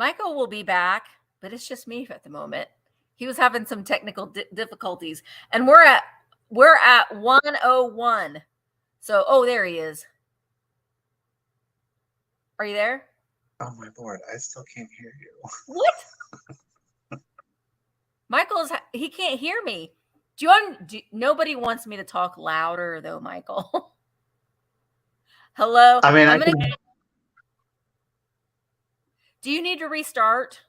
Michael will be back, but it's just me at the moment. He was having some technical difficulties, and we're at 101. So, there he is. Are you there? Oh my Lord, I still can't hear you. What? He can't hear me. Nobody wants me to talk louder though, Michael. Hello. I mean, do you need to restart?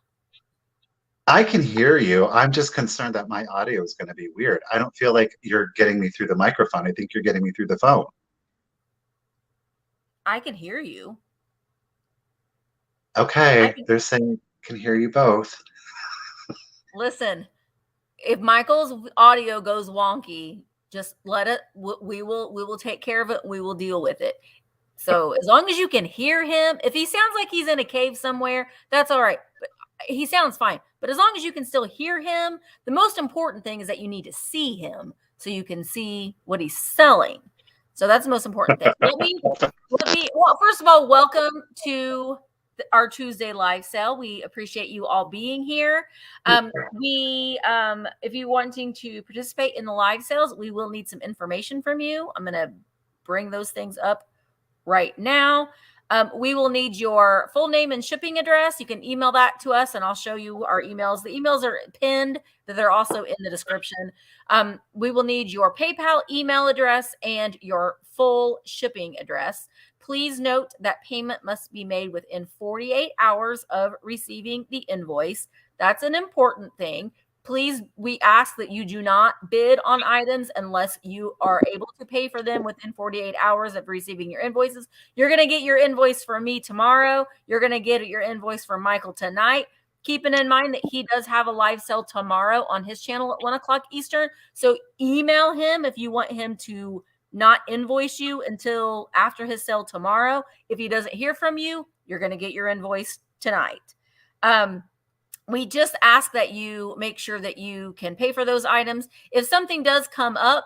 I can hear you. I'm just concerned that my audio is going to be weird. I don't feel like you're getting me through the microphone. I think you're getting me through the phone. I can hear you. Okay, they're saying can hear you both. Listen, if Michael's audio goes wonky, just let it. We will take care of it. We will deal with it. So as long as you can hear him, if he sounds like he's in a cave somewhere, that's all right. But he sounds fine. But as long as you can still hear him, the most important thing is that you need to see him so you can see what he's selling. So that's the most important thing. Well, first of all, welcome to our Tuesday live sale. We appreciate you all being here. If you're wanting to participate in the live sales, we will need some information from you. I'm going to bring those things up right now. We will need your full name and shipping address. You can email that to us and I'll show you our emails. The emails are pinned, but they're also in the description. We will need your PayPal email address and your full shipping address. Please note that payment must be made within 48 hours of receiving the invoice. That's an important thing. Please, we ask that you do not bid on items unless you are able to pay for them within 48 hours of receiving your invoices. You're going to get your invoice from me tomorrow. You're going to get your invoice from Michael tonight. Keeping in mind that he does have a live sale tomorrow on his channel at 1 o'clock Eastern. So email him if you want him to not invoice you until after his sale tomorrow. If he doesn't hear from you, you're going to get your invoice tonight. We just ask that you make sure that you can pay for those items. If something does come up,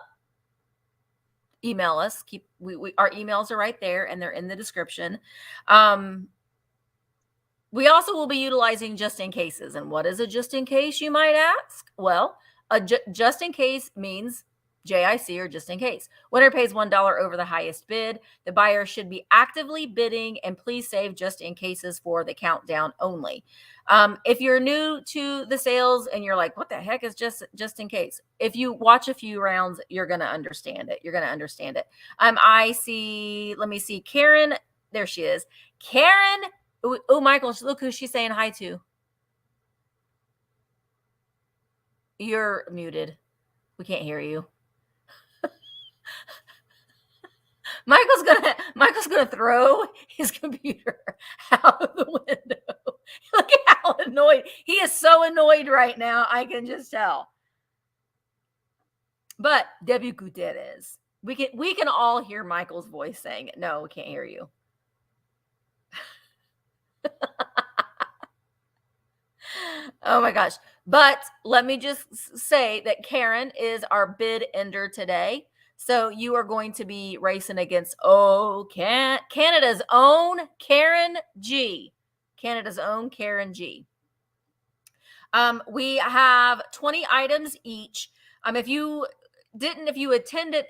email us. Our emails are right there and they're in the description. We also will be utilizing just in cases. And what is a just in case, you might ask? Well, a just in case means JIC, or just in case. Winner pays $1 over the highest bid. The buyer should be actively bidding, and please save just in cases for the countdown only. If you're new to the sales and you're like, what the heck is just in case? If you watch a few rounds, you're going to understand it. Let me see. Karen, there she is. Karen. Oh, Michael, look who she's saying hi to. You're muted. We can't hear you. Michael's gonna throw his computer out of the window. Look at how annoyed he is. So annoyed right now. I can just tell. But début gutierrez. We can all hear Michael's voice saying it. No, we can't hear you. Oh my gosh. But let me just say that Karen is our bid ender today. So you are going to be racing against Canada's own Karen G. Canada's own Karen G. We have 20 items each. If you attended,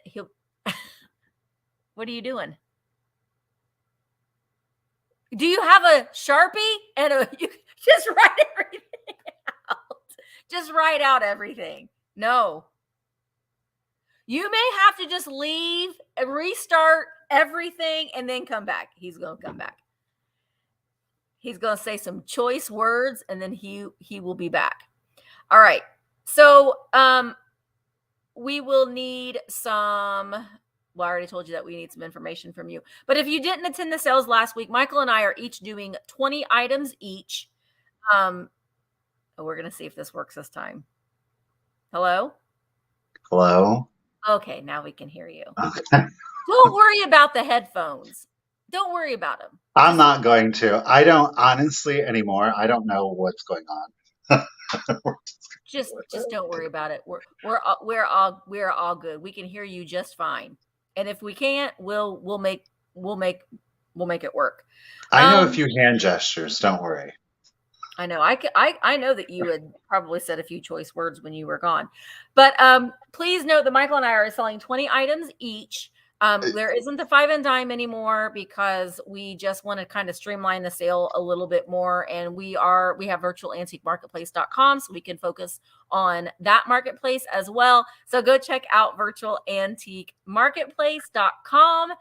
what are you doing? Do you have a Sharpie and you just write everything out? Just write out everything. No. You may have to just leave and restart everything and then come back. He's going to come back. He's going to say some choice words and then he will be back. All right. So we will need some. Well, I already told you that we need some information from you. But if you didn't attend the sales last week, Michael and I are each doing 20 items each. We're going to see if this works this time. Hello? Hello? Okay, now we can hear you. Don't worry about the headphones. Don't worry about them. I'm not going to. I don't, honestly, anymore. I don't know what's going on. Just don't worry about it. We're all good. We can hear you just fine. And if we can't, we'll make it work. I know a few hand gestures. Don't worry. I know. I know that you had probably said a few choice words when you were gone, but please note that Michael and I are selling 20 items each. There isn't the 5 and dime anymore because we just want to kind of streamline the sale a little bit more, and we have virtualantiquemarketplace.com, so we can focus on that marketplace as well. So go check out virtualantiquemarketplace.com.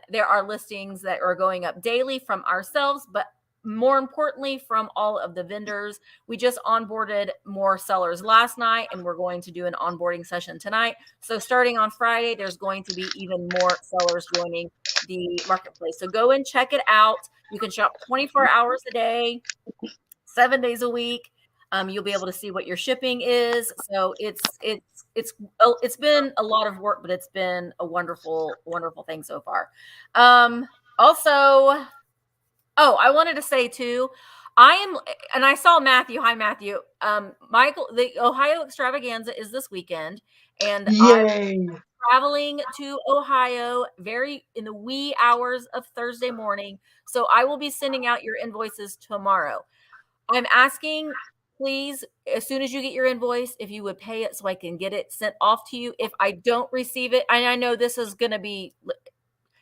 There are listings that are going up daily from ourselves, but more importantly from all of the vendors. We just onboarded more sellers last night, and we're going to do an onboarding session tonight. So starting on Friday, there's going to be even more sellers joining the marketplace. So go and check it out. You can shop 24 hours a day, 7 days a week. You'll be able to see what your shipping is. So it's been a lot of work, but it's been a wonderful thing so far. Also, oh, I wanted to say too, and I saw Matthew. Hi, Matthew. Michael, the Ohio extravaganza is this weekend, and Yay! I'm traveling to Ohio in the wee hours of Thursday morning. So I will be sending out your invoices tomorrow. I'm asking, please, as soon as you get your invoice, if you would pay it so I can get it sent off to you. If I don't receive it, and I know this is going to be,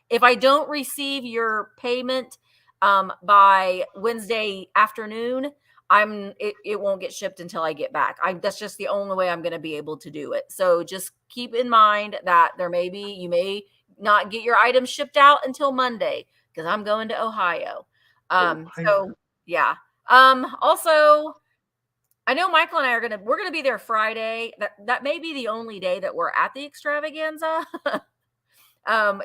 if I don't receive your payment by Wednesday afternoon, it won't get shipped until I get back. That's just the only way I'm going to be able to do it. So just keep in mind that you may not get your items shipped out until Monday because I'm going to Ohio. So yeah. Also, I know Michael and I we're gonna be there Friday. That may be the only day that we're at the extravaganza.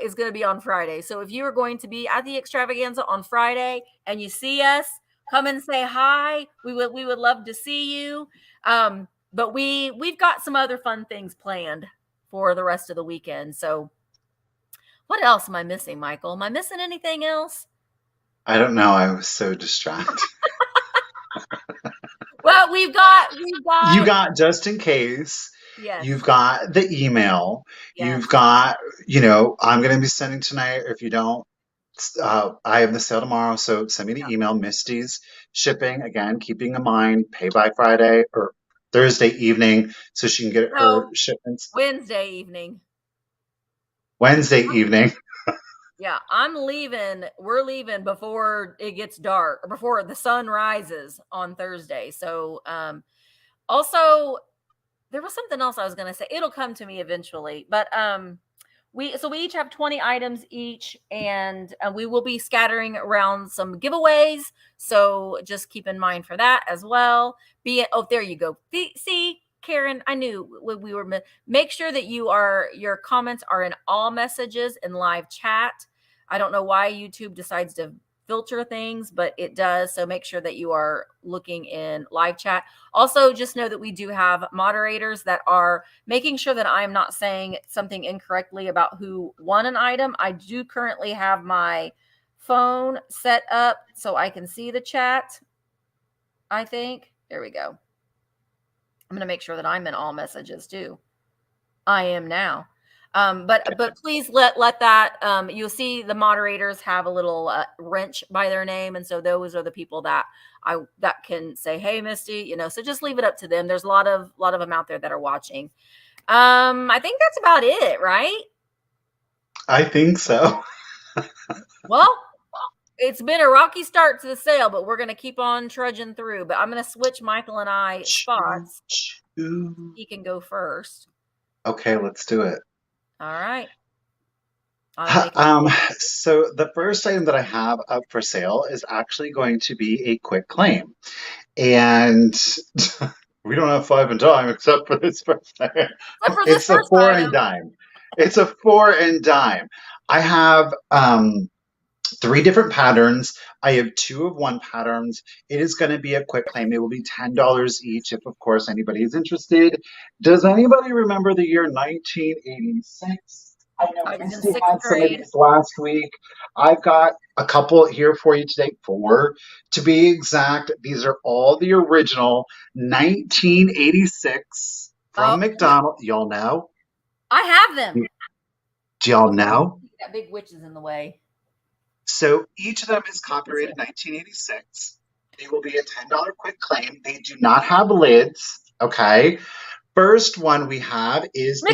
Is going to be on Friday. So if you are going to be at the extravaganza on Friday and you see us, come and say hi. We would love to see you. But we've got some other fun things planned for the rest of the weekend. So what else am I missing, Michael? Am I missing anything else? I don't know. I was so distracted. Well, we've got You got just in case. yes. You've got the email. Yes. You've got, I'm going to be sending tonight. If you don't, I have the sale tomorrow. So send me the email. Misty's shipping. Again, keeping in mind, pay by Friday or Thursday evening so she can get her shipments. Wednesday evening. Wednesday evening. Yeah, I'm leaving. We're leaving before it gets dark, or before the sun rises on Thursday. So, also, there was something else I was going to say. It'll come to me eventually, but we each have 20 items each, and we will be scattering around some giveaways. So just keep in mind for that as well. There you go. See, Karen, I knew we were. Make sure that your comments are in all messages in live chat. I don't know why YouTube decides to filter things, but it does. So make sure that you are looking in live chat. Also, just know that we do have moderators that are making sure that I'm not saying something incorrectly about who won an item. I do currently have my phone set up so I can see the chat. I think. There we go. I'm going to make sure that I'm in all messages too. I am now. But please let that, you'll see the moderators have a little wrench by their name. And so those are the people that can say, hey, Misty, so just leave it up to them. There's a lot of them out there that are watching. I think that's about it, right? I think so. Well, it's been a rocky start to the sale, but we're going to keep on trudging through. But I'm going to switch Michael and I spots. He can go first. Okay, let's do it. All right. So the first item that I have up for sale is actually going to be a quick claim. And we don't have 5 and dime except for this first item. It's a 4 and dime. It's a 4 and dime. I have 3 different patterns. I have 2 of 1 patterns. It is going to be a quick claim. It will be $10 each if, of course, anybody is interested. Does anybody remember the year 1986? I know Misty had some of these last week. I've got a couple here for you today. 4 to be exact. These are all the original 1986 from McDonald. Y'all know? I have them. Do y'all know? That big witch is in the way. So each of them is copyrighted 1986. They will be a $10 quick claim. They do not have lids. Okay. First one we have is the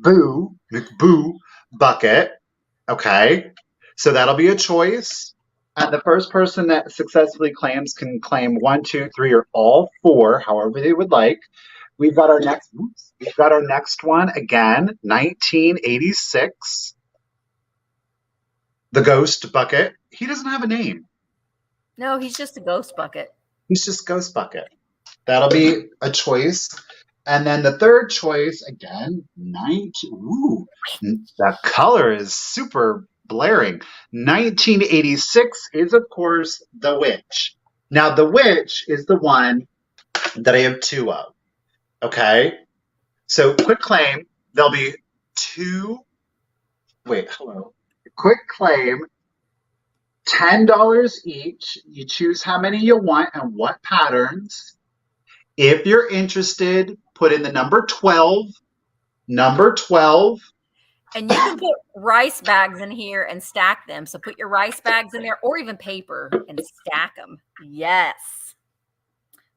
McBoo. McBoo bucket. Okay. So that'll be a choice. And the first person that successfully claims can claim one, two, three, or all four, however they would like. We've got our next one again, 1986. The Ghost Bucket. He doesn't have a name. No, he's just a ghost bucket. He's just Ghost Bucket. That'll be a choice. And then the third choice, again, 19. Ooh, that color is super blaring. 1986 is, of course, The Witch. Now, The Witch is the one that I have two of. Okay? So, quick claim, there'll be two. Wait, hello. Quick claim, $10 each. You choose how many you want and what patterns. If you're interested, put in the number 12. Number 12. And you can put rice bags in here and stack them. So put your rice bags in there or even paper and stack them. Yes.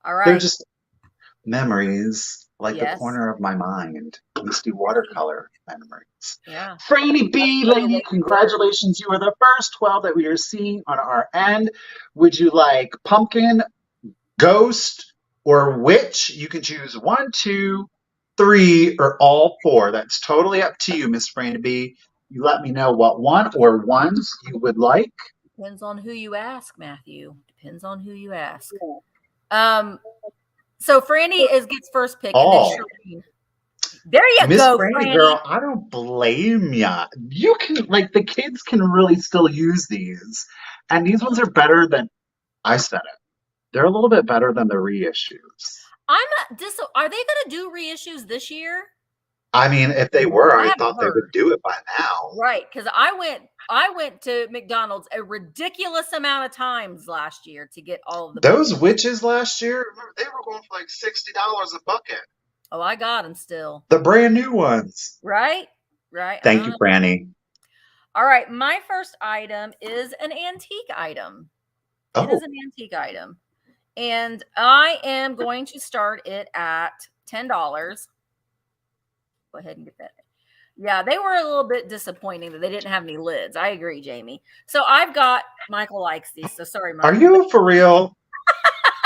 All right. They're just memories, like Yes. the corner of my mind. Misty watercolor memories. Yeah. Franny B, lady, congratulations. You are the first 12 that we are seeing on our end. Would you like pumpkin, ghost, or witch? You can choose 1, 2, 3, or all 4. That's totally up to you, Miss Franny B. You let me know what one or ones you would like. Depends on who you ask, Matthew. Depends on who you ask. So Franny gets first pick. Oh. And then Shireen. There you Miss go, Franny Franny. girl, I don't blame ya. You can, like, the kids can really still use these. And these ones are better than, I said it. They're a little bit better than the reissues. Are they going to do reissues this year? I mean, if they were, I thought they would do it by now. Right, because I went to McDonald's a ridiculous amount of times last year to get all of the Those buckets. witches last year, they were going for like $60 a bucket. Oh, I got them still. The brand new ones. Right. Thank you, Franny. All right, my first item is an antique item. It is an antique item. And I am going to start it at $10. Go ahead and get that. Yeah, they were a little bit disappointing that they didn't have any lids. I agree, Jamie. So I've got, Michael likes these. So sorry, Michael. Are you for real?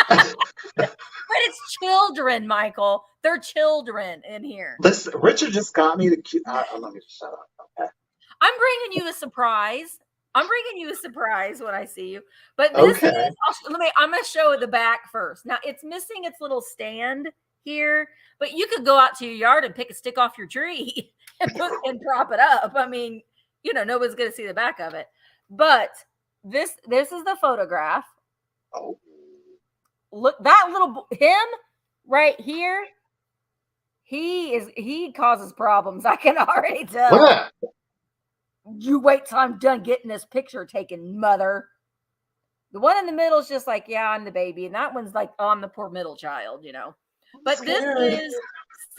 But it's children, Michael. They're children in here. Listen, Richard just got me the cute. I'm going to shut up. Okay. I'm bringing you a surprise. When I see you. But this is, I'm going to show the back first. Now, it's missing its little stand here, but you could go out to your yard and pick a stick off your tree and prop it up. I mean, nobody's going to see the back of it. But this is the photograph. Oh. Look, that little him right here. He causes problems. I can already tell. What? You wait till I'm done getting this picture taken, mother. The one in the middle is just like, yeah, I'm the baby. And that one's like, oh, I'm the poor middle child, But this is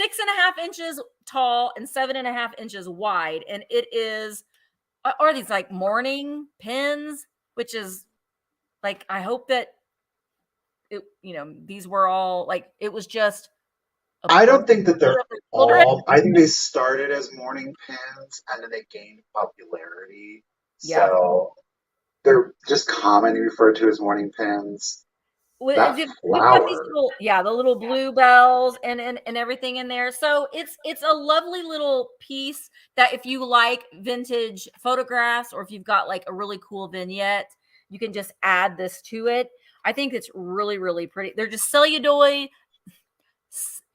6.5 inches tall and 7.5 inches wide. And it is, are these like morning pins, which is like, I hope that it, these were all like, it was just. I don't think that they're all. I think they started as morning pins and then they gained popularity. Yeah. So they're just commonly referred to as morning pins. We've got these little, the little blue bells and everything in there. So it's a lovely little piece that if you like vintage photographs or if you've got like a really cool vignette, you can just add this to it. I think it's really, really pretty. They're just celluloid.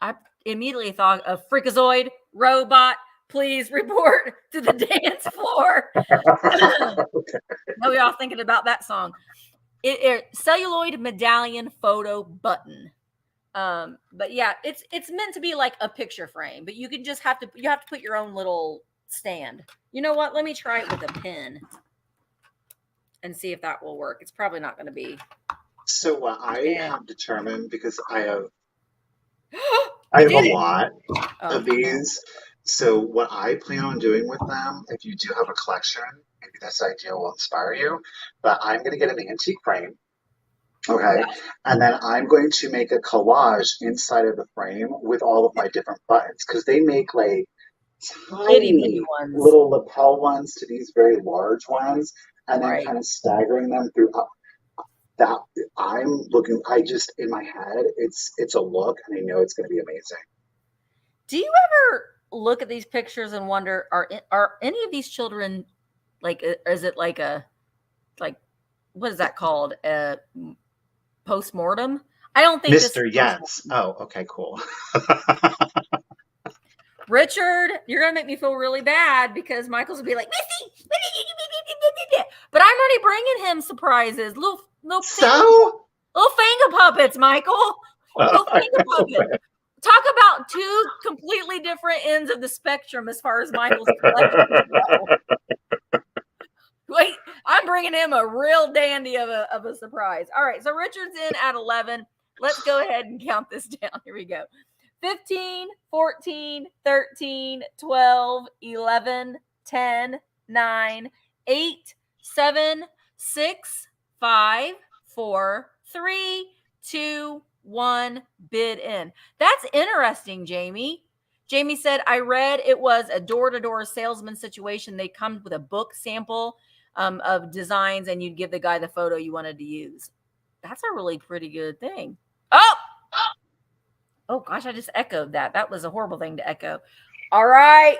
I immediately thought of Freakazoid robot. Please report to the dance floor. Now we all thinking about that song. Celluloid medallion photo button. But yeah, it's meant to be like a picture frame, but you have to put your own little stand. You know what? Let me try it with a pen and see if that will work. It's probably not going to be. So what I have determined, because I have a lot of these. So what I plan on doing with them, if you do have a collection, maybe this idea will inspire you. But I'm going to get an antique frame. Okay. Yeah. And then I'm going to make a collage inside of the frame with all of my different buttons because they make like Itty bitty tiny ones. little lapel ones to these very large ones and then Right. kind of staggering them through that. I'm looking, I just, in my head, it's a look and I know it's going to be amazing. Do you ever look at these pictures and wonder, are any of these children like, is it like like, what is that called? Post-mortem? I don't think this is Mr. Yes. post-mortem. Oh, okay, cool. Richard, you're gonna make me feel really bad because Michael's gonna be like, Misty, but I'm already bringing him surprises, little So? finger puppets, Michael, little finger puppets. Talk about two completely different ends of the spectrum as far as Michael's collection goes. Wait, I'm bringing him a real dandy of a surprise. All right, so Richard's in at 11. Let's go ahead and count this down. Here we go. 15, 14, 13, 12, 11, 10, 9, 8, 7, 6, 5, 4, 3, 2, 1, bid in. That's interesting, Jamie. Jamie said, I read it was a door-to-door salesman situation. They come with a book sample of designs and you'd give the guy the photo you wanted to use. That's a really pretty good thing. Oh gosh, I just echoed that. That was a horrible thing to echo. All right.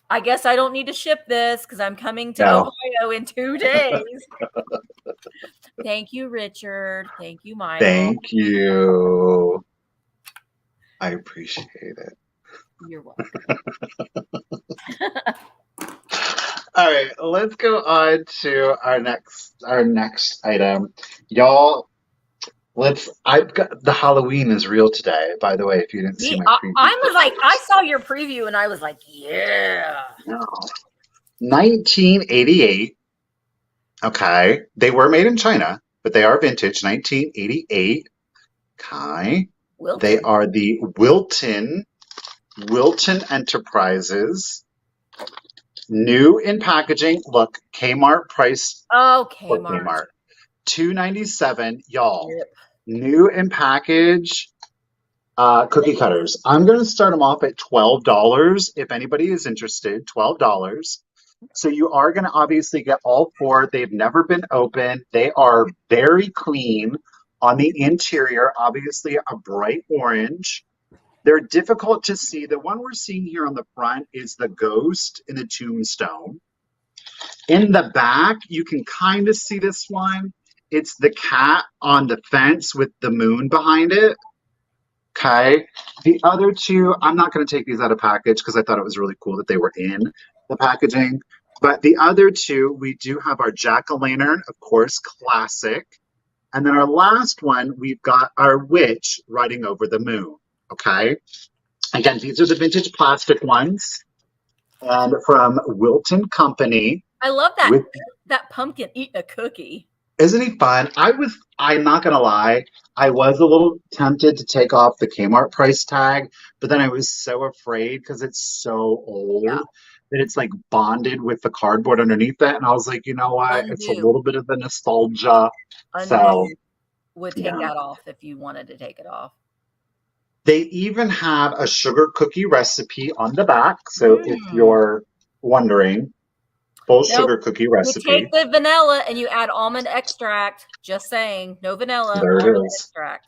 I guess I don't need to ship this because I'm coming to Ohio in 2 days. Thank you, Richard. Thank you, Michael. Thank you. I appreciate it. You're welcome. All right, let's go on to our next item. Y'all, I've got the Halloween is real today, by the way, if you didn't see my preview. I was like, I saw your preview and I was like, yeah. No. 1988. Okay. They were made in China, but they are vintage. 1988. Okay. Wilton. They are the Wilton Enterprises. New in packaging. Look, Kmart price. Oh, Kmart. $2.97, y'all. Yep. New in package. Cookie cutters. I'm going to start them off at $12 if anybody is interested. $12. So you are going to obviously get all four. They've never been opened. They are very clean on the interior. Obviously, a bright orange. They're difficult to see. The one we're seeing here on the front is the ghost in the tombstone. In the back, you can kind of see this one. It's the cat on the fence with the moon behind it. Okay. The other two, I'm not going to take these out of package because I thought it was really cool that they were in the packaging. But the other two, we do have our jack-o'-lantern, of course, classic. And then our last one, we've got our witch riding over the moon. Okay. Again, these are the vintage plastic ones. And from Wilton Company. I love that that pumpkin eating a cookie. Isn't he fun? I'm not going to lie, I was a little tempted to take off the Kmart price tag, but then I was so afraid because it's so old that it's like bonded with the cardboard underneath it. And I was like, you know what? It's a little bit of the nostalgia. So would take that off if you wanted to take it off. They even have a sugar cookie recipe on the back. So if you're wondering, full sugar cookie recipe. You take the vanilla and you add almond extract. Just saying, no vanilla, there almond extract.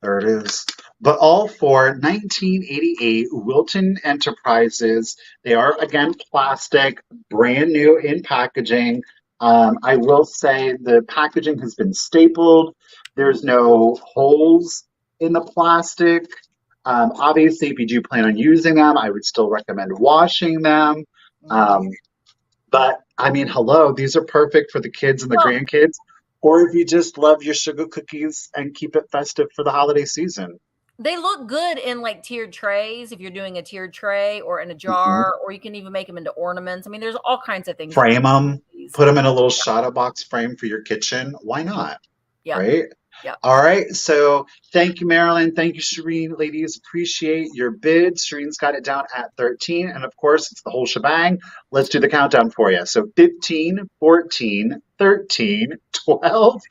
There it is. But all for 1988 Wilton Enterprises. They are, again, plastic, brand new in packaging. I will say the packaging has been stapled. There's no holes in the plastic. Obviously, if you do plan on using them, I would still recommend washing them. But I mean, hello, these are perfect for the kids and the grandkids. Or if you just love your sugar cookies and keep it festive for the holiday season. They look good in like tiered trays if you're doing a tiered tray or in a jar, or you can even make them into ornaments. I mean, there's all kinds of things. Frame them, put them in a little shadow box frame for your kitchen. Why not? Yeah. Right? Yeah. All right. So thank you, Marilyn. Thank you, Shireen. Ladies, appreciate your bid. Shireen's got it down at 13. And of course, it's the whole shebang. Let's do the countdown for you. So 15, 14, 13, 12,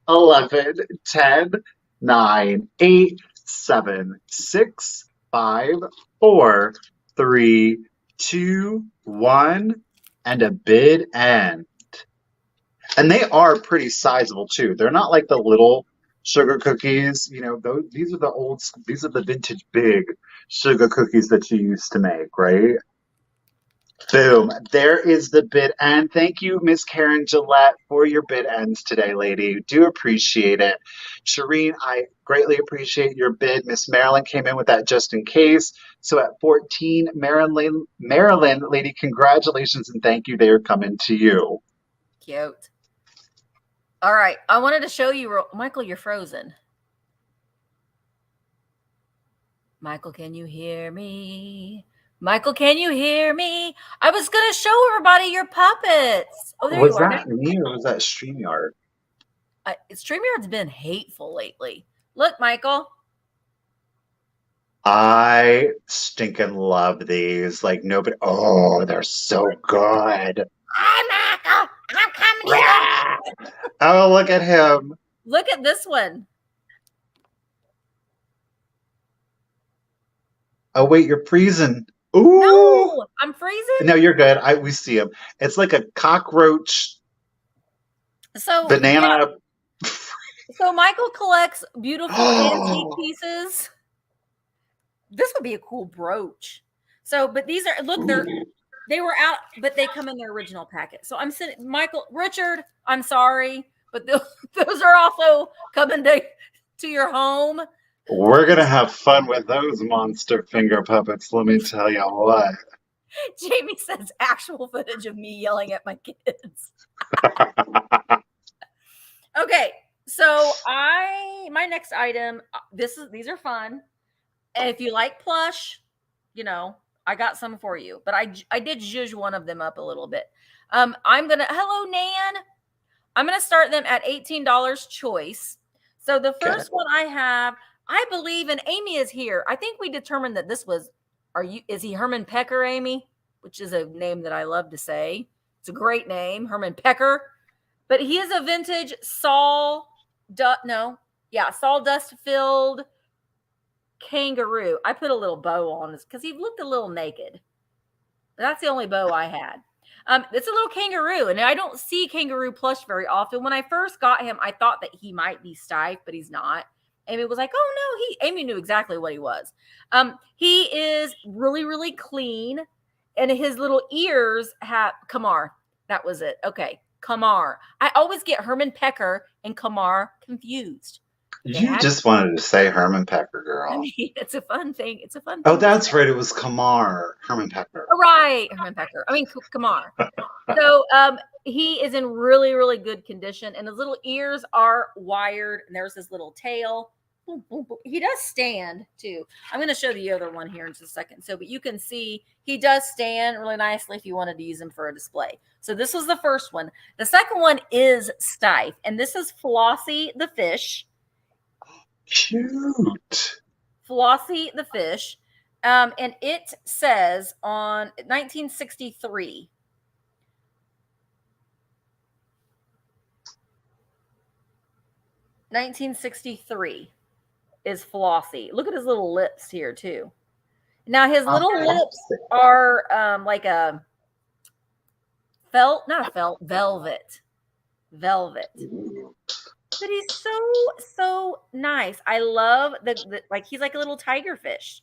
11, 10, 9, 8, 7, 6, 5, 4, 3, 2, 1, and a bid end. And they are pretty sizable too. They're not like the little sugar cookies. You know, these are these are the vintage big sugar cookies that you used to make, right? Boom. There is the bid end. Thank you, Miss Karen Gillette, for your bid ends today, lady. Do appreciate it. Shireen, I greatly appreciate your bid. Miss Marilyn came in with that just in case. So at 14, Marilyn, lady, congratulations and thank you. They are coming to you. Cute. All right. I wanted to show you, Michael, you're frozen. Michael, can you hear me? Michael, can you hear me? I was going to show everybody your puppets. Oh, there Was you are. that me or was that StreamYard? StreamYard's been hateful lately. Look, Michael. I stinking love these. Like nobody. Oh, they're so good. Hi, Michael. I'm coming here. Oh, look at him. Look at this one. Oh, wait, you're freezing. Ooh. No, I'm freezing. No, you're good. We see him. It's like a cockroach. So banana. Yeah. So Michael collects beautiful antique pieces. This would be a cool brooch. So, but these are, look, they were out, but they come in their original packet. So I'm sitting, Richard, I'm sorry, but those are also coming to your home. We're going to have fun with those monster finger puppets. Let me tell you what. Jamie says actual footage of me yelling at my kids. Okay. So my next item, these are fun. And if you like plush, you know, I got some for you, but I did zhuzh one of them up a little bit. Hello, Nan. I'm going to start them at $18 choice. So the first one I have, I believe, and Amy is here. I think we determined that this was, is he Herman Pecker, Amy? Which is a name that I love to say. It's a great name, Herman Pecker. But he is a vintage sawdust filled kangaroo. I put a little bow on this because he looked a little naked. That's the only bow I had. It's a little kangaroo, and I don't see kangaroo plush very often. When I first got him, I thought that he might be stiff, but he's not. Amy was like, "Oh no!" Amy knew exactly what he was. He is really, really clean, and his little ears have Kamar. That was it. Okay, Kamar. I always get Herman Pecker and Kamar confused. You just wanted to say Herman Pecker, girl. I mean, it's a fun thing. It's a fun thing. Oh, that's right. It was Kamar. Herman Pecker. Oh, right. Herman Pecker. I mean, Kamar. So he is in really, really good condition. And his little ears are wired. And there's his little tail. Boom, boom, boom. He does stand, too. I'm going to show the other one here in just a second. So, but you can see he does stand really nicely if you wanted to use him for a display. So this was the first one. The second one is stiff. And this is Flossie the fish. Cute. Flossie the fish. And it says on 1963. Is Flossie. Look at his little lips here too. Now his little lips are like a velvet. But he's so nice. I love the like he's like a little tiger fish.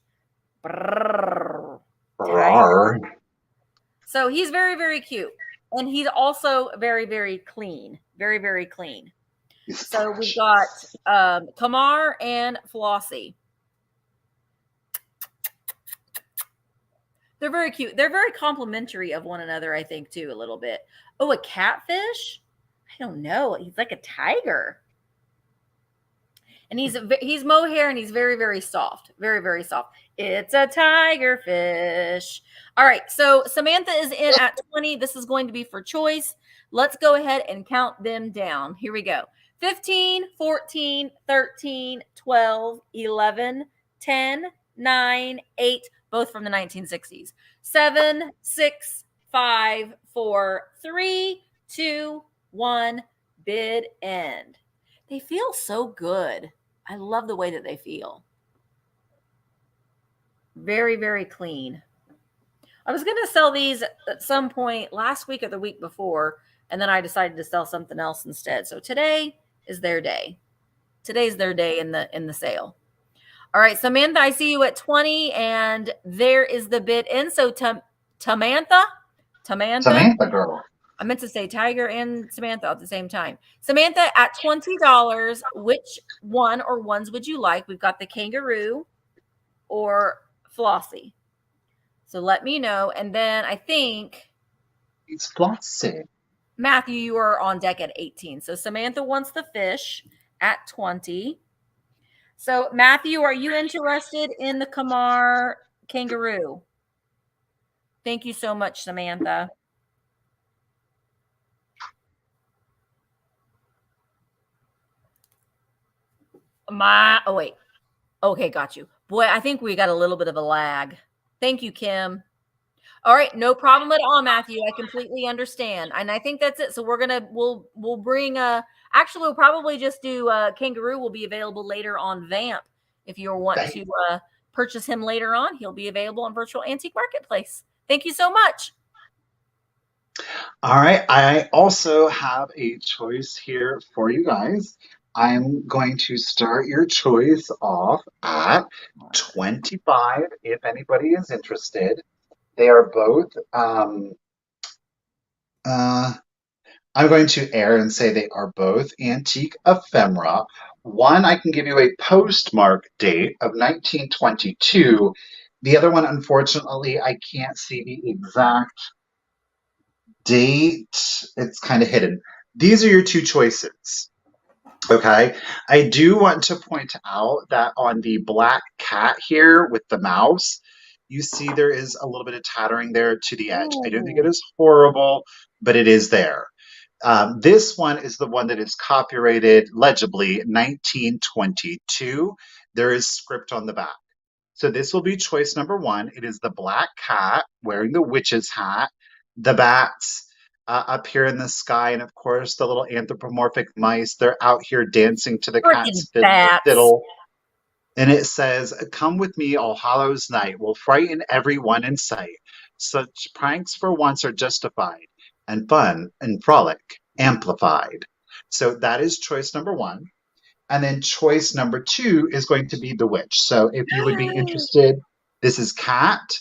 Tiger. So he's very, very cute. And he's also very, very clean. Very, very clean. So we've got Kamar and Flossie. They're very cute. They're very complimentary of one another, I think, too, a little bit. Oh, a catfish? I don't know. He's like a tiger. And he's mohair and he's very, very soft. Very, very soft. It's a tiger fish. All right. So Samantha is in at 20. This is going to be for choice. Let's go ahead and count them down. Here we go. 15, 14, 13, 12, 11, 10, 9, 8, both from the 1960s. 7, 6, 5, 4, 3, 2, 1. bid end. They feel so good. I love the way that they feel. Very, very clean. I was going to sell these at some point last week or the week before, and then I decided to sell something else instead. So today is their day. Today's their day in the sale. All right, Samantha, I see you at 20, and there is the bid in. So Samantha, Samantha girl. I meant to say Tiger and Samantha at the same time. Samantha, at $20, which one or ones would you like? We've got the kangaroo or Flossie. So let me know. And then I think It's Flossie. Matthew, you are on deck at 18. So Samantha wants the fish at 20. So Matthew, are you interested in the Kamar kangaroo? Thank you so much, Samantha. Oh wait. Okay, got you. Boy, I think we got a little bit of a lag. Thank you, Kim. All right, no problem at all, Matthew. I completely understand. And I think that's it. So we'll bring actually we'll probably just do kangaroo will be available later on Vamp. If you want to purchase him later on, he'll be available on Virtual Antique Marketplace. Thank you so much. All right, I also have a choice here for you guys. I'm going to start your choice off at 25 if anybody is interested. They are both, I'm going to err and say they are both antique ephemera. One, I can give you a postmark date of 1922. The other one, unfortunately, I can't see the exact date. It's kind of hidden. These are your two choices. Okay, I do want to point out that on the black cat here with the mouse, you see there is a little bit of tattering there to the edge. I don't think it is horrible, but it is there. This one is the one that is copyrighted legibly 1922. There is script on the back. So this will be choice number one. It is the black cat wearing the witch's hat, the bats, up here in the sky, and of course the little anthropomorphic mice. They're out here dancing to the cat's fiddle. And it says, "Come with me, All Hallows Night. We'll frighten everyone in sight. Such pranks for once are justified, and fun and frolic amplified." So that is choice number one. And then choice number two is going to be the witch. So if you would be interested, this is cat.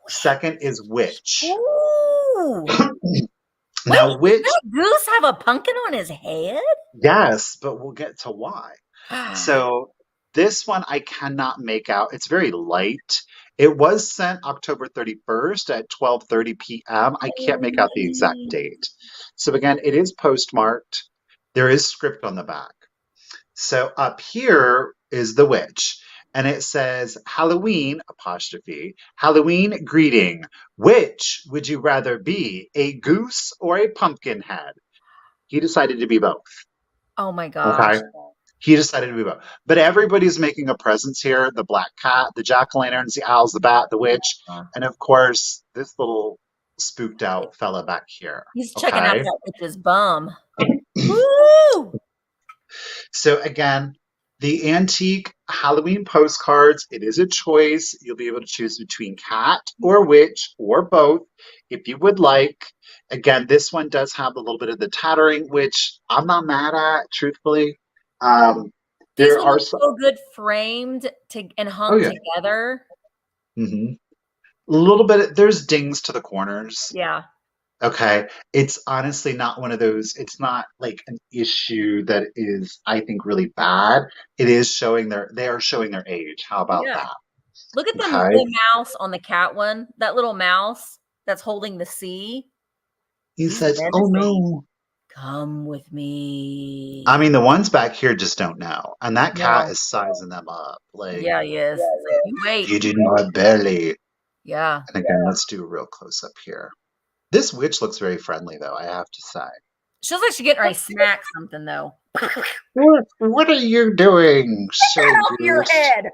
Second is witch. Now, wait, does that goose have a pumpkin on his head? Yes, but we'll get to why. So this one I cannot make out. It's very light. It was sent October 31st at 12:30 p.m. I can't make out the exact date. So again, it is postmarked. There is script on the back. So up here is the witch. And it says, Halloween, apostrophe, Halloween greeting. Which would you rather be, a goose or a pumpkin head? He decided to be both. Oh my gosh. Okay. He decided to be both. But everybody's making a presence here. The black cat, the jack-o'-lanterns, the owls, the bat, the witch. And of course, this little spooked out fella back here. He's checking out that witch's bum. Woo! So again, the antique Halloween postcards, it is a choice. You'll be able to choose between cat or witch or both if you would like. Again, this one does have a little bit of the tattering, which I'm not mad at, truthfully. There are so good framed and hung together. Mm-hmm. A little bit, there's dings to the corners. Yeah. Okay. It's honestly not one of those, it's not like an issue that is, I think, really bad. It is showing they are showing their age. How about that? Look at the mouse on the cat one. That little mouse that's holding the C. He says, "Oh no. Come with me." I mean, the ones back here just don't know. And that cat is sizing them up. Like, yeah, he is. Wait. You do not barely. Yeah. And again, let's do a real close up here. This witch looks very friendly, though, I have to say. She looks like she's getting ready to smack something, though. What are you doing? So off your head.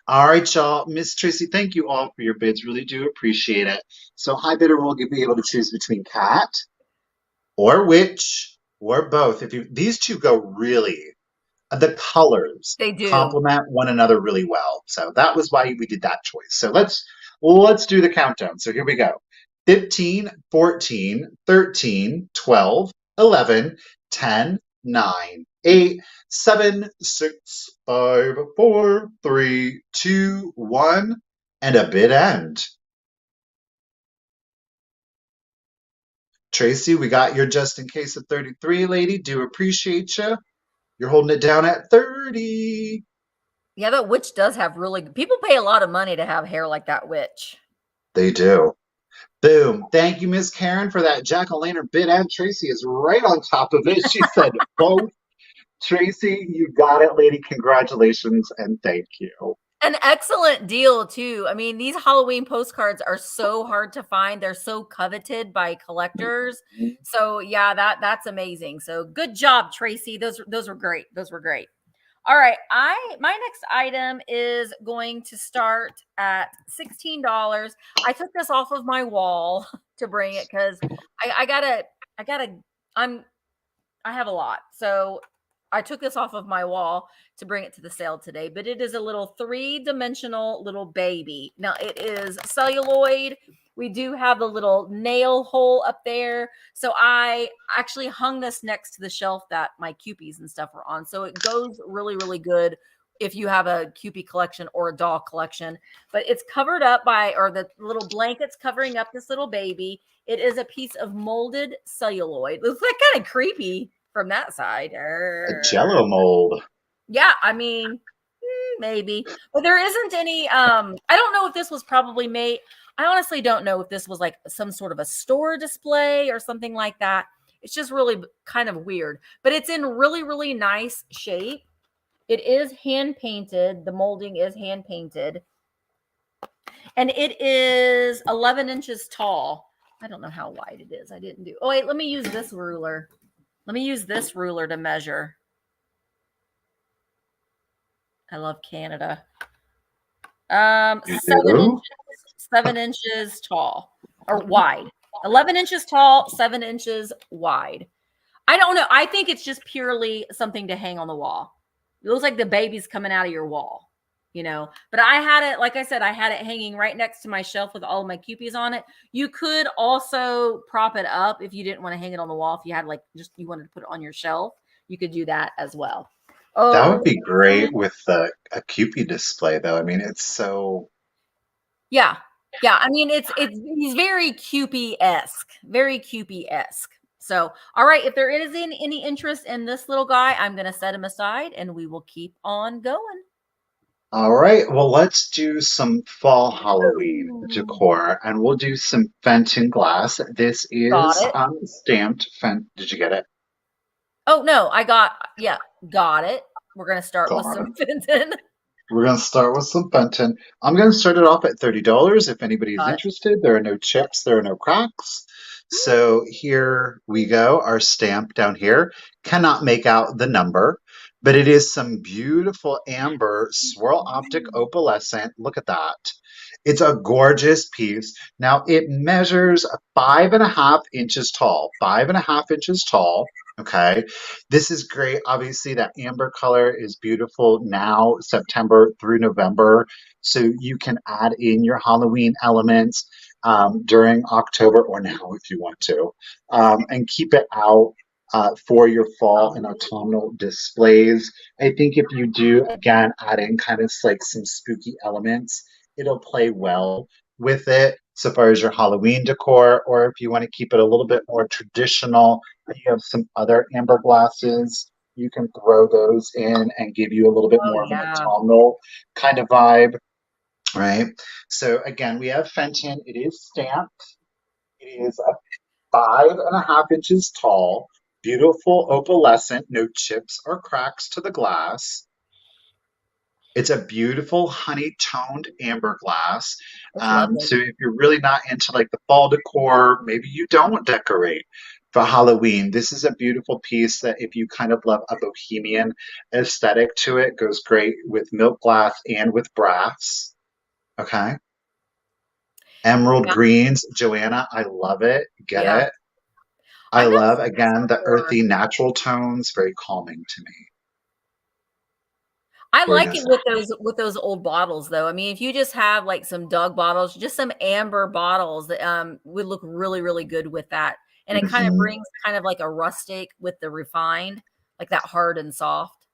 All right, y'all. Miss Tracy, thank you all for your bids. Really do appreciate it. So high bidder will be able to choose between cat or witch or both. If you these two go really, the colors They do. complement one another really well. So that was why we did that choice. So let's do the countdown. So here we go. 15, 14, 13, 12, 11, 10, 9, 8, 7, 6, 5, 4, 3, 2, 1, and a bid end. Tracy, we got your just in case of 33, lady. Do appreciate you. You're holding it down at 30. Yeah, that witch does have really people pay a lot of money to have hair like that witch. They do. Boom. Thank you, Miss Karen, for that jack-o'-lantern bid end. Tracy is right on top of it. She said both. Tracy, you got it, lady. Congratulations and thank you. An excellent deal too. I mean, these Halloween postcards are so hard to find. They're so coveted by collectors. So yeah, that's amazing. So good job, Tracy. Those were great. Those were great. All right, my next item is going to start at $16. I took this off of my wall to bring it because I'm I have a lot. So I took this off of my wall to bring it to the sale today, but it is a little three-dimensional little baby. Now it is celluloid. We do have the little nail hole up there. So I actually hung this next to the shelf that my Cupies and stuff are on. So it goes really, really good if you have a Cupie collection or a doll collection. But it's covered up by, or the little blanket's covering up this little baby. It is a piece of molded celluloid. It looks like kind of creepy from that side. A Jello mold. Yeah, I mean, maybe. But there isn't any I don't know if this was probably made. I honestly don't know if this was like some sort of a store display or something like that. It's just really kind of weird, but it's in really, really nice shape. It is hand painted. The molding is hand painted. And it is 11 inches tall. I don't know how wide it is. I didn't do. Oh, wait, let me use this ruler. Let me use this ruler to measure. I love Canada. 7 inches tall or wide. 11 inches tall, 7 inches wide. I don't know. I think it's just purely something to hang on the wall. It looks like the baby's coming out of your wall, But I had it, like I said, I had it hanging right next to my shelf with all of my Cupies on it. You could also prop it up if you didn't want to hang it on the wall. If you had you wanted to put it on your shelf, you could do that as well. That Oh, would be great with a Cupid display, though. I mean, it's so. yeah. Yeah. I mean, he's very Cupid-esque, very Cupid-esque. So, all right, if there is any interest in this little guy, I'm going to set him aside and we will keep on going. All right, well, let's do some fall Halloween Ooh. decor, and we'll do some Fenton glass. This Got is it. stamped Fenton. Did you get it? Oh, no, got it. We're going to start with Got some it. Fenton. We're going to start with some Fenton. I'm going to start it off at $30 if anybody is Got it. interested. There are no chips, there are no cracks. So here we go, our stamp down here. Cannot make out the number, but it is some beautiful amber swirl optic opalescent. Look at that. It's a gorgeous piece. Now it measures 5.5 inches tall, 5.5 inches tall. Okay. This is great. Obviously, that amber color is beautiful now, September through November. So you can add in your Halloween elements during October or now if you want to, and keep it out for your fall and autumnal displays. I think if you do, again, add in kind of like some spooky elements, it'll play well with it so far as your Halloween decor, or if you want to keep it a little bit more traditional, you have some other amber glasses. You can throw those in and give you a little bit Oh, more of an yeah. autumnal kind of vibe, right? So again, we have Fenton. It is stamped. It is 5.5 inches tall. Beautiful opalescent, no chips or cracks to the glass. It's a beautiful honey toned amber glass. It's lovely. So if you're really not into like the fall decor, maybe you don't decorate for Halloween. This is a beautiful piece that if you kind of love a bohemian aesthetic to it, goes great with milk glass and with brass. Okay. Emerald Yeah. greens, Joanna, I love it. Get Yeah. it? I I'm not love, again, the sure. earthy natural tones, very calming to me. I What were you like gonna it say? with those old bottles though. I mean, if you just have like some Doug bottles, just some amber bottles that would look really, really good with that. And it kind of Mhm. brings kind of like a rustic with the refined, like that hard and soft.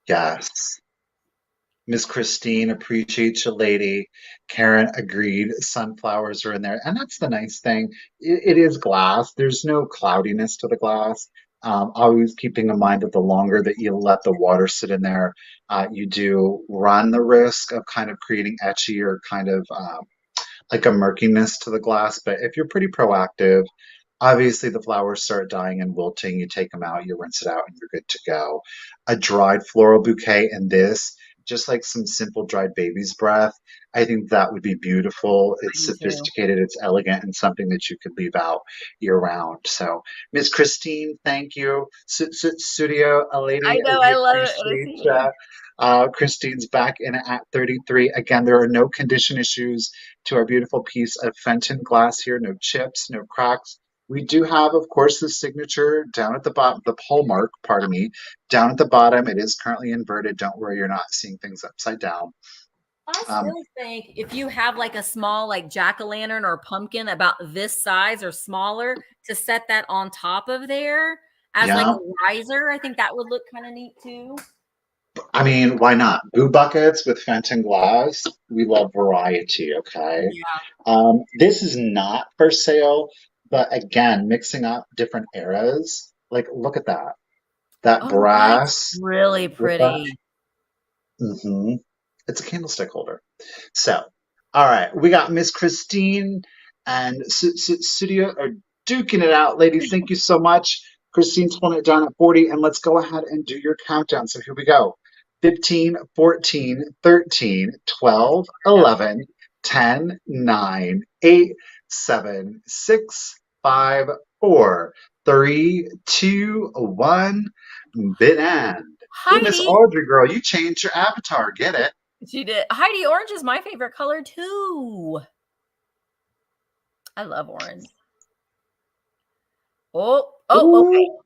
Yes. Miss Christine, appreciate you, lady. Karen agreed. Sunflowers are in there. And that's the nice thing. It is glass. There's no cloudiness to the glass. Always keeping in mind that the longer that you let the water sit in there, you do run the risk of kind of creating etchy or kind of like a murkiness to the glass. But if you're pretty proactive, obviously the flowers start dying and wilting. You take them out, you rinse it out, and you're good to go. A dried floral bouquet and this, just like some simple dried baby's breath, I think that would be beautiful. I It's do too. sophisticated, it's elegant, and something that you could leave out year round. So, Miss Christine, thank you. Studio, a I lady, know, we I love it when I appreciate see you. it. Christine's back in at 33. Again, there are no condition issues to our beautiful piece of Fenton glass here. No chips, no cracks. We do have, of course, the signature down at the bottom, the hallmark, pardon me, down at the bottom. It is currently inverted. Don't worry, you're not seeing things upside down. I Um, still think if you have like a small like jack-o'-lantern or pumpkin about this size or smaller to set that on top of there as like yeah, a riser, I think that would look kind of neat too. I mean, why not? Boo buckets with Fenton glass. We love variety, okay? Yeah. This is not for sale, but again, mixing up different eras. Like, look at that. That Oh, that's brass really with that. pretty. Hmm. It's a candlestick holder. So, all right, we got Miss Christine and Studio are duking it out, ladies. Thank you so much. Christine's pulling it down at 40, and let's go ahead and do your countdown. So here we go: 15, 14, 13, 12, Yeah. 11, 10, 9, 8, 7, 6, 5, 4, 3, 2, 1. Bid end. Oh, Miss Heidi, Audrey, girl, you changed your avatar. Get it? she did. Heidi, orange is my favorite color too. I love orange. Okay. Ooh.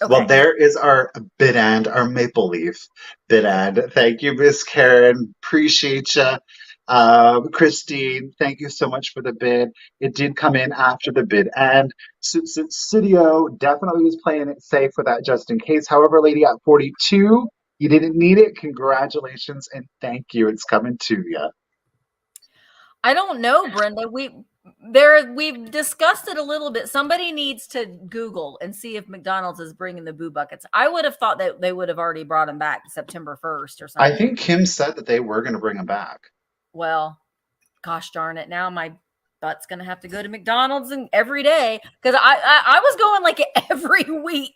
Well, Okay. there is our bid end, our maple leaf bid end. Thank you, Miss Karen. Appreciate you. Christine, thank you so much for the bid. It did come in after the bid end. Studio definitely was playing it safe with that just in case. However, lady at 42, you didn't need it. Congratulations and thank you. It's coming to you. I don't know, Brenda. We've discussed it a little bit. Somebody needs to Google and see if McDonald's is bringing the boo buckets. I would have thought that they would have already brought them back September 1st or I something. think Kim said that they were going to bring them back. Well, gosh darn it. Now my butt's going to have to go to McDonald's and every day because I was going like every week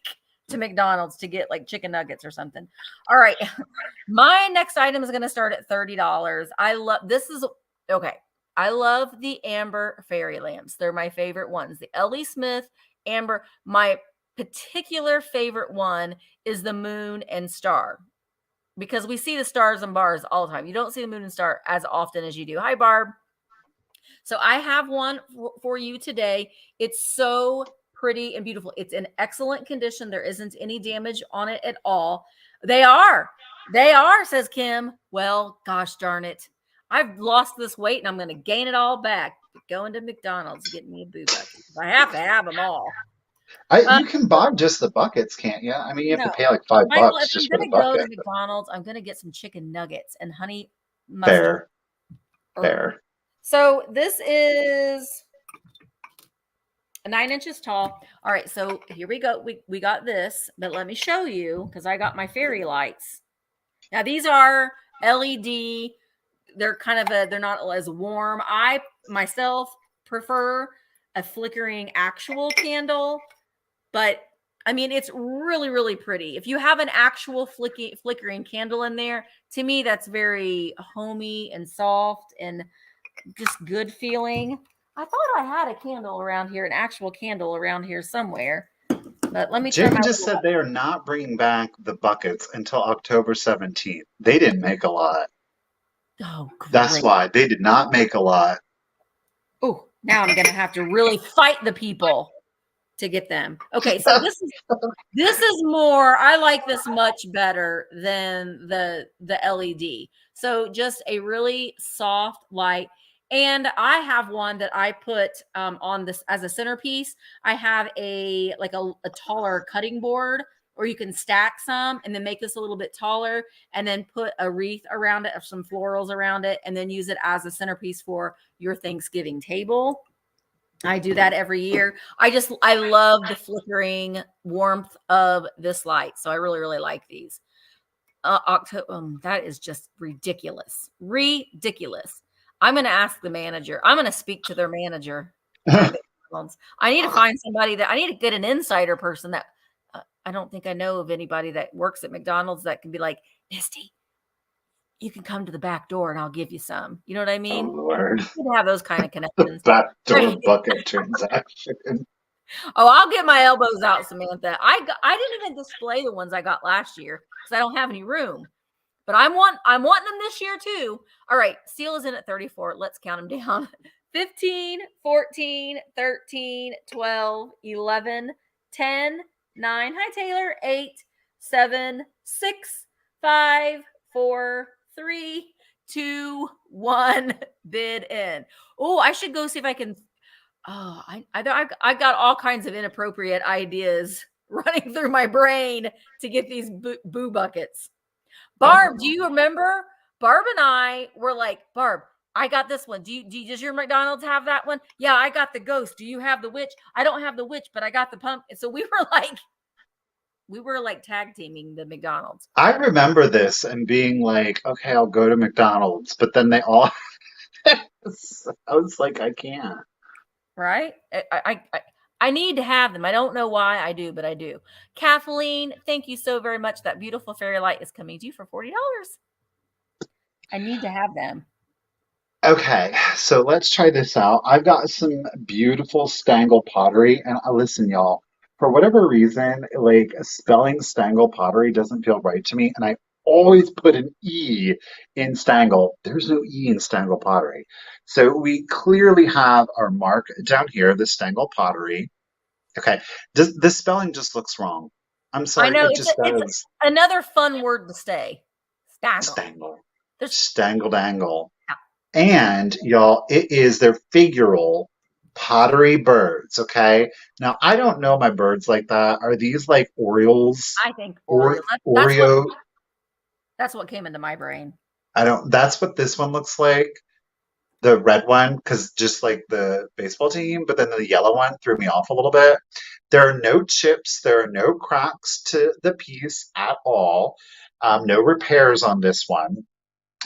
to McDonald's to get like chicken nuggets or something. All right. My next item is going to start at $30. I love this is okay. I love the amber fairy lamps. They're my favorite ones. The L.E. Smith amber. My particular favorite one is the moon and star because we see the stars and bars all the time. You don't see the moon and star as often as you do. Hi, Barb. So I have one for you today. It's so pretty and beautiful. It's in excellent condition. There isn't any damage on it at all. They are. They are, says Kim. Well, gosh darn it. I've lost this weight and I'm going to gain it all back. Going to McDonald's, getting me a boo bucket. I have to have them all. You can buy just the buckets, can't you? I mean, you have to No. pay like $5 Michael, if I'm just for the going to go to bucket. McDonald's, I'm going to get some chicken nuggets and honey mustard. Fair, fair. So this is 9 inches tall. All right, so here we go. We got this, but let me show you because I got my fairy lights. Now these are LED. They're kind of they're not as warm. I myself prefer a flickering actual candle, but I mean it's really, really pretty. If you have an actual flickering candle in there, to me that's very homey and soft and just good feeling. I thought I had a candle around here, an actual candle around here somewhere. But let me turn Jen my just said they are not bringing back the buckets until October 17th. They didn't make a lot. oh That's great. why they did not make a lot. Oh, now I'm gonna have to really fight the people. to get them. Okay, so this is more, I like this much better than the LED. So just a really soft light. And I have one that I put on this as a centerpiece. I have a taller cutting board, or you can stack some and then make this a little bit taller and then put a wreath around it of some florals around it and then use it as a centerpiece for your Thanksgiving table. I do that every year. I love the flickering warmth of this light. So I really, really like these. October, that is just ridiculous. Ridiculous. I'm going to ask the manager. I'm going to speak to their manager at McDonald's. I need to find somebody I need to get an insider person that I don't think I know of anybody that works at McDonald's that can be like, Misty, you can come to the back door and I'll give you some. You know what I mean? Oh, Lord. You have those kind of connections. Backdoor bucket transaction. Oh, I'll get my elbows out, Samantha. I didn't even display the ones I got last year because I don't have any room. But I'm wanting them this year too. All right, Seal is in at 34. Let's count them down. 15, 14, 13, 12, 11, 10, 9. Hi, Taylor. 8, 7, 6, 5, 4, 3, 2, 1. Bid in. Oh, I should go see if I can. Oh, I got all kinds of inappropriate ideas running through my brain to get these boo buckets. Barb, do you remember? Barb and I were like, Barb, I got this one. Does your McDonald's have that one? Yeah, I got the ghost. Do you have the witch? I don't have the witch, but I got the pumpkin. So we were like tag teaming the McDonald's. I remember this and being like, okay, I'll go to McDonald's, but then they all I was like, I can't. Right? I need to have them. I don't know why I do, but I do. Kathleen, thank you so very much. That beautiful fairy light is coming to you for $40. I need to have them. Okay, so let's try this out. I've got some beautiful Stangle pottery, and listen, y'all, for whatever reason, like spelling Stangle pottery doesn't feel right to me, and I always put an E in Stangle. There's no E in Stangle pottery. So we clearly have our mark down here, the Stangle pottery. Okay, the spelling just looks wrong. I'm I sorry, know it it's just does. another fun word to say. Stangle. Stangle. There's Stangle dangle. yeah. And y'all, it is their figural pottery birds. Okay. Now, I don't know my birds like that. Are these like Orioles I think or Oreo. Oreo? That's what came into my brain. I don't, that's what this one looks like. The red one, because just like the baseball team, but then the yellow one threw me off a little bit. There are no chips, there are no cracks to the piece at all. No repairs on this one.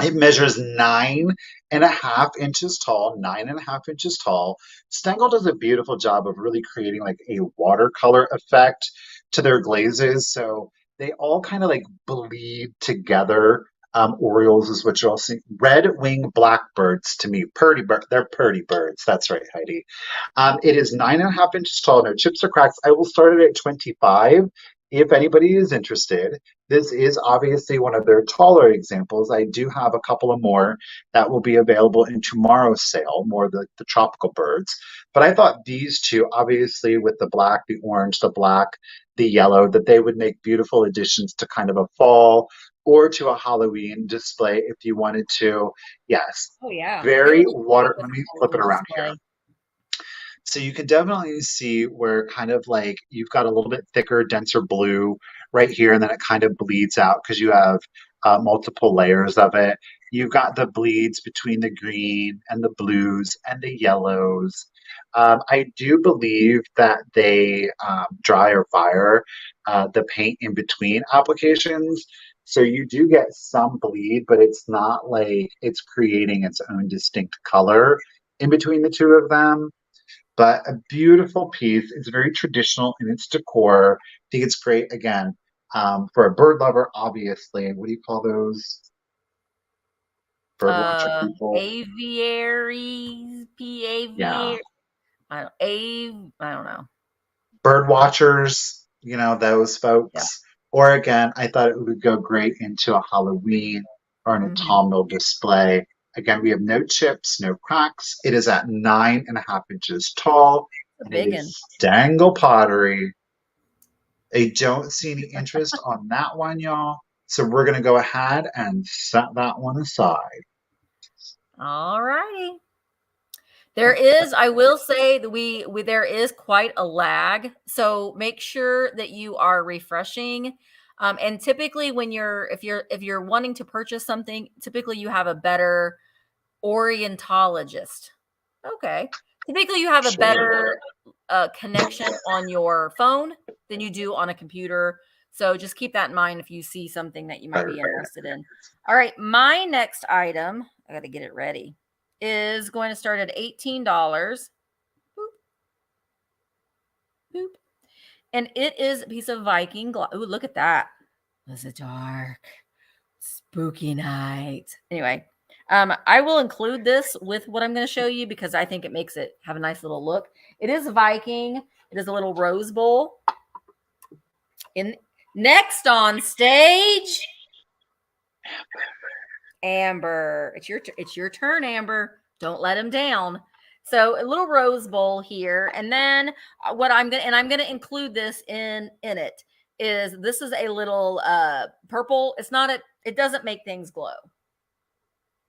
It measures 9.5 inches tall, 9.5 inches tall. Stangle does a beautiful job of really creating like a watercolor effect to their glazes. So they all kind of like bleed together. Orioles is what you'll see. Red-winged blackbirds to me. They're purdy birds. That's right, Heidi. It is 9.5 inches tall, no chips or cracks. I will start it at 25 if anybody is interested. This is obviously one of their taller examples. I do have a couple of more that will be available in tomorrow's sale, more the tropical birds. But I thought these two, obviously with the black, the orange, the black, the yellow, that they would make beautiful additions to kind of a fall or to a Halloween display if you wanted to. Yes. Oh yeah. Very water. Let me flip it Halloween around display. here. So you can definitely see where kind of like you've got a little bit thicker, denser blue right here, and then it kind of bleeds out because you have multiple layers of it. You've got the bleeds between the green and the blues and the yellows. I do believe that they dry or fire the paint in between applications. So you do get some bleed, but it's not like it's creating its own distinct color in between the two of them. But a beautiful piece. It's very traditional in its decor. I think it's great, again, for a bird lover, obviously. What do you call those? Bird watcher people? Aviaries, Yeah. I don't know. Bird watchers, those Yeah. folks. Or again, I thought it would go great into a Halloween or an autumnal display. Again, we have no chips, no cracks. It is at 9.5 inches tall. a and it big one. is Stangle Pottery. I don't see any interest on that one, y'all. So we're going to go ahead and set that one aside. All righty. There is, I will say that there is quite a lag. So make sure that you are refreshing. And typically when if you're wanting to purchase something, typically you have a better orientologist. Okay. Typically you have a better connection on your phone than you do on a computer. So just keep that in mind if you see something that you might be interested in. All right. My next item, I got to get it ready, is going to start at $18. Boop. Boop. And it is a piece of Viking glass. Ooh, look at that. It was a dark, spooky night. Anyway, I will include this with what I'm going to show you because I think it makes it have a nice little look. It is Viking. It is a little rose bowl. Next on stage, Amber. It's your turn, Amber. Don't let him down. So a little rose bowl here, and then what I'm gonna include this in it is this is a little purple. It doesn't make things glow.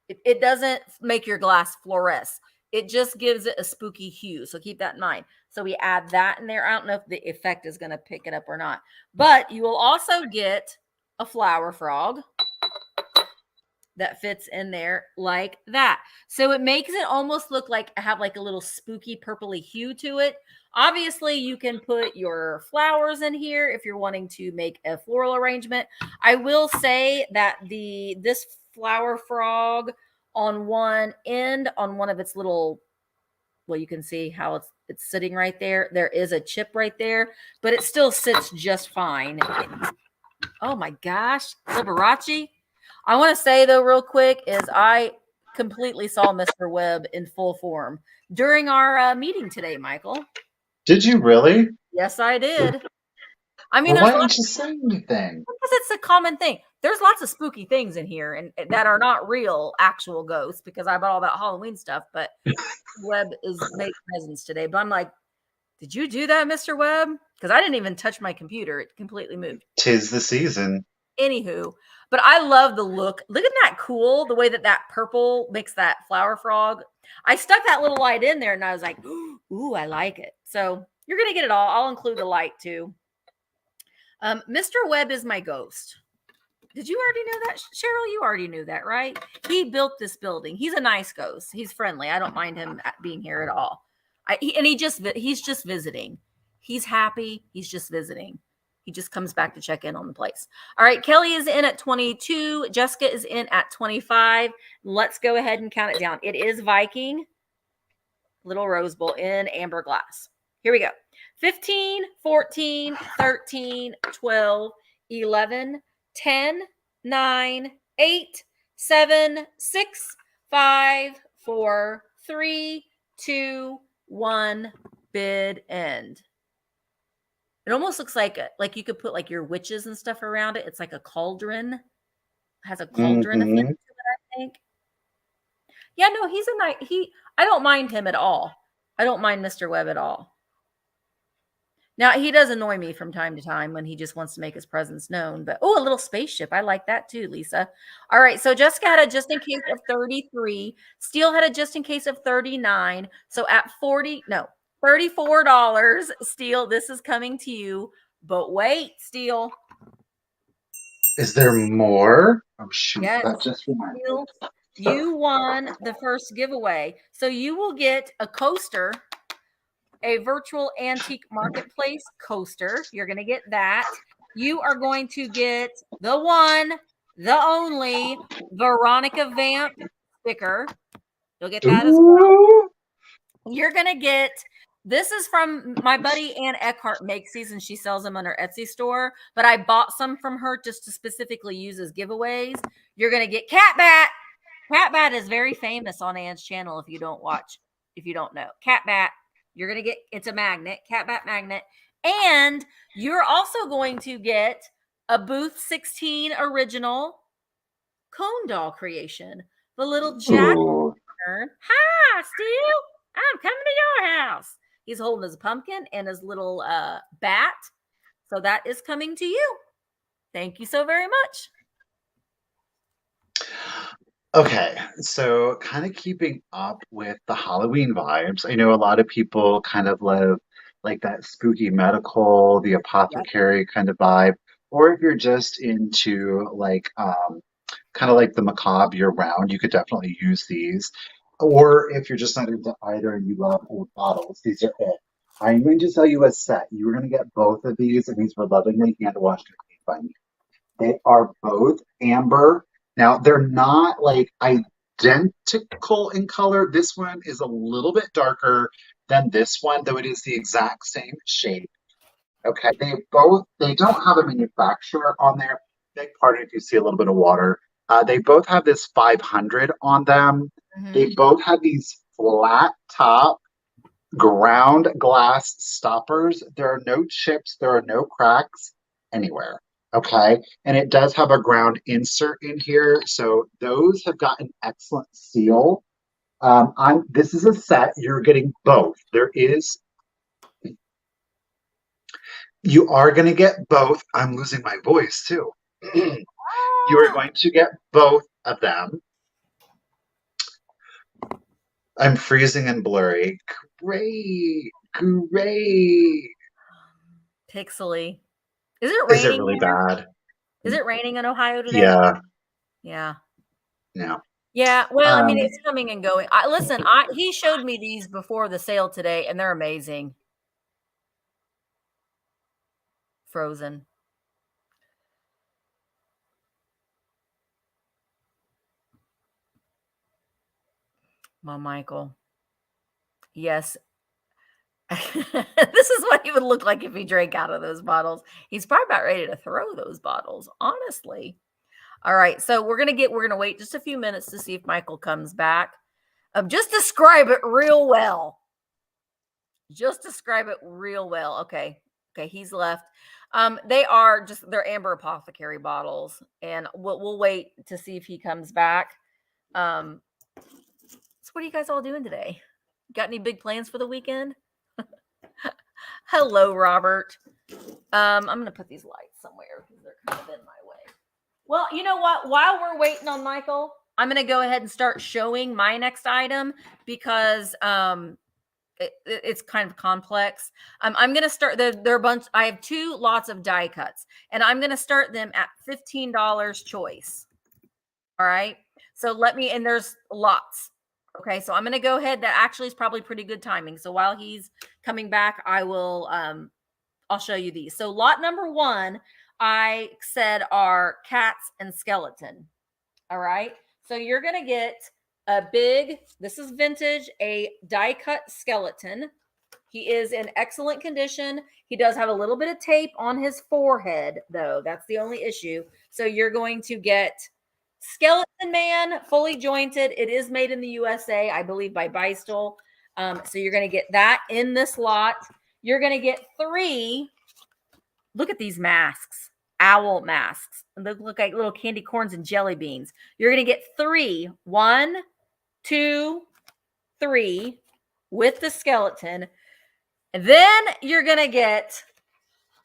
It doesn't make your glass fluoresce. It just gives it a spooky hue. So keep that in mind. So we add that in there. I don't know if the effect is going to pick it up or not, but you will also get a flower frog that fits in there like that. So it makes it almost look like have like a little spooky purpley hue to it. Obviously, you can put your flowers in here if you're wanting to make a floral arrangement. I will say that this flower frog on one end, on one of its little, well, you can see how it's sitting right there. There is a chip right there, but it still sits just fine. Oh my gosh, Liberace. I want to say though, real quick, is I completely saw Mr. Webb in full form during our meeting today, Michael. Did you really? Yes, I did. I mean, Well, why didn't you say anything? Because it's a common thing. There's lots of spooky things in here and that are not real actual ghosts because I bought all that Halloween stuff, but Webb is making presents today. But I'm like, did you do that, Mr. Webb? Because I didn't even touch my computer. It completely moved. 'Tis the season. Anywho, but I love the look. Look at that cool, the way that purple makes that flower frog. I stuck that little light in there and I was like, ooh, I like it. So you're going to get it all. I'll include the light too. Mr. Webb is my ghost. Did you already know that, Cheryl? You already knew that, right? He built this building. He's a nice ghost. He's friendly. I don't mind him being here at all. He's just visiting. He's happy. He's just visiting. He just comes back to check in on the place. All right, Kelly is in at 22. Jessica is in at 25. Let's go ahead and count it down. It is Viking. Little rose bowl in amber glass. Here we go. 15, 14, 13, 12, 11, 10, 9, 8, 7, 6, 5, 4, 3, 2, 1. Bid end. It almost looks like you could put like your witches and stuff around it. It's like a cauldron. It has a cauldron effect to it, I think. Yeah, no, he's a nice. I don't mind him at all. I don't mind Mr. Webb at all. Now, he does annoy me from time to time when he just wants to make his presence known. But, oh, a little spaceship. I like that too, Lisa. All right. So Jessica had a just in case of 33. Steele had a just in case of 39. So at $34, Steele, this is coming to you. But wait, Steele. Is there more? Oh, shoot. Yes. That just reminded me. You won the first giveaway. So you will get a coaster, a virtual antique marketplace coaster. You're going to get that. You are going to get the one, the only Veronica Vamp sticker. You'll get that as well. You're going to get, this is from my buddy Ann Eckhart makes these and she sells them on her Etsy store, but I bought some from her just to specifically use as giveaways. You're going to get Cat Bat. Cat Bat is very famous on Ann's channel if you don't know. Cat Bat. You're going to get, it's a magnet, Cat Bat magnet. And you're also going to get a Booth 16 original cone doll creation. The little Jack. Hi, Steve. I'm coming to your house. He's holding his pumpkin and his little bat. So that is coming to you. Thank you so very much. Okay, so kind of keeping up with the Halloween vibes. I know a lot of people kind of love like that spooky medical, the Yep. apothecary kind of vibe, or if you're just into like kind of like the macabre year round, you could definitely use these. Or if you're just not into either and you love old bottles, these are it. I'm going to tell you a set. You're going to get both of these, and these were lovingly hand washed and cleaned by me. They are both amber. Now, they're not like identical in color. This one is a little bit darker than this one, though it is the exact same shade. Okay, they don't have a manufacturer on there. Big pardon if you see a little bit of water. They both have this 500 on them. They both have these flat top ground glass stoppers. There are no chips, there are no cracks anywhere. Okay. And it does have a ground insert in here. So those have got an excellent seal. This is a set. You're getting both. You are going to get both. I'm losing my voice too. You are going to get both of them. I'm freezing and blurry. Great. Pixely. Is it raining? Is it really bad? Is it raining in Ohio today? Yeah. Yeah. No. Yeah. Well, I mean, it's coming and going. He showed me these before the sale today, and they're amazing. Frozen. My Michael. Yes. This is what he would look like if he drank out of those bottles. He's probably about ready to throw those bottles, honestly. All right. So we're going to wait just a few minutes to see if Michael comes back. Just describe it real well. Okay. Okay. He's left. They're Amber Apothecary bottles, and we'll wait to see if he comes back. So what are you guys all doing today? Got any big plans for the weekend? Hello, Robert. I'm going to put these lights somewhere because they're kind of in my way. Well, you know what? While we're waiting on Michael, I'm going to go ahead and start showing my next item because it's kind of complex. I'm going to start there are a bunch. I have 2 lots of die cuts, and I'm going to start them at $15 choice. All right. So and there's lots. Okay. So I'm going to go ahead. That actually is probably pretty good timing. So while he's coming back, I'll show you these. So lot number 1, I said are cats and skeleton. All right. So you're going to get this is vintage, a die cut skeleton. He is in excellent condition. He does have a little bit of tape on his forehead, though. That's the only issue. So you're going to get Skeleton Man, fully jointed. It is made in the USA, I believe, by Beistel. So you're going to get that in this lot. You're going to get 3. Look at these masks. Owl masks. They look like little candy corns and jelly beans. You're going to get 3. 1, 2, 3 with the skeleton. And then you're going to get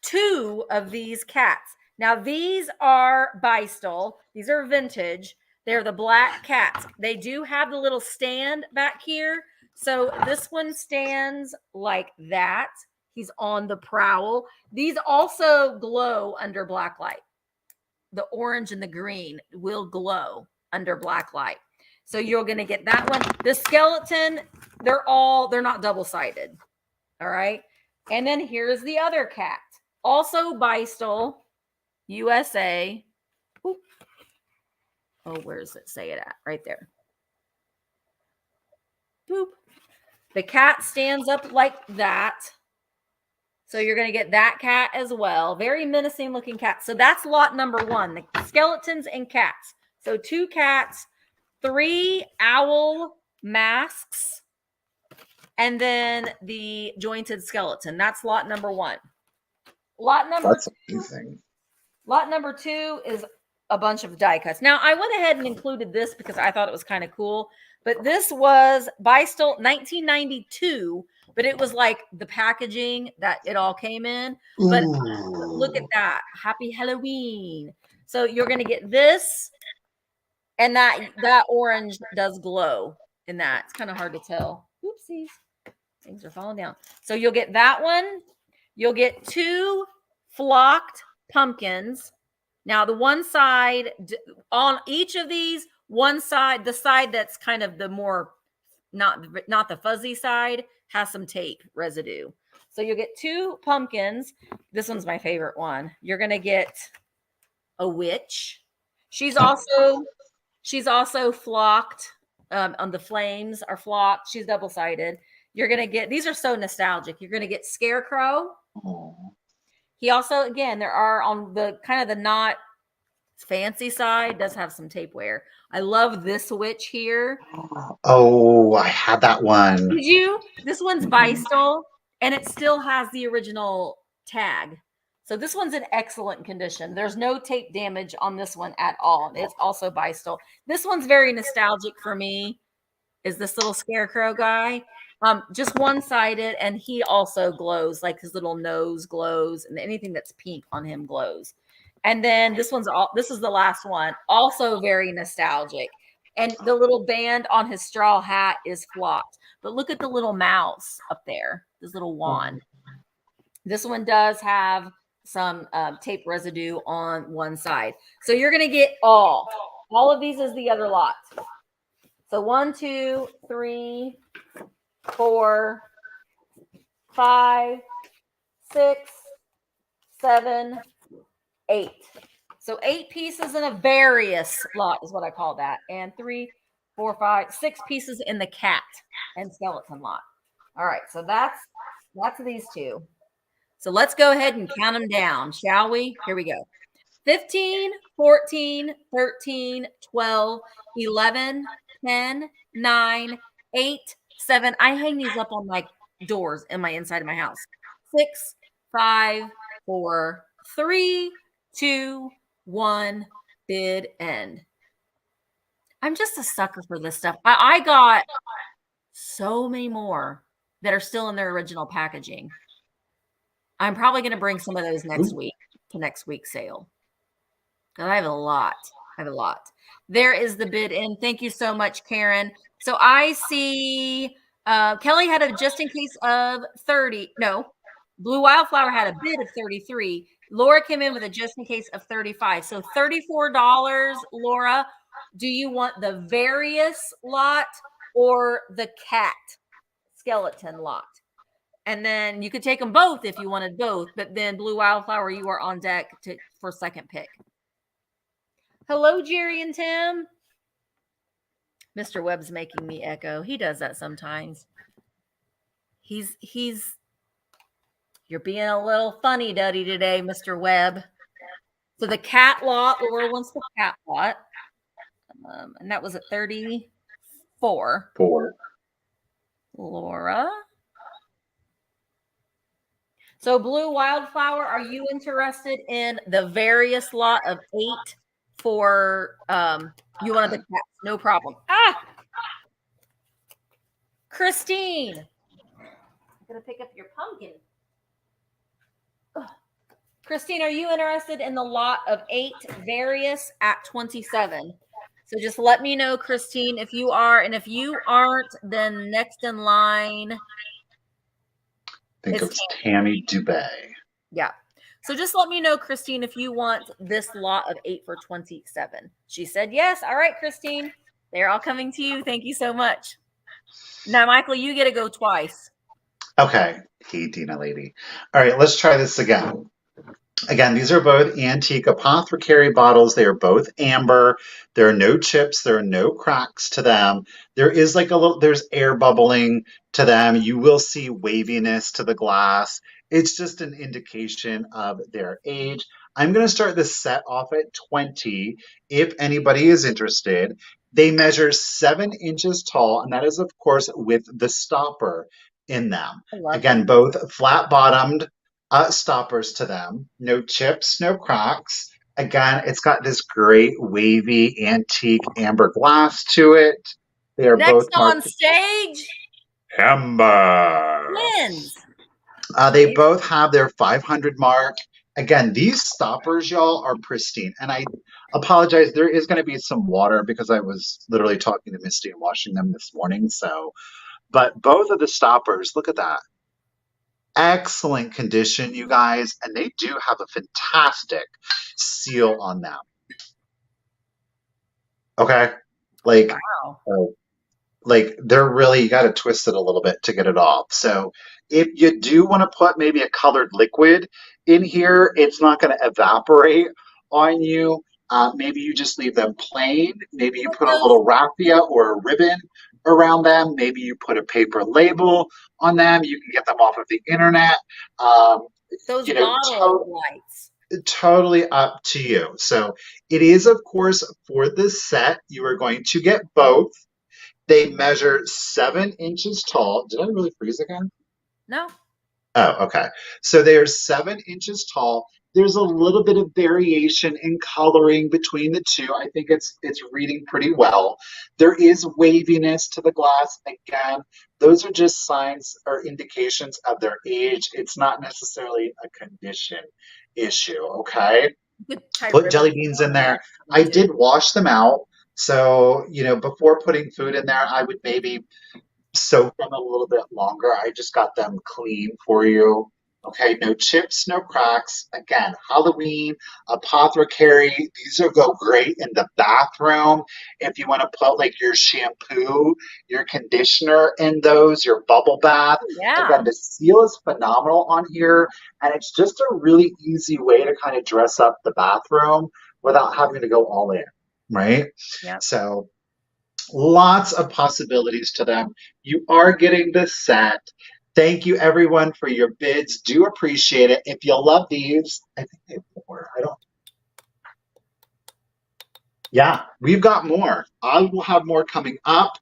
2 of these cats. Now, these are Beistel. These are vintage. They're the black cats. They do have the little stand back here. So this one stands like that. He's on the prowl. These also glow under black light. The orange and the green will glow under black light. So you're going to get that one. The skeleton, they're not double-sided. All right. And then here's the other cat. Also Beistel, USA. Oop. Oh, where does it say it at? Right there. Boop. The cat stands up like that. So you're going to get that cat as well. Very menacing looking cat. So that's lot number 1, the skeletons and cats. So 2 cats, 3 owl masks, and then the jointed skeleton. That's lot number 1. That's amazing. Lot number 2 is a bunch of die cuts. Now, I went ahead and included this because I thought it was kind of cool. But this was Beistel 1992 but it was like the packaging that it all came in. But look at that. Happy Halloween. So you're going to get this, and that orange does glow in that. It's kind of hard to tell. Oopsies. Things are falling down. So you'll get that one. You'll get 2 flocked pumpkins. Now the one side on each of these, one side, the side that's kind of the more not the fuzzy side, has some tape residue. So you'll get 2 pumpkins. This one's my favorite one. You're going to get a witch. She's also flocked. On the flames are flocked. She's double-sided. You're going to get, these are so nostalgic. You're going to get Scarecrow. He also, again, there are on the kind of the not fancy side, does have some tape wear. I love this witch here. Oh, I had that one. Did you? This one's Bystol, and it still has the original tag. So this one's in excellent condition. There's no tape damage on this one at all. It's also Bystol. This one's very nostalgic for me, is this little Scarecrow guy. Just one-sided, and he also glows, like his little nose glows, and anything that's pink on him glows. And then this is the last one, also very nostalgic. And the little band on his straw hat is flocked. But look at the little mouse up there, this little wand. This one does have some tape residue on one side. So you're going to get all of these is the other lot. So 1, 2, 3, 4, 5, 6, 7, 8. So 8 pieces in a various lot is what I call that. And 3, 4, 5, 6 pieces in the cat and skeleton lot. All right. So that's these 2. So let's go ahead and count them down, shall we? Here we go. 15, 14, 13, 12, 11, 10, 9, 8, 7. I hang these up on my doors in my inside of my house. 6, 5, 4, 3, 2, 1, bid end. I'm just a sucker for this stuff. I got so many more that are still in their original packaging. I'm probably going to bring some of those next week to next week's sale. I have a lot. There is the bid end. Thank you so much, Karen. So I see Kelly had a just in case of 30. No, Blue Wildflower had a bid of 33. Laura came in with a just in case of 35. So $34, Laura. Do you want the various lot or the cat skeleton lot? And then you could take them both if you wanted both. But then Blue Wildflower, you are on deck for second pick. Hello, Jerry and Tim. Mr. Webb's making me echo. He does that sometimes. You're being a little funny duddy today, Mr. Webb. So the cat lot, Laura wants the cat lot. And that was at 34. Laura. So Blue Wildflower, are you interested in the various lot of 8 for you wanted the cats? No problem. Christine, I'm gonna pick up your pumpkin. Christine, are you interested in the lot of 8 various at 27? So just let me know, Christine, if you are, and if you aren't, then next in line. I think it's Tammy Dubé. Yeah. So just let me know, Christine, if you want this lot of 8 for 27. She said yes. All right, Christine. They're all coming to you. Thank you so much. Now, Michael, you get to go twice. Okay. Hey, Dina lady. All right, let's try this again. Again, these are both antique Apothecary bottles. They are both amber. There are no chips. There are no cracks to them. There is there's air bubbling to them. You will see waviness to the glass. It's just an indication of their age. I'm going to start this set off at 20 if anybody is interested. They measure 7 inches tall, and that is, of course, with the stopper in them. Again, both flat-bottomed stoppers to them. No chips, no cracks. Again, it's got this great wavy antique amber glass to it. They are next both on stage. Amber. Twins. They both have their 500 mark. Again, these stoppers, y'all, are pristine. And I apologize, there is going to be some water because I was literally talking to Misty and washing them this morning. So, but both of the stoppers, look at that. Excellent condition, you guys. And they do have a fantastic seal on them. Okay. Like, Wow. like they're really, you got to twist it a little bit to get it off. So if you do want to put maybe a colored liquid in here, it's not going to evaporate on you. Maybe you just leave them plain. Maybe you put a little raffia or a ribbon around them. Maybe you put a paper label on them. You can get them off of the internet. Those bottle lights. Totally up to you. So it is, of course, for this set, you are going to get both. They measure 7 inches tall. Did I really freeze again? No. Oh, okay. So they are 7 inches tall. There's a little bit of variation in coloring between the two. I think it's reading pretty well. There is waviness to the glass. Again, those are just signs or indications of their age. It's not necessarily a condition issue, okay? Put jelly beans in there. I did wash them out. So, before putting food in there, I would maybe soak them a little bit longer. I just got them clean for you. Okay, no chips, no cracks. Again, Halloween, Apothecary. These will go great in the bathroom. If you want to put like your shampoo, your conditioner in those, your bubble bath. Yeah. Again, the seal is phenomenal on here. And it's just a really easy way to kind of dress up the bathroom without having to go all in, right? Yeah. So lots of possibilities to them. You are getting this set. Thank you, everyone, for your bids. Do appreciate it. If you love these, I think they have more. Yeah, we've got more. I will have more coming up.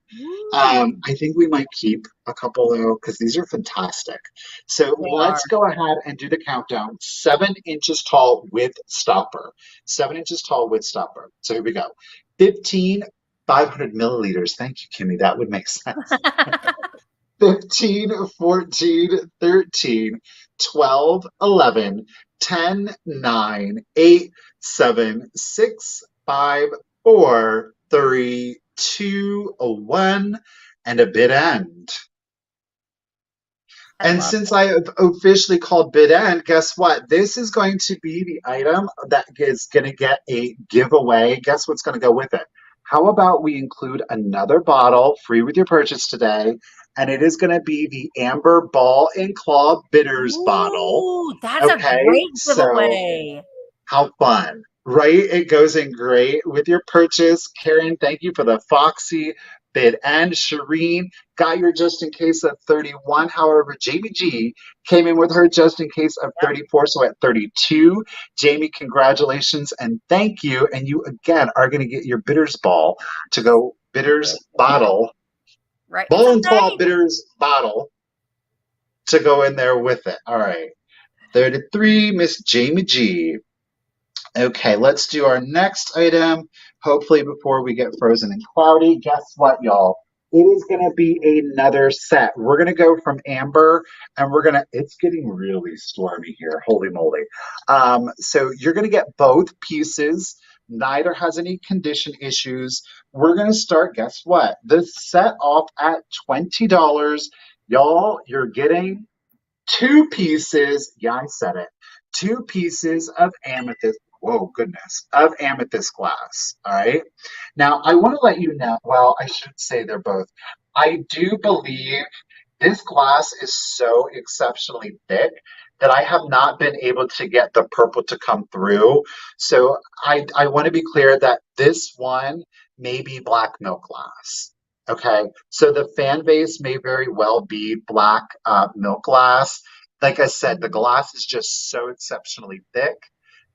I think we might keep a couple though, because these are fantastic. So let's go ahead and do the countdown. 7 inches tall with stopper. 7 inches tall with stopper. So here we go. 15, 500 milliliters. Thank you, Kimmy. That would make sense. 15, 14, 13, 12, 11, 10, 9, 8, 7, 6, 5, 4, 3, 2, 1, and a bid end. And since I have officially called bid end, guess what? This is going to be the item that is going to get a giveaway. Guess what's going to go with it? How about we include another bottle free with your purchase today? And it is going to be the Amber Ball and Claw Bitters bottle. That's a great giveaway. So, how fun, right? It goes in great with your purchase. Karen, thank you for the Foxy bid end. Shireen got your just in case of 31. However, Jamie G came in with her just in case of 34, so at 32. Jamie, congratulations and thank you. And you again are going to get your bitters ball to go bitters bottle. Right. Ball and Claw bitters bottle to go in there with it. All right. 33, Miss Jamie G. Okay, let's do our next item. Hopefully before we get frozen and cloudy. Guess what, y'all? It is going to be another set. We're going to go from Amber and it's getting really stormy here. Holy moly. So you're going to get both pieces. Neither has any condition issues. We're going to start, guess what? The set off at $20. Y'all, you're getting 2 pieces. Yeah, I said it. 2 pieces of amethyst. Whoa, goodness. Of amethyst glass. All right. Now, I want to let you know, well, I should say they're both. I do believe this glass is so exceptionally thick that I have not been able to get the purple to come through. So I want to be clear that this one may be black milk glass. Okay. So the fan vase may very well be black milk glass. Like I said, the glass is just so exceptionally thick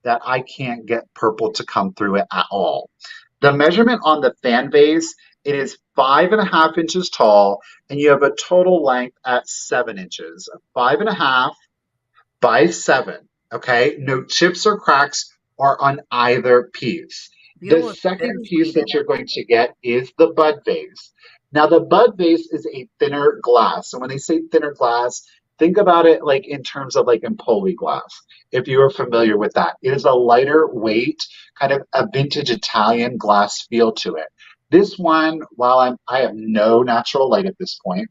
that I can't get purple to come through it at all. The measurement on the fan vase, it is 5.5 inches tall, and you have a total length at 7 inches. 5.5 by 7. Okay, no chips or cracks are on either piece. The second piece that you're going to get is the bud vase. Now, the bud vase is a thinner glass. So when they say thinner glass, think about it like in terms of like Empoli glass, if you are familiar with that. It is a lighter weight, kind of a vintage Italian glass feel to it. This one, while I have no natural light at this point,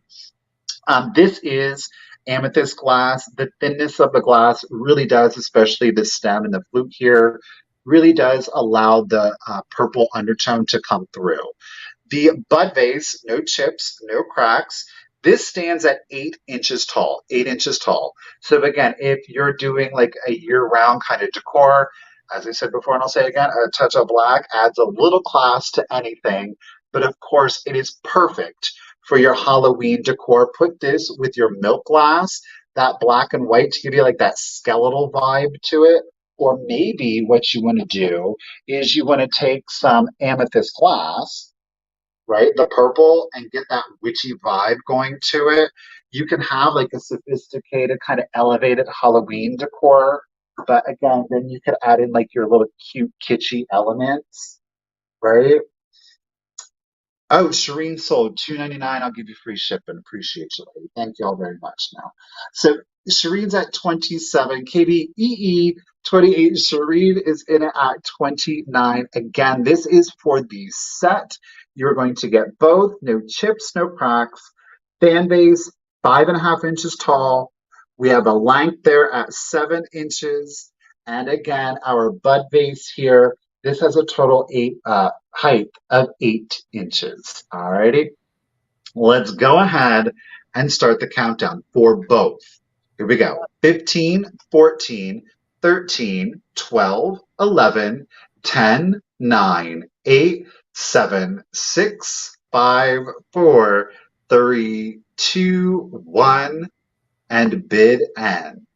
this is amethyst glass. The thinness of the glass really does, especially the stem and the flute here, really does allow the purple undertone to come through. The bud vase, no chips, no cracks. This stands at 8 inches tall, 8 inches tall. So again, if you're doing like a year-round kind of decor, as I said before, and I'll say again, a touch of black adds a little class to anything. But of course, it is perfect for your Halloween decor. Put this with your milk glass, that black and white to give you like that skeletal vibe to it. Or maybe what you want to do is you want to take some amethyst glass, right? The purple, and get that witchy vibe going to it. You can have like a sophisticated, kind of elevated Halloween decor. But again, then you could add in like your little cute, kitschy elements, right? Oh, Shireen sold $2.99. I'll give you free shipping. Appreciate you, lady. Thank you all very much now. So Shireen's at 27. KBEE 28. Shireen is in it at 29. Again, this is for the set. You're going to get both. No chips, no cracks. Fan base, 5.5 inches tall. We have a length there at 7 inches. And again, our bud vase here, this has a total height of 8 inches. Alrighty, let's go ahead and start the countdown for both. Here we go. 15, 14, 13, 12, 11, 10, 9, 8, 7, 6, 5, 4, 3, 2, 1, and bid end.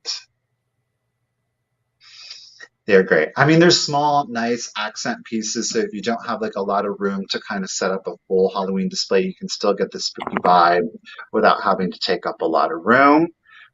They're great. I mean, they're small, nice accent pieces. So if you don't have like a lot of room to kind of set up a full Halloween display, you can still get the spooky vibe without having to take up a lot of room.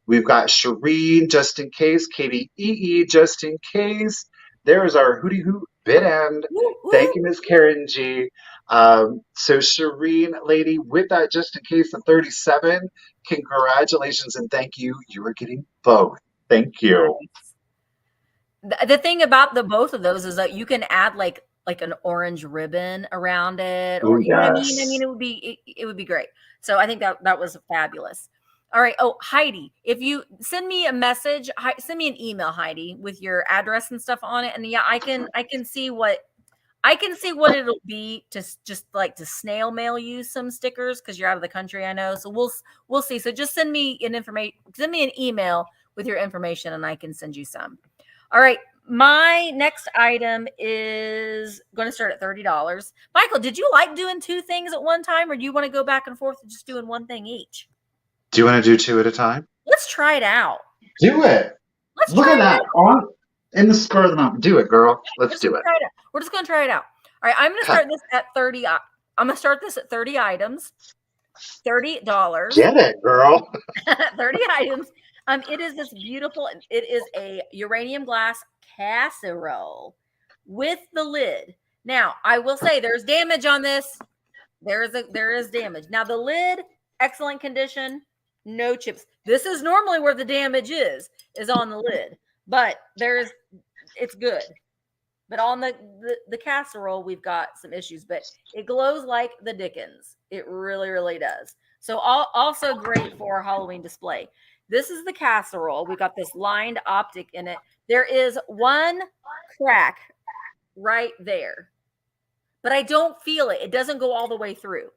We've got Shireen, just in case, KBEE, just in case. There is our hootie hoot bid end. Thank you, Miss Karen G. So Shireen, lady, with that just in case the 37, congratulations and thank you. You are getting both. Thank you. The thing about the both of those is that you can add like an orange ribbon around it, or Ooh, you know what I mean. I yes. mean, it would be great. So I think that was fabulous. All right. Oh, Heidi, if you send me a message, send me an email, Heidi, with your address and stuff on it, and yeah, I can see what it'll be to just like to snail mail you some stickers because you're out of the country. I know. So we'll see. So just send me send me an email with your information, and I can send you some. All right. My next item is going to start at $30. Michael, did you like doing two things at one time, or do you want to go back and forth and just doing one thing each? Do you want to do two at a time? Let's try it out. Do it. Let's Look try at that. On in the spur of the moment. Do it, girl. Let's do it. We're just going to try it out. All right. I'm going to start this at 30. I'm going to start this at 30 items. $30. Get it, girl. 30 items. It is this beautiful, it is a uranium glass casserole with the lid. Now, I will say there's damage on this. There is damage. Now, the lid, excellent condition, no chips. This is normally where the damage is on the lid, but it's good. But on the casserole, we've got some issues, but it glows like the dickens. It really, really does. So also great for a Halloween display. This is the casserole. We've got this lined optic in it. There is one crack right there, but I don't feel it. It doesn't go all the way through.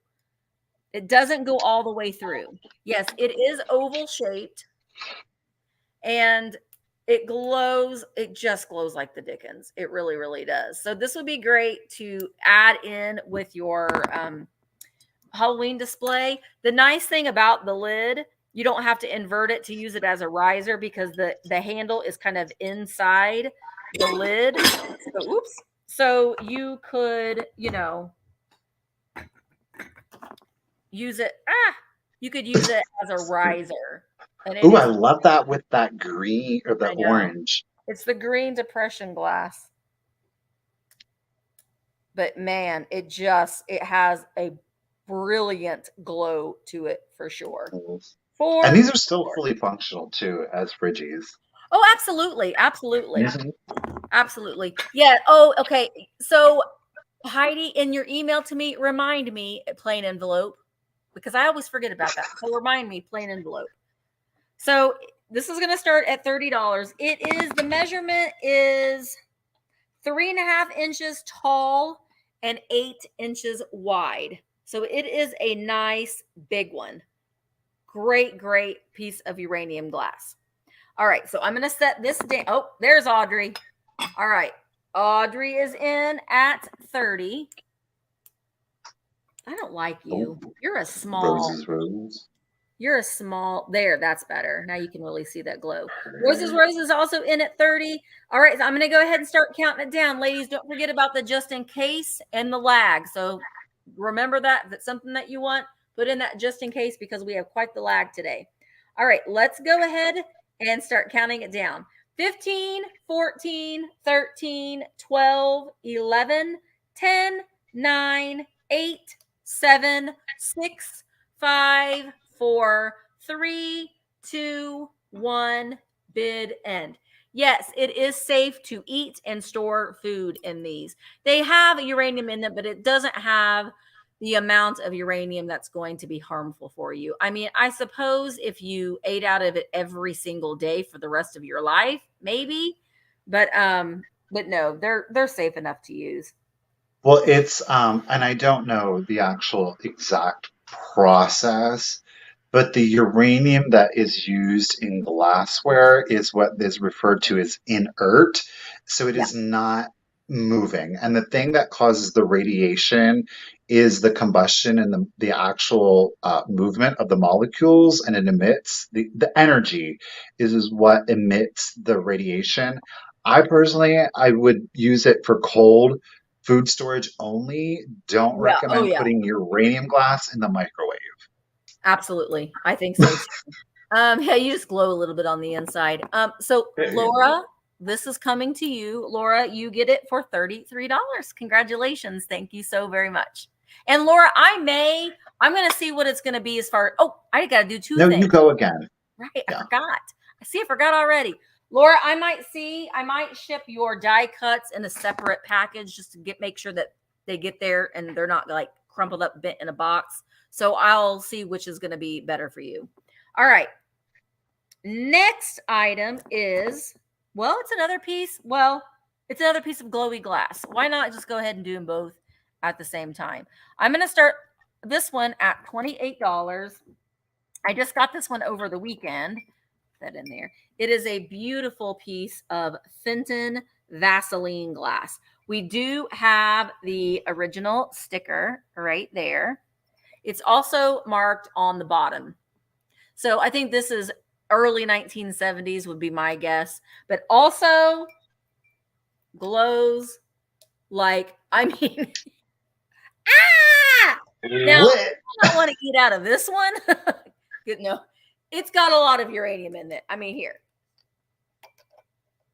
It doesn't go all the way through. Yes, it is oval shaped, and it glows. It just glows like the dickens. It really, really does. So this would be great to add in with your Halloween display. The nice thing about the lid, you don't have to invert it to use it as a riser because the handle is kind of inside the lid. So, oops. So you could, use it. You could use it as a riser. Ooh, I love that with that green or the orange. It's the green depression glass. But man, it has a brilliant glow to it for sure. And these are still fully functional too as fridgies. Oh, absolutely. Absolutely. Mhm. Absolutely. Yeah. Oh, okay. So Heidi, in your email to me, remind me plain envelope because I always forget about that. So remind me plain envelope. So this is going to start at $30. The measurement is 3.5 inches tall and 8 inches wide. So it is a nice big one. Great, great piece of uranium glass. All right, so I'm going to set this down. Oh, there's Audrey. All right, Audrey is in at 30. I don't like you. You're a small. Roses. You're a small. There, that's better. Now you can really see that glow. Rose is also in at 30. All right, so I'm going to go ahead and start counting it down. Ladies, don't forget about the just in case and the lag. So remember that. If it's something that you want, put in that just in case because we have quite the lag today. All right, let's go ahead and start counting it down. 15, 14, 13, 12, 11, 10, 9, 8, 7, 6, 5, 4, 3, 2, 1, bid end. Yes, it is safe to eat and store food in these. They have uranium in them, but it doesn't have the amount of uranium that's going to be harmful for you. I mean, I suppose if you ate out of it every single day for the rest of your life, maybe, but no, they're safe enough to use. Well, it's and I don't know the actual exact process, but the uranium that is used in glassware is what is referred to as inert. So it Yeah. is not moving. And the thing that causes the radiation is the combustion and the actual movement of the molecules, and it emits the energy is what emits the radiation. I personally, I would use it for cold food storage only. Don't Yeah. Oh, recommend yeah. putting uranium glass in the microwave. Absolutely. I think so too. Yeah, you just glow a little bit on the inside. So Laura, this is coming to you. Laura, you get it for $33. Congratulations. Thank you so very much. And Laura, I'm going to see what it's going to be as far. Oh, I got to do two No, things. you go again. Right. Yeah. I forgot. I forgot already. Laura, I might ship your die cuts in a separate package just to make sure that they get there and they're not like crumpled up bent in a box. So I'll see which is going to be better for you. All right. Next item is, well, it's another piece. Well, it's another piece of glowy glass. Why not just go ahead and do them both at the same time? I'm going to start this one at $28. I just got this one over the weekend. That in there. It is a beautiful piece of Fenton Vaseline glass. We do have the original sticker right there. It's also marked on the bottom. So I think this is early 1970s would be my guess, but also glows like, I mean, now I don't want to eat out of this one. No, it's got a lot of uranium in it. I mean, here.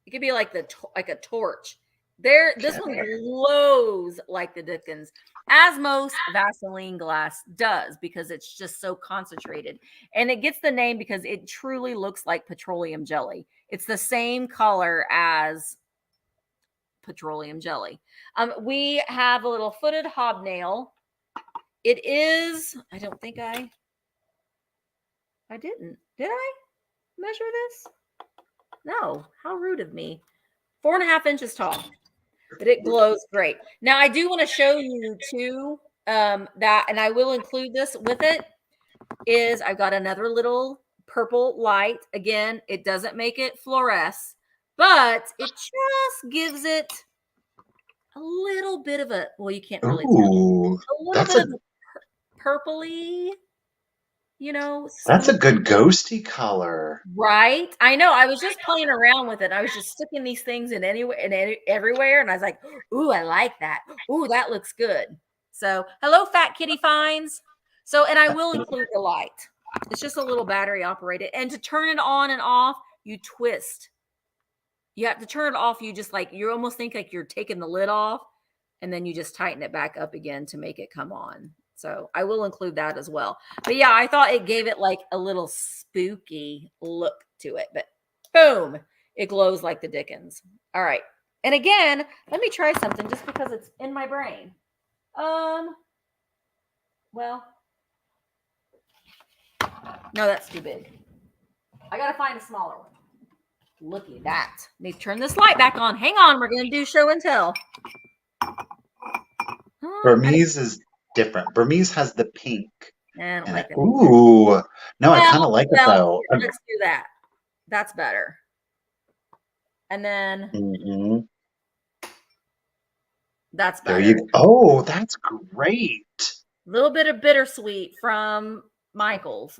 It could be like a torch. This one glows like the Dickens, as most Vaseline glass does because it's just so concentrated. And it gets the name because it truly looks like petroleum jelly. It's the same color as petroleum jelly. We have a little footed hobnail. It is, I don't think I didn't. Did I measure this? No. How rude of me. 4.5 inches tall. But it glows great. Now, I do want to show you too that, and I will include this with it, is I've got another little purple light. Again, it doesn't make it fluoresce, but it just gives it a little bit of a, well, you can't really tell. A little bit of a purpley, That's a good ghosty color. Right? I know. I was just playing around with it. I was just sticking these things in anywhere and everywhere. And I was like, ooh, I like that. Ooh, that looks good. So hello, Fat Kitty Finds. So, and I will include the light. It's just a little battery operated. And to turn it on and off, you twist. You have to turn it off. You almost think like you're taking the lid off. And then you just tighten it back up again to make it come on. So I will include that as well. But yeah, I thought it gave it like a little spooky look to it. But boom, it glows like the Dickens. All right. And again, let me try something just because it's in my brain. Well, no, that's too big. I got to find a smaller one. Look at that. Need to turn this light back on. Hang on. We're going to do show and tell. Burmese is different. Burmese has the pink. And like it. Ooh. No, I kind of like it though. Let's do that. That's better. And then that's better. There you go. Oh, that's great. A little bit of bittersweet from Michael's.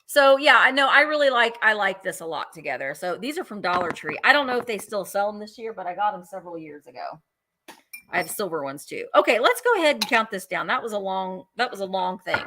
So yeah, I know I like this a lot together. So these are from Dollar Tree. I don't know if they still sell them this year, but I got them several years ago. I have silver ones too. Okay, let's go ahead and count this down. That was a long thing.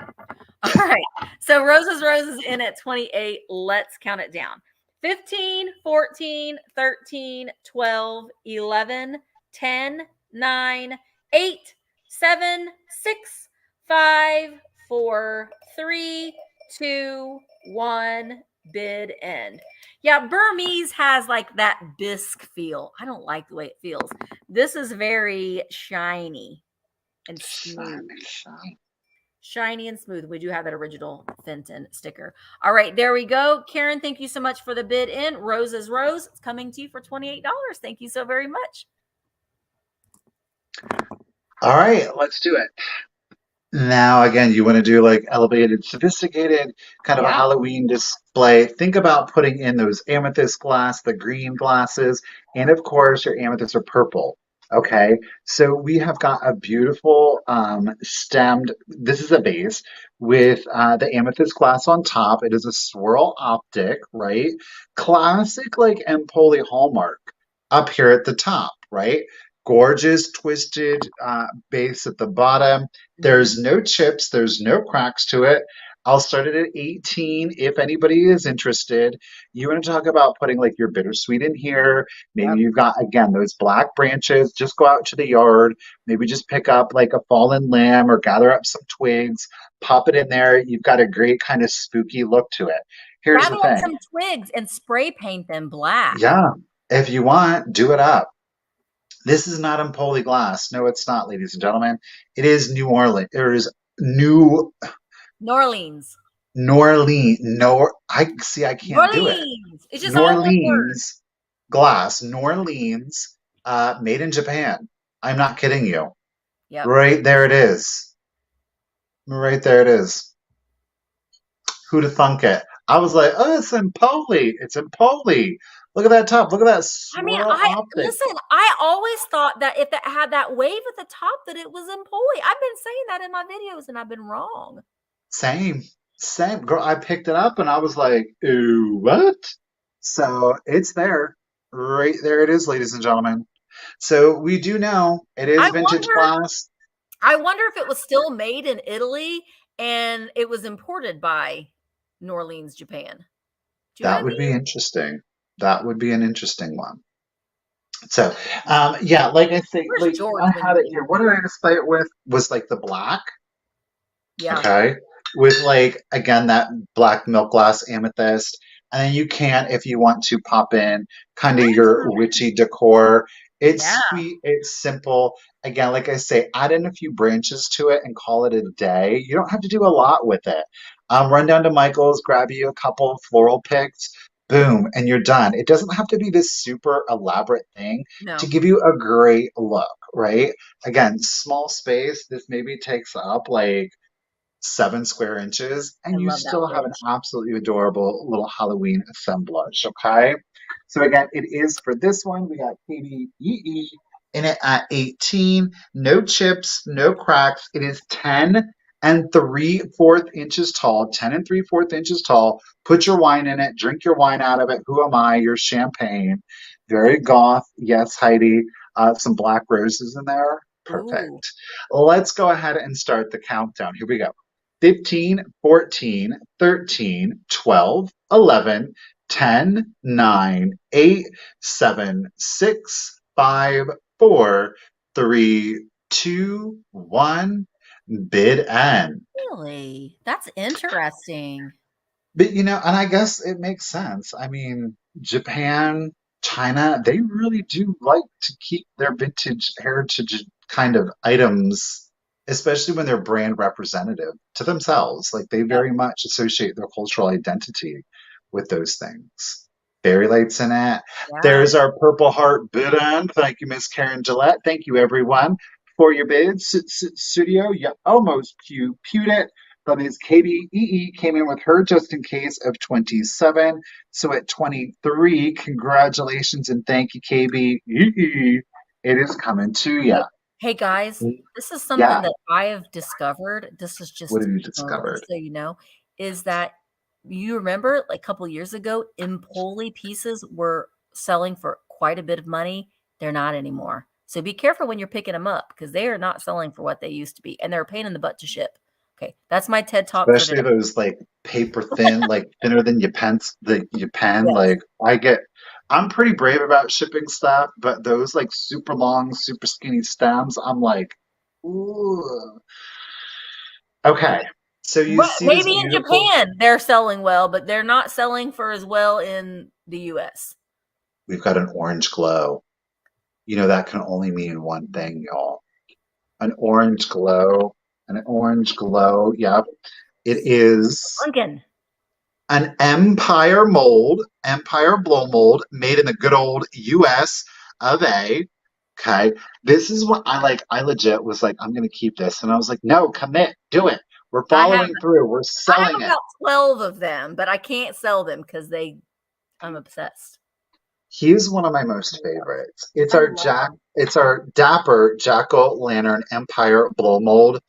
All right. So roses in at 28. Let's count it down. 15, 14, 13, 12, 11, 10, 9, 8, 7, 6, 5, 4, 3, 2, 1, bid end. Yeah, Burmese has like that bisque feel. I don't like the way it feels. This is very shiny and smooth. Shiny and smooth. We do have that original Fenton sticker. All right, there we go. Karen, thank you so much for the bid in. Rose is Rose. It's coming to you for $28. Thank you so very much. All right, let's do it. Now, again, you want to do like elevated, sophisticated, kind of a Halloween display. Think about putting in those amethyst glass, the green glasses, and of course, your amethysts are purple. Okay, so we have got a beautiful stemmed, this is a vase with the amethyst glass on top. It is a swirl optic, right? Classic like Empoli hallmark up here at the top, right? Gorgeous twisted base at the bottom. There's no chips, there's no cracks to it. I'll start it at 18 if anybody is interested. You want to talk about putting like your bittersweet in here. Maybe you've got, again, those black branches. Just go out to the yard. Maybe just pick up like a fallen limb or gather up some twigs, pop it in there. You've got a great kind of spooky look to it. Here's the thing. Some twigs and spray paint them black. Yeah, if you want, do it up. This is not Empoli glass. No, it's not, ladies and gentlemen. It is New Orleans. It is New Orleans. I can't do it. It's just New Orleans glass. New Orleans, made in Japan. I'm not kidding you. Yep. Right there it is. Right there it is. Who'd have thunk it? I was like, oh, it's Empoli. It's Empoli. Look at that top. Look at that swirl optic. Listen, I always thought that if it had that wave at the top that it was Empoli. I've been saying that in my videos and I've been wrong. Same. Girl, I picked it up and I was like, ooh, what? So it's there. Right there it is, ladies and gentlemen. So we do know it is vintage glass. I wonder if it was still made in Italy and it was imported by New Orleans, Japan. That would be interesting. That would be an interesting one. So, yeah, like I say, like, I had it here. What did I display it with? Was like the black. Yeah. Okay. With like, again, that black milk glass amethyst. And then you can, if you want to, pop in kind of your witchy decor. It's sweet. It's simple. Again, like I say, add in a few branches to it and call it a day. You don't have to do a lot with it. Run down to Michael's, grab you a couple of floral picks. Boom, and you're done. It doesn't have to be this super elaborate thing to give you a great look, right? Again, small space. This maybe takes up like 7 square inches, and you still have an absolutely adorable little Halloween assemblage, okay? So again, it is for this one. We got KBEE in it at 18. No chips, no cracks. It is 10 and 3/4 inches tall, 10 and 3/4 inches tall. Put your wine in it, drink your wine out of it. Who am I? Your champagne. Very goth. Yes, Heidi. Some black roses in there. Perfect. Ooh. Let's go ahead and start the countdown. Here we go. 15, 14, 13, 12, 11, 10, 9, 8, 7, 6, 5, 4, 3, 2, 1. bid end. Really? That's interesting. But and I guess it makes sense. I mean, Japan, China, they really do like to keep their vintage heritage kind of items, especially when they're brand representative to themselves. Like they Yep. very much associate their cultural identity with those things. Fairy lights in it. Yeah. There's our Purple Heart bid end. Thank you, Miss Karen Gillette. Thank you, everyone, for your bids. Studio, you almost pewed it. That is KBEE came in with her just in case of 27. So at 23, congratulations and thank you, KBEE. It is coming to you. Hey guys, this is something Yeah. that I have discovered. This is What just, have you just discovered? so you know, is that you remember like a couple years ago, Empoli pieces were selling for quite a bit of money. They're not anymore. So be careful when you're picking them up because they are not selling for what they used to be, and they're a pain in the butt to ship. Okay, that's my TED talk for Especially today. those like paper thin, like thinner than your pen. Yes. Like I'm pretty brave about shipping stuff, but those like super long, super skinny stems, I'm like, ooh. Okay. So you But see this maybe in beautiful. Japan they're selling well, but they're not selling for as well in the US. We've got an orange glow. That can only mean one thing, y'all. An orange glow. An orange glow. Yep. It is Pumpkin. an Empire blow mold made in the good old US of A. Okay. This is what I like. I legit was like, I'm going to keep this. And I was like, no, commit, do it. We're I have following through. We're I have selling it. about 12 of them, but I can't sell them because I'm obsessed. He's one of my most favorites. It's I our love them. It's our dapper Jack O' Lantern Empire blow mold.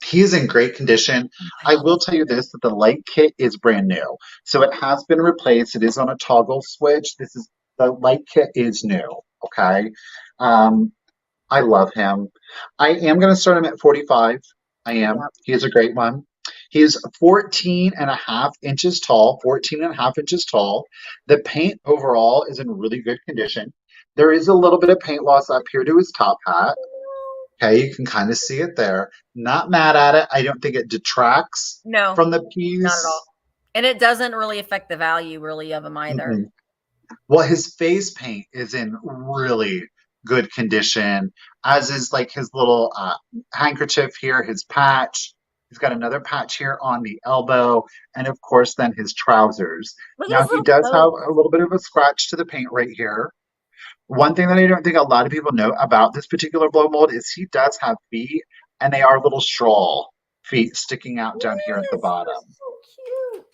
He is in great condition. Oh, I I love will tell you this that the light kit is brand new. So it has been replaced. It is on a toggle switch. The light kit is new. Okay. Um, I love him. I am going to start him at 45. I am. Yep. He is a great one. He is 14 and a half inches tall, 14 and a half inches tall. The paint overall is in really good condition. There is a little bit of paint loss up here to his top hat. Okay, you can kind of see it there. Not mad at it. I don't think it detracts No, from the not at all. piece. And it doesn't really affect the value really of them either. Mm-mm. Well, his face paint is in really good condition, as is like his little handkerchief here, his patch. He's got another patch here on the elbow, and of course, then his trousers. Look at Now, his he little does have toes. a little bit of a scratch to the paint right here. One thing that I don't think a lot of people know about this particular blow mold is he does have feet, and they are little straw feet sticking out down here at the Yes, they're bottom. so cute.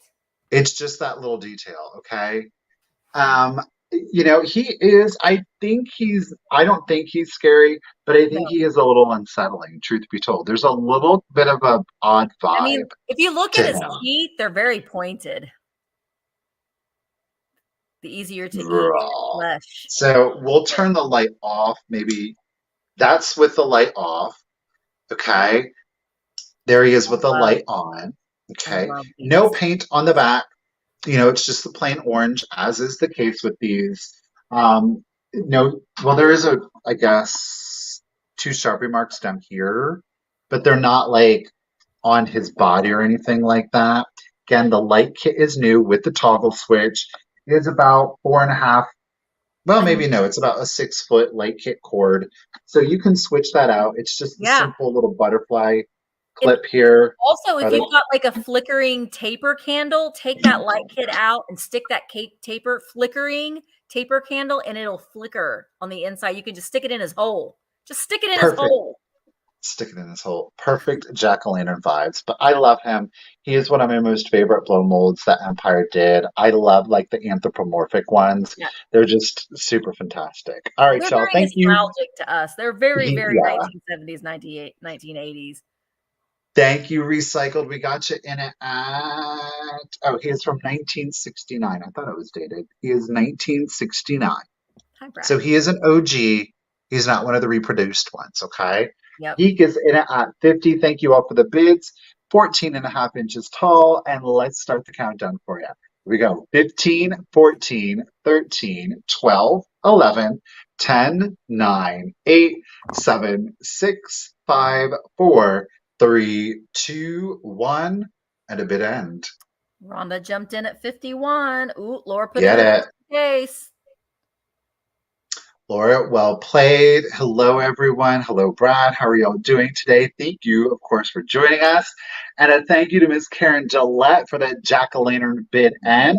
It's just that little detail, okay? Um, he is, I don't think he's scary, but I think No. he is a little unsettling, truth be told. There's a little bit of a odd I mean, vibe if you look to at his him. teeth, they're very pointed. The easier to eat Raw. flesh. So we'll turn the light off. Maybe that's with the light off. Okay. There he is with the light on. I Okay. love No these. paint on the back. It's just the plain orange, as is the case with these. No, well, there is I guess, two Sharpie marks down here, but they're not like on his body or anything like that. Again, the light kit is new with the toggle switch. It is about 4.5. Well, And maybe no, it's about a 6 foot light kit cord. So you can switch that out. It's just the yeah. simple little butterfly And clip here. also, if But you've got like a flickering taper candle, take that light kit out and stick that flickering taper candle, and it'll flicker on the inside. You can just stick it in his hole. Just stick it in his perfect. hole. Stick it in his hole. Perfect jack-o'-lantern vibes. But I love him. He is one of my most favorite blow molds that Empire did. I love like the anthropomorphic ones. Yeah. They're just super fantastic. All right, They're y'all. very Thank you. nostalgic to us. They're very, very Yeah. 1970s, 1980s. Thank you, Recycled. We got you in it he is from 1969. I thought it was dated. He is 1969. Hi, Brad. So he is an OG. He's not one of the reproduced ones, okay? Yep. Geek is in it at 50. Thank you all for the bids. 14 and a half inches tall. And let's start the countdown for you. Here we go. 15, 14, 13, 12, 11, 10, 9, 8, 7, 6, 5, 4, 3, 2, 1, and a bid end. Rhonda jumped in at 51. Ooh, Laura put Get in a it. case. Laura, well played. Hello, everyone. Hello, Brad. How are y'all doing today? Thank you, of course, for joining us. And a thank you to Ms. Karen Gillette for that jack-o'-lantern bid end.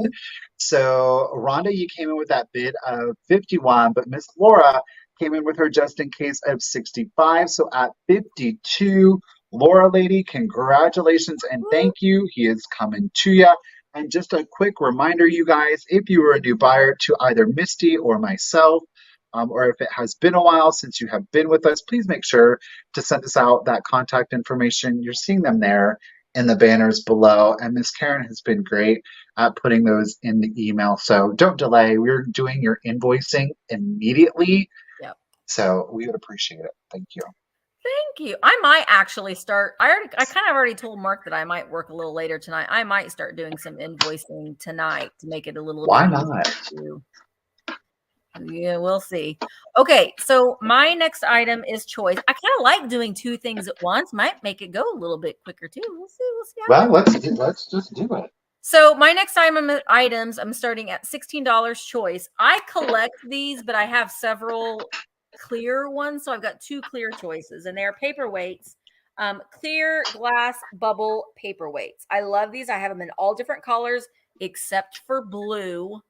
So, Rhonda, you came in with that bid of 51, but Miss Laura came in with her just in case of 65. So, at 52, Laura lady, congratulations and thank you. He is coming to you. And just a quick reminder, you guys, if you are a new buyer to either Misty or myself, or if it has been a while since you have been with us, please make sure to send us out that contact information. You're seeing them there in the banners below. And Miss Karen has been great at putting those in the email. So don't delay. We're doing your invoicing immediately. Yep. So we would appreciate it. Thank you. Thank you. I might actually start. I kind of already told Mark that I might work a little later tonight. I might start doing some invoicing tonight to make it a little Why bit not? easier. Yeah, we'll see. Okay, so my next item is choice. I kind of like doing two things at once. Might make it go a little bit quicker too. We'll see. We'll see. Well, let's just do it. So my next items, I'm starting at $16 choice. I collect these, but I have several clear ones. So I've got two clear choices, and they're paperweights. Clear glass bubble paperweights. I love these. I have them in all different colors except for blue,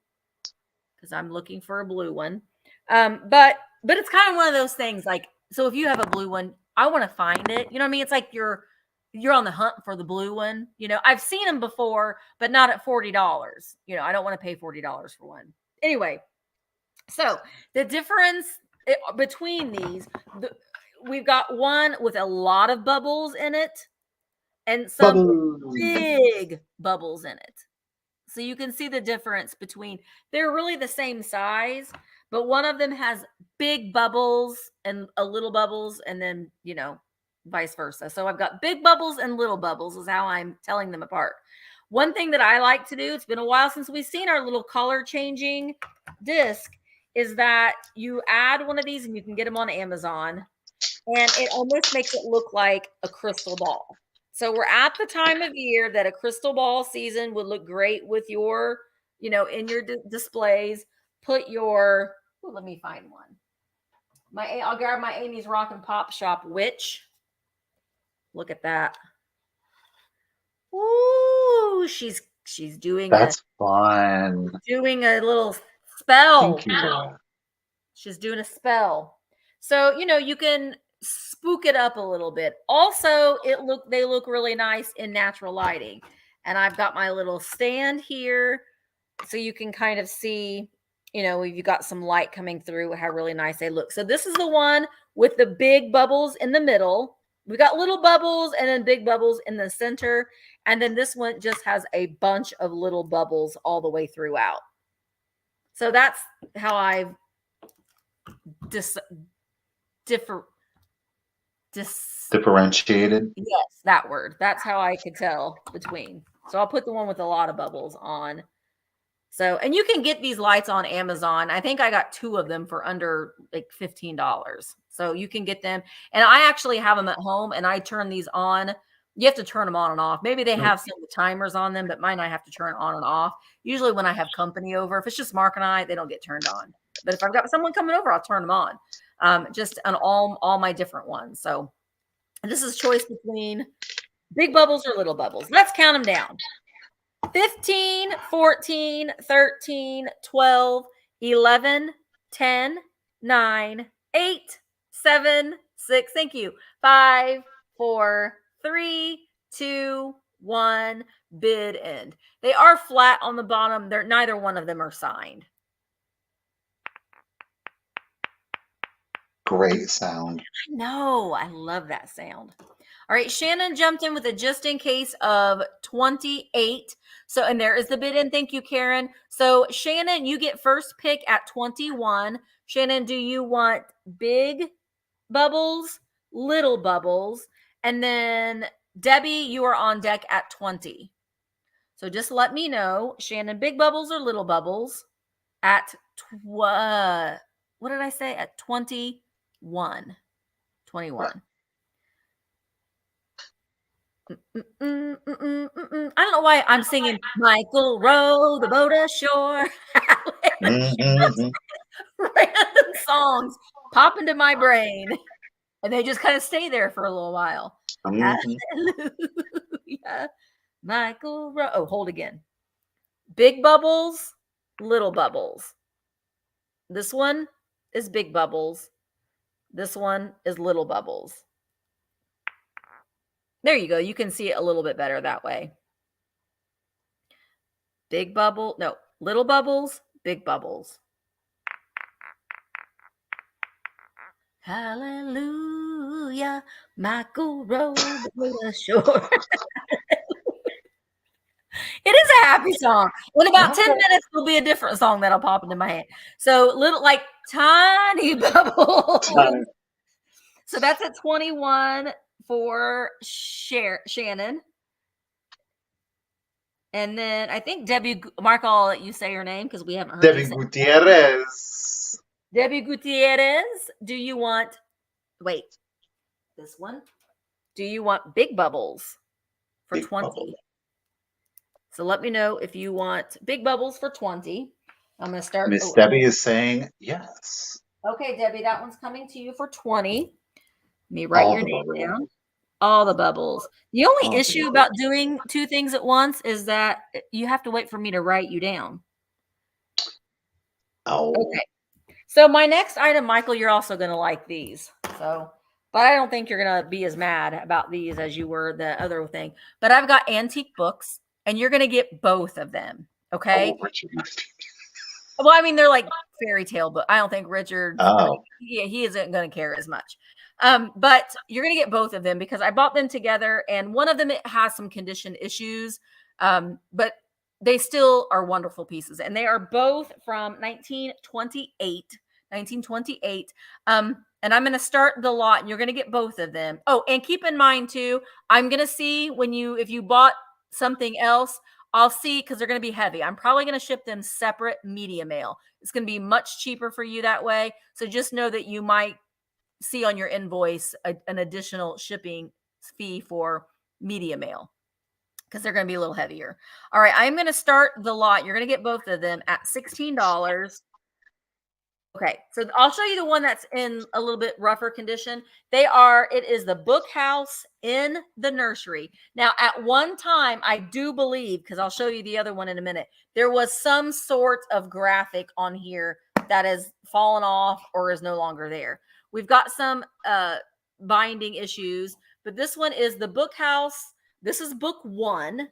because I'm looking for a blue one. But it's kind of one of those things, like, so if you have a blue one, I want to find it. You know what I mean? It's like you're on the hunt for the blue one. You know, I've seen them before, but not at $40. You know, I don't want to pay $40 for one. Anyway, so the difference between these, we've got one with a lot of bubbles in it and some big bubbles in it. So you can see the difference between, they're really the same size, but one of them has big bubbles and a little bubbles, and then, you know, vice versa. So I've got big bubbles and little bubbles is how I'm telling them apart. One thing that I like to do, it's been a while since we've seen our little color changing disc, is that you add one of these, and you can get them on Amazon, and it almost makes it look like a crystal ball. So we're at the time of year that a crystal ball season would look great with your, you know, in your displays. Put your, let me find one. I'll grab my Amy's Rock and Pop Shop witch. Look at that. Ooh, she's doing fun. Doing a little spell. Thank you, Laura. She's doing a spell. So, you know, you can spook it up a little bit. Also, they look really nice in natural lighting. And I've got my little stand here, so you can kind of see, you know, if you got some light coming through, how really nice they look. So this is the one with the big bubbles in the middle. We got little bubbles and then big bubbles in the center. And then this one just has a bunch of little bubbles all the way throughout. So that's how I've differentiated. Yes, that word. That's how I could tell between. So I'll put the one with a lot of bubbles on. So, and you can get these lights on Amazon. I think I got two of them for under like $15. So you can get them. And I actually have them at home, and I turn these on. You have to turn them on and off. Maybe they have some timers on them, but mine I have to turn on and off. Usually when I have company over, if it's just Mark and I, they don't get turned on. But if I've got someone coming over, I'll turn them on. Just on all my different ones. So this is choice between big bubbles or little bubbles. Let's count them down. 15, 14, 13, 12, 11, 10, 9, 8, 7, 6. Thank you. 5, 4, 3, 2, 1. Bid end. They are flat on the bottom. Neither one of them are signed. Great sound. No, I love that sound. All right, Shannon jumped in with a just in case of 28. So, and there is the bid in. Thank you, Karen. So, Shannon, you get first pick at 21. Shannon, do you want big bubbles, little bubbles? And then Debbie, you are on deck at 20. So just let me know, Shannon, big bubbles or little bubbles at what did I say? At 21. 21. I don't know why I'm singing Michael row the boat ashore. Mm-hmm. Random songs pop into my brain and they just kind of stay there for a little while. Mm-hmm. Hallelujah. Michael row. Oh, hold again. Big bubbles, little bubbles. This one is big bubbles. This one is little bubbles. There you go. You can see it a little bit better that way. Big bubble, no, little bubbles, big bubbles. Hallelujah, Michael rowed the shore. It is a happy song. In about 10 minutes, there'll be a different song that'll pop into my head. So little, like tiny bubbles. So that's at 21 for Shannon. And then I think Debbie, Mark, I'll let you say her name because we haven't heard Debbie you say Gutierrez. Debbie Gutierrez, do you want, wait, this one? Do you want big bubbles for Big 20? bubble. So let me know if you want big bubbles for 20. I'm going to start. Miss Debbie is saying yes. Okay, Debbie, that one's coming to you for 20. Let me write your name down. All the bubbles. The only issue about doing two things at once is that you have to wait for me to write you down. Oh. Okay. So my next item, Michael, you're also going to like these. So, but I don't think you're going to be as mad about these as you were the other thing. But I've got antique books, and you're going to get both of them. Okay. Oh, Richard. Well, I mean, they're like fairy tale book. I don't think Richard. Oh. Yeah, he isn't going to care as much. But you're going to get both of them because I bought them together, and one of them it has some condition issues, but they still are wonderful pieces, and they are both from 1928. 1928. And I'm going to start the lot, and you're going to get both of them. Oh, and keep in mind too, I'm going to see if you bought something else, I'll see because they're going to be heavy. I'm probably going to ship them separate media mail. It's going to be much cheaper for you that way. So just know that you might see on your invoice an additional shipping fee for media mail because they're going to be a little heavier. All right, I'm going to start the lot. You're going to get both of them at $16. Okay, so I'll show you the one that's in a little bit rougher condition. It is the book house in the nursery. Now, at one time, I do believe, because I'll show you the other one in a minute, there was some sort of graphic on here that has fallen off or is no longer there. We've got some binding issues, but this one is the book house. This is book 1.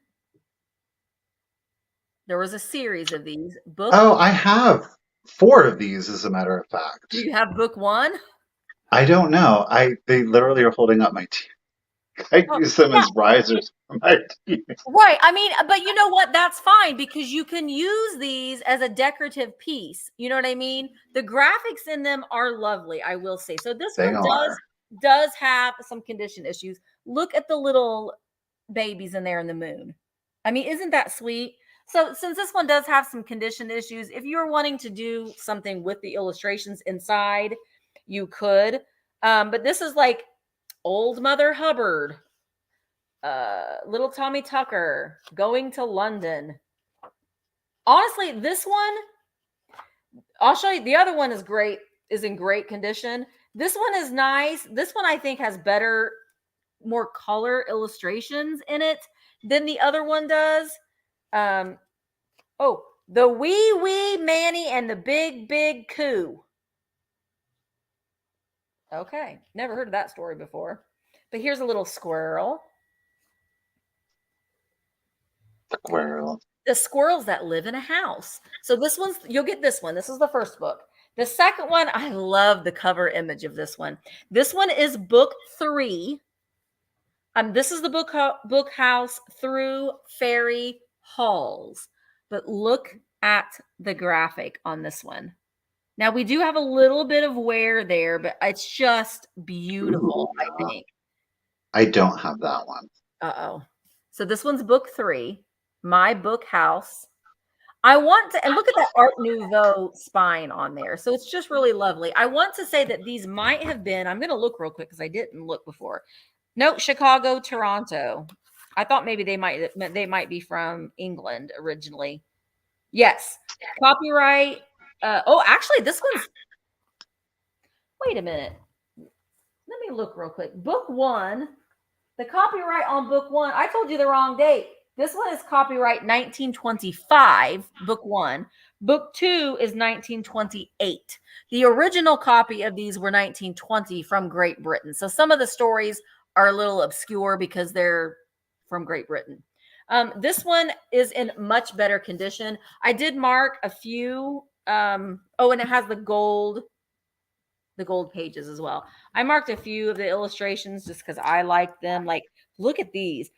There was a series of these. Oh, I have 4 of these, as a matter of fact. Do you have book 1? I don't know. They literally are holding up my teeth. I use them as risers for my teeth. Right. I mean, but you know what? That's fine because you can use these as a decorative piece. You know what I mean? The graphics in them are lovely, I will say. So this one does have some condition issues. Look at the little babies in there in the moon. I mean, isn't that sweet? So since this one does have some condition issues, if you're wanting to do something with the illustrations inside, you could. But this is like Old Mother Hubbard, Little Tommy Tucker, Going to London. Honestly, this one, I'll show you. The other one is great, is in great condition. This one is nice. This one I think has better, more color illustrations in it than the other one does. The Wee Wee Manny and the Big Big Coo. Okay, never heard of that story before. But here's a little squirrel. Squirrel. The squirrels that live in a house. So you'll get this one. This is the first book. The second one, I love the cover image of this one. This one is book 3. This is the book house through fairy halls. But look at the graphic on this one. Now, we do have a little bit of wear there, but it's just beautiful, I think. I don't have that one. Uh-oh. So this one's book 3, My Book House. And look at that Art Nouveau spine on there. So it's just really lovely. I want to say that these might have been, I'm going to look real quick because I didn't look before. No, Chicago, Toronto. I thought maybe they might be from England originally. Yes. Copyright. Oh, actually, this one's. Wait a minute. Let me look real quick. Book one. The copyright on book one. I told you the wrong date. This one is copyright 1925. Book one. Book two is 1928. The original copy of these were 1920 from Great Britain. So some of the stories are a little obscure because they're from Great Britain. This one is in much better condition. I did mark a few. And it has the gold pages as well. I marked a few of the illustrations just because I like them. Like, look at these.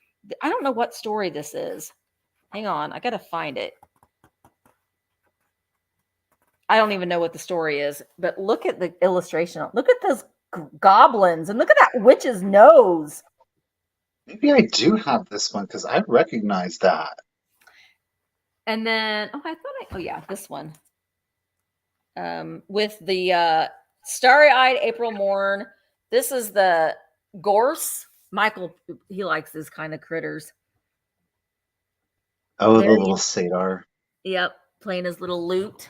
I don't know what story this is. Hang on, I gotta find it. I don't even know what the story is, but look at the illustration. Look at those goblins and look at that witch's nose. Maybe I do have this one because I recognize that. And then, yeah, this one. With the starry-eyed April morn. This is the gorse. Michael, he likes this kind of critters. Oh, the little satyr. Yep, playing his little lute.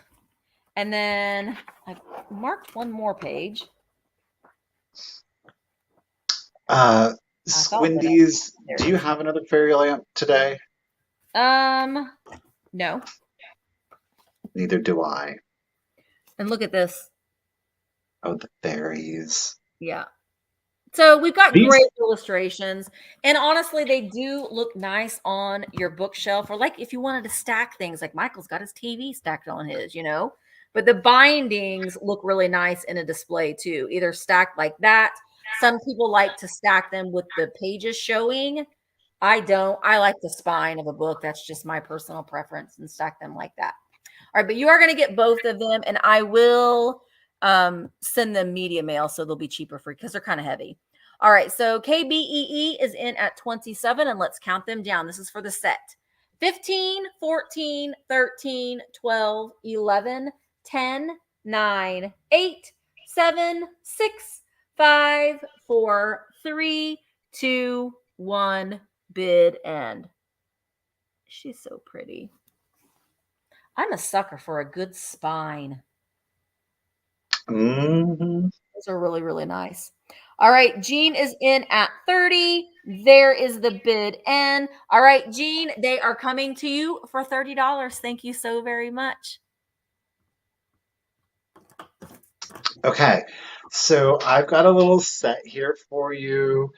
And then I marked one more page. Squindies, do you have another fairy lamp today? No. Neither do I. And look at this. Oh, the fairies. Yeah. So we've got great illustrations, and honestly, they do look nice on your bookshelf, or like if you wanted to stack things, like Michael's got his TV stacked on his, but the bindings look really nice in a display too, either stacked like that. Some people like to stack them with the pages showing. I don't. I like the spine of a book. That's just my personal preference, and stack them like that. All right, but you are going to get both of them, and I will send them media mail, so they'll be cheaper for you because they're kind of heavy. All right, so KBEE is in at 27, and let's count them down. This is for the set. 15, 14, 13, 12, 11, 10, 9, 8, 7, 6, 5, 4, 3, 2, 1, bid end. She's so pretty. I'm a sucker for a good spine. Mm-hmm. Those are really, really nice. All right, Jean is in at 30. There is the bid end. All right, Jean, they are coming to you for $30. Thank you so very much. Okay, so I've got a little set here for you.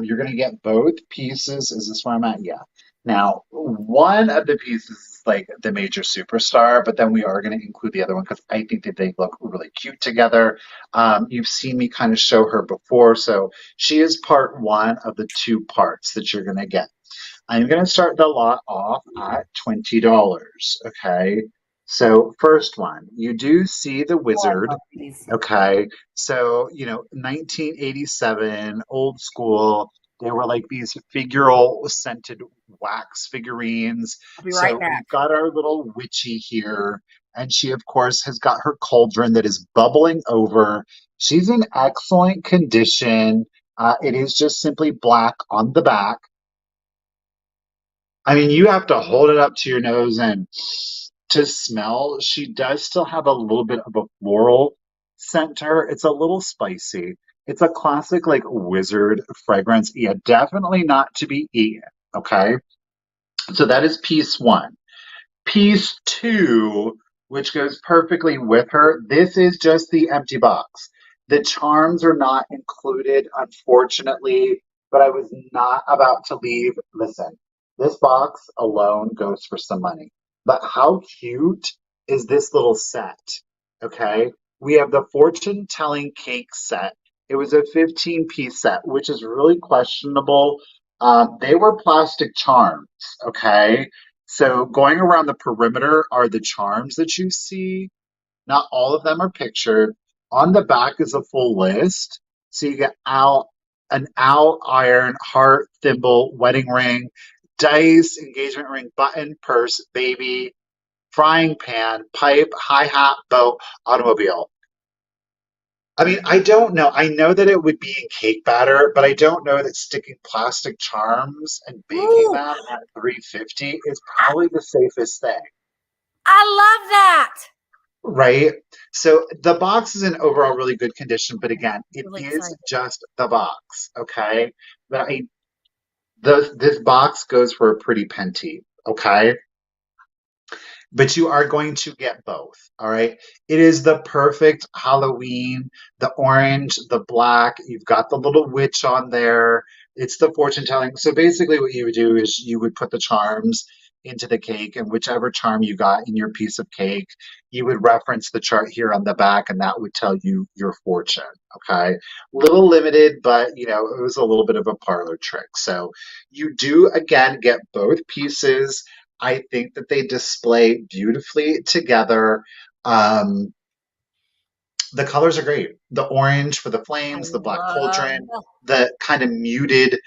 You're going to get both pieces. Is this where I'm at? Yeah. Now, one of the pieces is like the major superstar, but then we are going to include the other one because I think that they look really cute together. You've seen me kind of show her before, so she is part one of the two parts that you're going to get. I'm going to start the lot off at $20. Okay. So first one, you do see the wizard. Okay. So, 1987, old school. They were like these figural scented wax figurines. I'll be right back. We've got our little witchy here. And she, of course, has got her cauldron that is bubbling over. She's in excellent condition. It is just simply black on the back. I mean, you have to hold it up to your nose and to smell. She does still have a little bit of a floral scent to her. It's a little spicy. It's a classic, like, wizard fragrance. Yeah, definitely not to be eaten. Okay. So that is piece one. Piece two, which goes perfectly with her, this is just the empty box. The charms are not included, unfortunately, but I was not about to leave. Listen, this box alone goes for some money. But how cute is this little set? Okay. We have the fortune telling cake set. It was a 15-piece set, which is really questionable. They were plastic charms. Okay. So going around the perimeter are the charms that you see. Not all of them are pictured. On the back is a full list. So you get an owl, iron, heart, thimble, wedding ring, dice, engagement ring, button, purse, baby, frying pan, pipe, hi-hat, boat, automobile. I mean, I don't know. I know that it would be in cake batter, but I don't know that sticking plastic charms and baking Ooh, them at 350 is probably the safest thing, I love that. right? So the box is in overall really good condition, but I'm again, it really is excited. just the box, okay? But this box goes for a pretty penty, okay? But you are going to get both. All right. It is the perfect Halloween, the orange, the black. You've got the little witch on there. It's the fortune telling. So basically, what you would do is you would put the charms into the cake, and whichever charm you got in your piece of cake, you would reference the chart here on the back, and that would tell you your fortune. Okay. Little limited, but it was a little bit of a parlor trick. So you do again get both pieces. I think that they display beautifully together. Um, the colors are great. The orange for the I flames, the black love cauldron, the kind of muted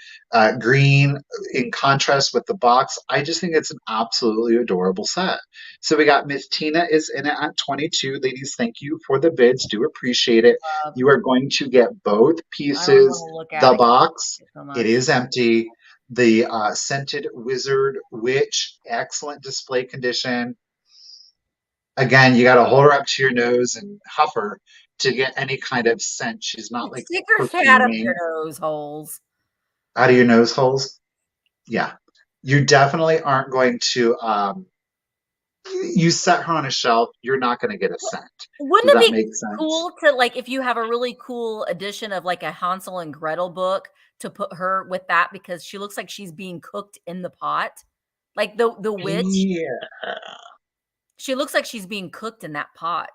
green in contrast with the box. I just think it's an absolutely adorable set. So we got Miss Tina is in it at 22. Ladies, thank you for the bids. Do appreciate it. love. You are going to get both I don't want pieces. to look at The it 'cause I box, like it so it much. is empty. The scented wizard witch, excellent display condition. Again, you got to hold her up to your nose and huff her to get any kind of scent. She's not like Stick your cat up your perfuming nose holes. out of your nose holes. Yeah. You definitely aren't going to, you set her on a shelf, you're not going to get a scent. Wouldn't Does it that be make sense? cool to like if you have a really cool edition of like a Hansel and Gretel book to put her with that because she looks like she's being cooked in the pot? Like the witch, Yeah. she looks like she's being cooked in that pot.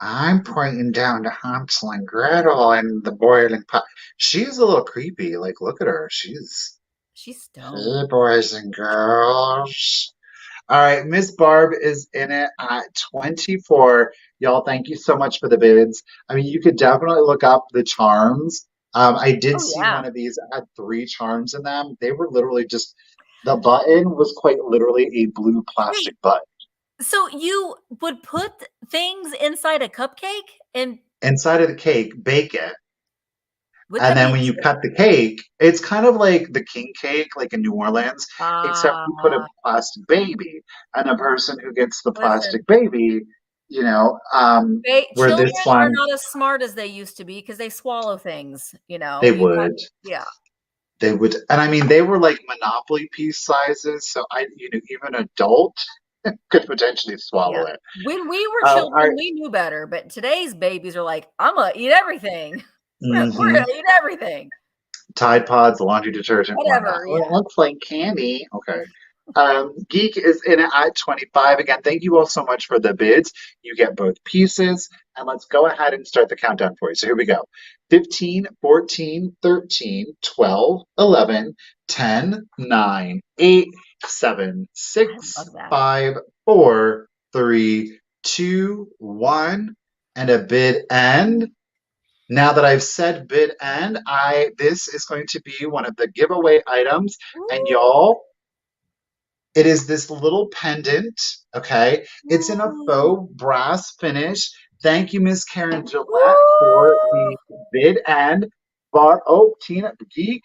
I'm pointing down to Hansel and Gretel and the boiling pot. She's a little creepy. Like, look at her. She's stoned. Hey, boys and girls. All right, Miss Barb is in it at 24. Y'all, thank you so much for the bids. I mean, you could definitely look up the charms. I did Oh see yeah. one of these that had three charms in them. They were literally just, the button was quite literally a blue Wait, plastic button. so you would put things inside a cupcake and Inside of the cake, bake it. would And that then be when you cut the cake, it's kind of like the king cake, like in New Orleans, except you put a plastic baby. And the person who gets the listen, plastic baby, you know, um, where children this are one, not as smart as they used to be because they swallow things, they you have would, yeah. they would, and I mean, they were like Monopoly piece sizes. So even adult could potentially Yeah. swallow it. When we were All children, right. we knew better, but today's babies are like, "Imma eat everything. We're Mm-hmm. gonna eat everything." Tide Pods, laundry detergent, why not? Whatever, Well, yeah. it looks like candy. Okay. Geek is in it at 25. Again, thank you all so much for the bids. You get both pieces. And let's go ahead and start the countdown for you. So here we go 15, 14, 13, 12, 11, 10, 9, 8, 7, I 6, love that. 5, 4, 3, 2, 1, and a bid end. Now that I've said bid end, I this is going to be one of the giveaway items. And Ooh, y'all, it is this little pendant, okay? It's in a ooh, faux brass finish. Thank you, Miss Karen Gillette, for ooh. the bid end. Bar oh, Tina Geek,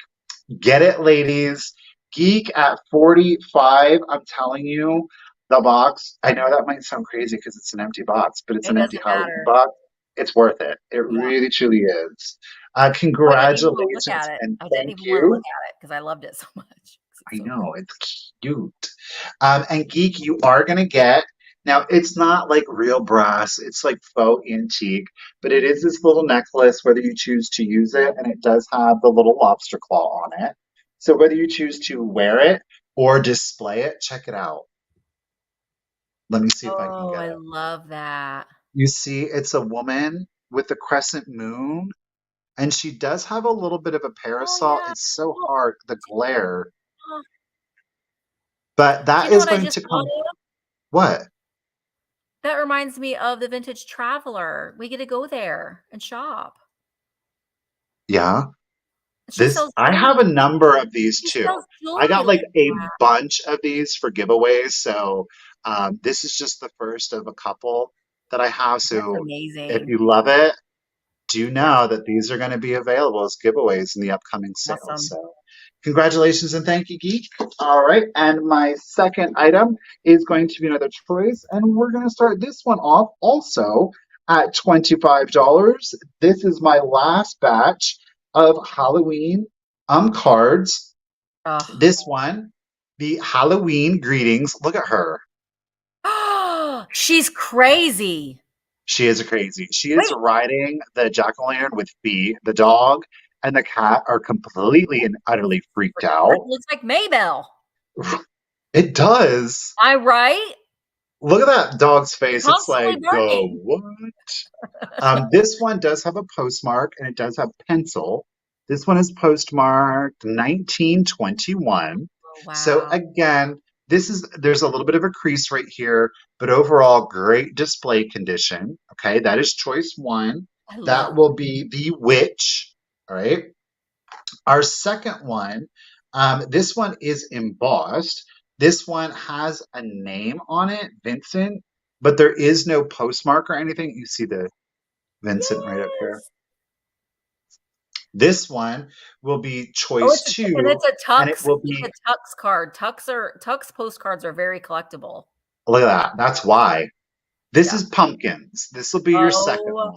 get it, ladies. Geek at 45. I'm telling you, the box. I know that might sound crazy because it's an empty box, but it's It an empty doesn't Halloween matter. box. It's worth it. It Yeah. really, truly is. Oh, I didn't even wanna look at Congratulations it. and I didn't thank even wanna look you. at it because I loved it so much. 'Cause it's I so good. know, it's cute. And Geek, you are going to get, now it's not like real brass, it's like faux antique, but it is this little necklace, whether you choose to use it, and it does have the little lobster claw on it. So whether you choose to wear it or display it, check it out. Let me see if I can Oh, get I it. love that. You see, it's a woman with the crescent moon, and she does have a little bit of a Oh, parasol. yeah. It's so Well, hard, the do glare, uh, but do you that know is what I going just to thought come. of? What? That reminds me of the Vintage Traveler. We get to go there and shop. Yeah. She This sells I have a jewelry. number of these She too. sells I got jewelry like like a that. bunch of these for giveaways, so this is just the first of a couple that I have. That's So if amazing. you love it, do know that these are going to be available as giveaways in the upcoming sale. Awesome. So congratulations and thank you, Geek. All right. And my second item is going to be another choice. And we're going to start this one off also at $25. This is my last batch of Halloween cards. Ugh. This one, the Halloween greetings. Look at her. She's crazy. She is crazy. She is Wait. riding the jack-o'-lantern with Bee. The dog and the cat are completely and utterly freaked out. That looks like Maybell. It does. Am I right? Look at that dog's face. It's Constantly like, burning. what? This one does have a postmark and it does have pencil. This one is postmarked 1921. Oh, wow. So again, there's a little bit of a crease right here, but overall great display condition. Okay, that is choice one. That will be the witch. All right. Our second one, this one is embossed. This one has a name on it, Vincent, but there is no postmark or anything. You see the Vincent right up here. This one will be choice two. And it's a Tux. And it will be a Tux card. Tux postcards are very collectible. Look at that. That's why. This is pumpkins. This will be your second one.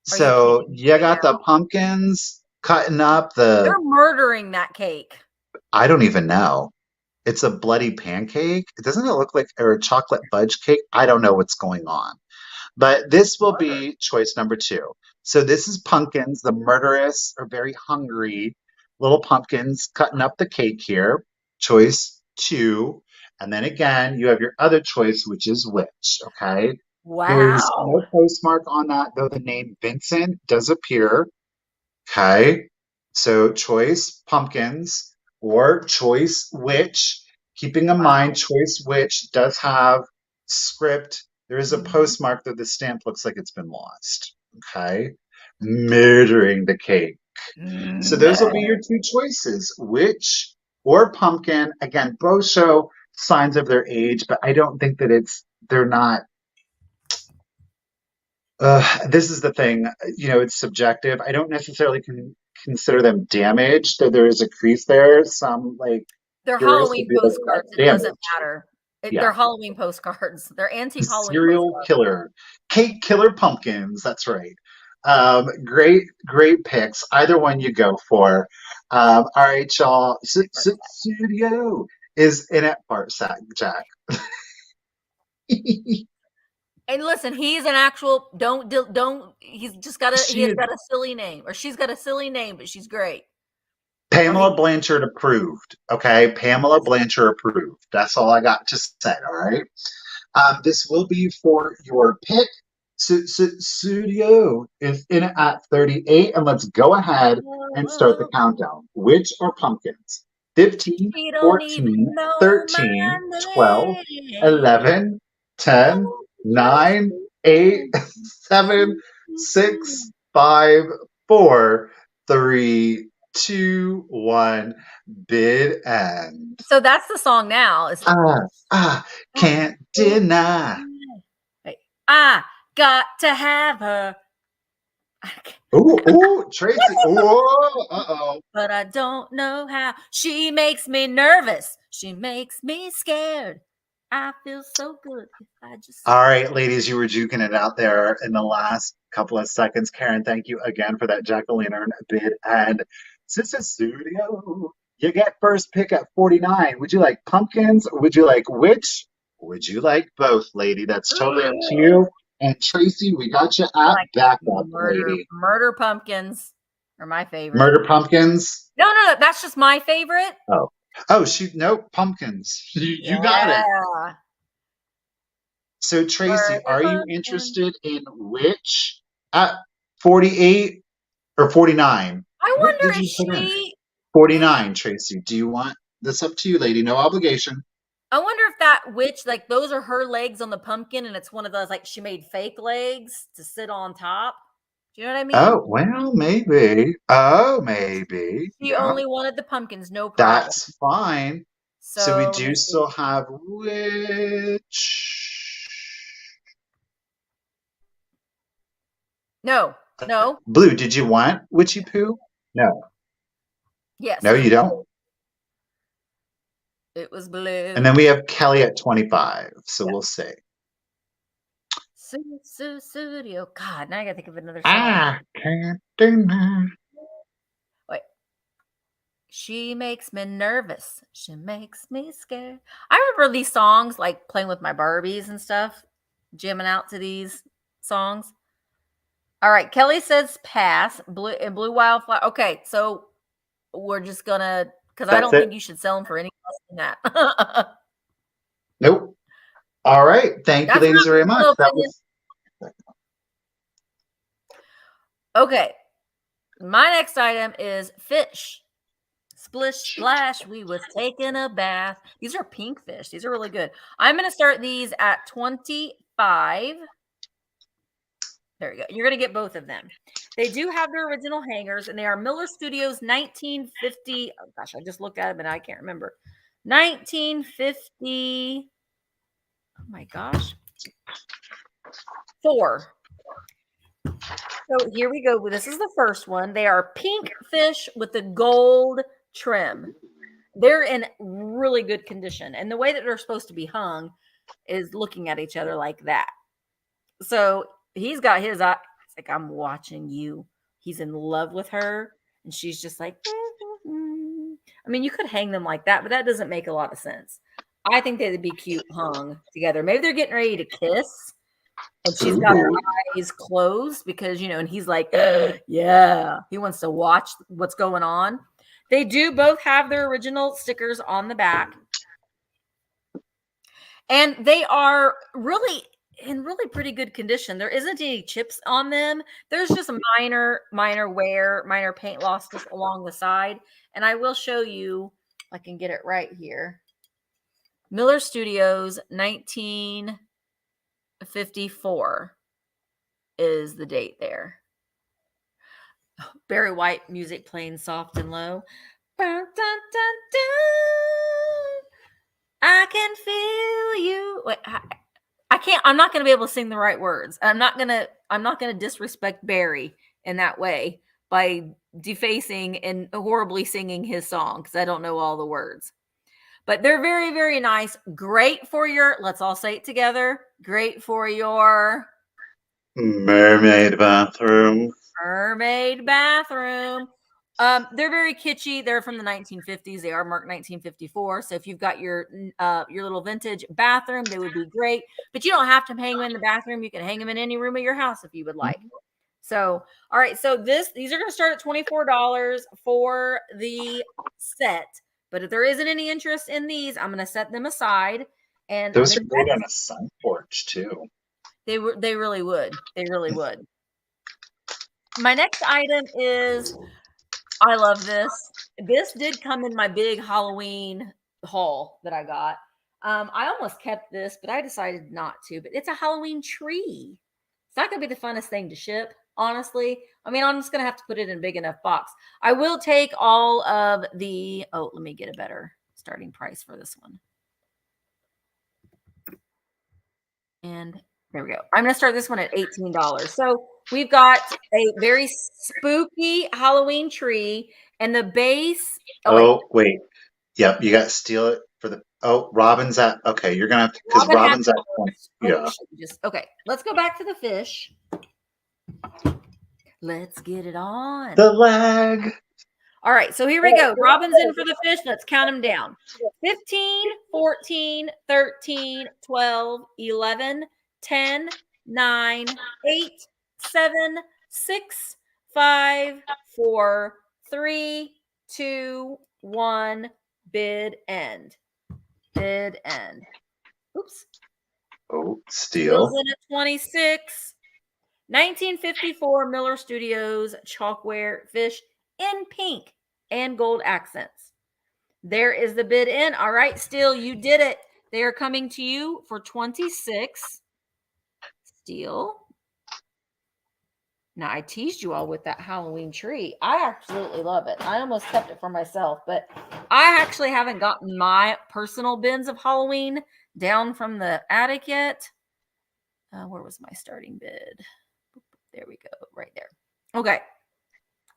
So you got the pumpkins cutting up the. They're murdering that cake. I don't even know. It's a bloody pancake. Doesn't it look like a chocolate fudge cake? I don't know what's going on. But this will be choice number two. So this is pumpkins, the murderous or very hungry little pumpkins cutting up the cake here. Choice two. And then again, you have your other choice, which is witch. Okay. Wow. There's no postmark on that, though the name Vincent does appear. Okay. So choice pumpkins or choice witch. Keeping in mind, choice witch does have script. There is a postmark that the stamp looks like it's been lost. Okay. Murdering the cake. So those will be your two choices, witch or pumpkin. Again, both show signs of their age, but I don't think that they're not. This is the thing, it's subjective. I don't necessarily consider them damaged, though there is a crease there. Some they're Halloween postcards. It doesn't matter. They're Halloween postcards. They're anti-Halloween serial postcards. Killer. Cake killer pumpkins. That's right. Great picks. Either one you go for. All right, y'all. Studio is in at Bart Jack. And listen, he's an actual don't he's just got he has got a silly name, or she's got a silly name, but she's great. Pamela Blanchard approved. Okay, Pamela Blanchard approved. That's all I got to say. All right. This will be for your pick. Studio is in at 38, and let's go ahead and start the countdown. Which are pumpkins? 15, 14, 13, 12, 11, 10, 9, 8, 7, 6, 5, 4, 3, 2, 1. Bid end. So that's the song now. Can't deny. I got to have her. Ooh, Tracy. Uh-oh. But I don't know how. She makes me nervous. She makes me scared. I feel so good if I just. All right, ladies, you were juking it out there in the last couple of seconds. Karen, thank you again for that jack-o'-lantern bid. And Sister Studio, you get first pick at 49. Would you like pumpkins? Would you like witch? Would you like both, lady? That's totally up to you. And Tracy, we got you at backup, lady. Murder pumpkins are my favorite. Murder pumpkins? No, that's just my favorite. Oh, pumpkins. You got it. So, Tracy, are you interested in which at 48 or 49? I wonder if she. 49, Tracy. Do you want this? Up to you, lady. No obligation. I wonder if that witch, those are her legs on the pumpkin, and it's one of those, she made fake legs to sit on top. Do you know what I mean? Oh, well, maybe. Maybe. She only wanted the pumpkins, no problem. That's fine. So we do still have witch. No. No. Blue, did you want Witchy Poo? No. Yes. No, you don't. It was blue. And then we have Kelly at 25. So we'll see. Studio. God, now I gotta think of another song. I can't deny. Wait. She makes me nervous. She makes me scared. I remember these songs, like playing with my Barbies and stuff, jamming out to these songs. All right, Kelly says pass. Blue Wildflower. Okay, so we're just gonna, because I don't think you should sell them for any less than that. Nope. All right. Thank you, ladies, very much. That was... Okay. My next item is fish. Splish splash, we was taking a bath. These are pink fish. These are really good. I'm going to start these at 25. There you go. You're going to get both of them. They do have their original hangers, and they are Miller Studios 1950. Oh, gosh, I just looked at them, and I can't remember. 1950. Oh, my gosh. 4. So here we go. This is the first one. They are pink fish with the gold trim. They're in really good condition. And the way that they're supposed to be hung is looking at each other like that. So he's got his eye. It's like, I'm watching you. He's in love with her. And she's just like, mm-hmm. I mean, you could hang them like that, but that doesn't make a lot of sense. I think they'd be cute hung together. Maybe they're getting ready to kiss. And she's got her eyes closed because, you know, and he's like, yeah, he wants to watch what's going on. They do both have their original stickers on the back. And they are really in really pretty good condition. There isn't any chips on them. There's just a minor wear, minor paint loss just along the side. And I will show you, if I can get it right here. Miller Studios 1954 is the date there. Barry White music playing soft and low. Dun, dun, dun, dun. I can feel you. Wait, I can't. I'm not going to be able to sing the right words. I'm not going to disrespect Barry in that way by defacing and horribly singing his song because I don't know all the words. But they're very, very nice. Great for your, let's all say it together. Great for your mermaid bathroom. Mermaid bathroom. They're very kitschy. They're from the 1950s. They are marked 1954. So if you've got your little vintage bathroom, they would be great. But you don't have to hang them in the bathroom. You can hang them in any room of your house if you would like. So, all right. So these are going to start at $24 for the set. But if there isn't any interest in these, I'm going to set them aside. And those are great on a sun porch too. They really would. They really would. My next item is, I love this. This did come in my big Halloween haul that I got. I almost kept this, but I decided not to. But it's a Halloween tree. It's not going to be the funnest thing to ship, honestly. I mean, I'm just going to have to put it in a big enough box. I will take all of the... Oh, let me get a better starting price for this one. And there we go. I'm going to start this one at $18. So we've got a very spooky Halloween tree and the base. Oh, wait. Yep. You got to steal it for the... Oh, Robin's at... Okay. You're going to have to... Because Robin's at... Yeah. Okay. Let's go back to the fish. Let's get it on. The lag. All right. So here we go. Robin's in for the fish. Let's count them down. 15, 14, 13, 12, 11, 10, 9, 8, 7, 6, 5, 4, 3, 2, 1. Bid end. Bid end. Oops. Oh, steal. In at 26. 1954 Miller Studios chalkware fish in pink and gold accents. There is the bid in. All right, Steel, you did it. They are coming to you for 26. Steel. Now, I teased you all with that Halloween tree. I absolutely love it. I almost kept it for myself, but I actually haven't gotten my personal bins of Halloween down from the attic yet. Where was my starting bid? There we go, right there. Okay.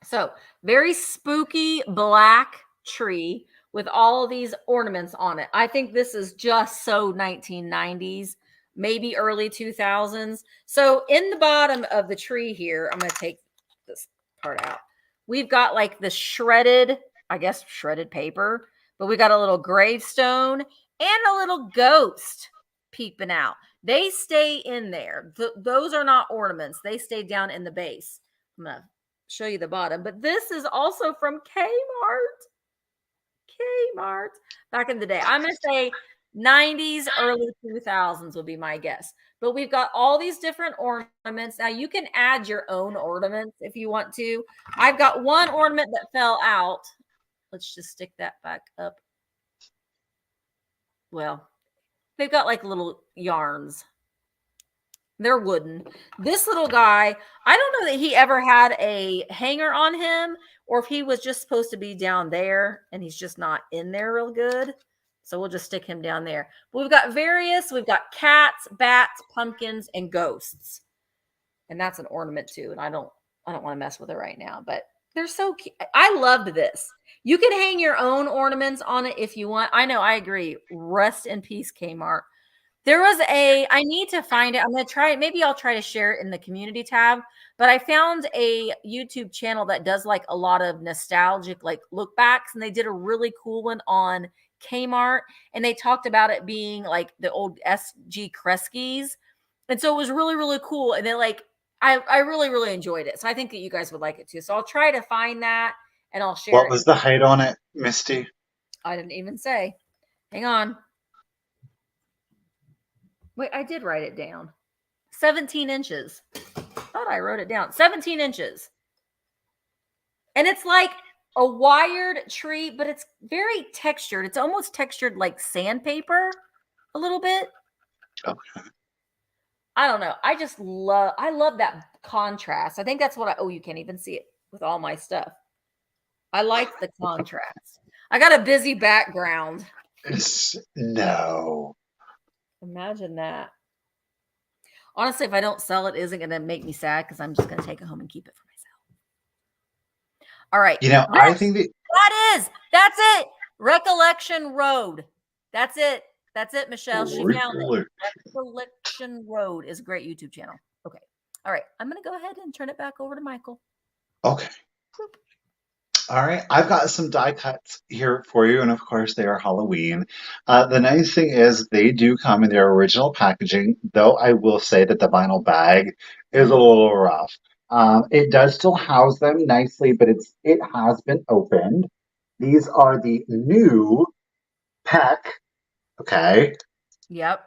So very spooky black tree with all of these ornaments on it. I think this is just so 1990s, maybe early 2000s. So in the bottom of the tree here, I'm going to take this part out. We've got like the shredded, I guess shredded paper, but we got a little gravestone and a little ghost peeping out. They stay in there. Those are not ornaments. They stay down in the base. I'm going to show you the bottom, but this is also from Kmart back in the day. I'm going to say 90s, early 2000s will be my guess. But we've got all these different ornaments. Now you can add your own ornaments if you want to. I've got one ornament that fell out. Let's just stick that back up. Well, they've got like little yarns. They're wooden. This little guy, I don't know that he ever had a hanger on him or if he was just supposed to be down there and he's just not in there real good. So we'll just stick him down there. But we've got we've got cats, bats, pumpkins, and ghosts. And that's an ornament too. And I don't want to mess with it right now, but they're so cute. I loved this. You can hang your own ornaments on it if you want. I know, I agree. Rest in peace, Kmart. There was I need to find it. I'm going to try it. Maybe I'll try to share it in the community tab, but I found a YouTube channel that does like a lot of nostalgic, like look backs. And they did a really cool one on Kmart and they talked about it being like the old SG Kresge's. And so it was really, really cool. And then like, I really, really enjoyed it. So I think that you guys would like it too. So I'll try to find that and I'll share it. What was the height on it, Misty? I didn't even say. Hang on. Wait, I did write it down. 17 inches. I thought I wrote it down. 17 inches. And it's like a wired tree, but it's very textured. It's almost textured like sandpaper a little bit. Okay. I don't know. I love that contrast. I think that's what you can't even see it with all my stuff. I like the contrast. I got a busy background. No. Imagine that. Honestly, if I don't sell it, isn't going to make me sad because I'm just going to take it home and keep it for myself. All right. You know, I think that's it. Recollection Road. That's it. That's it, Michelle. She found it. Recollection Road is a great YouTube channel. Okay. All right. I'm going to go ahead and turn it back over to Michael. Okay. All right, I've got some die cuts here for you, and of course they are Halloween. The nice thing is they do come in their original packaging, though I will say that the vinyl bag is a little rough. It does still house them nicely, but it has been opened. These are the new pack. Okay. Yep.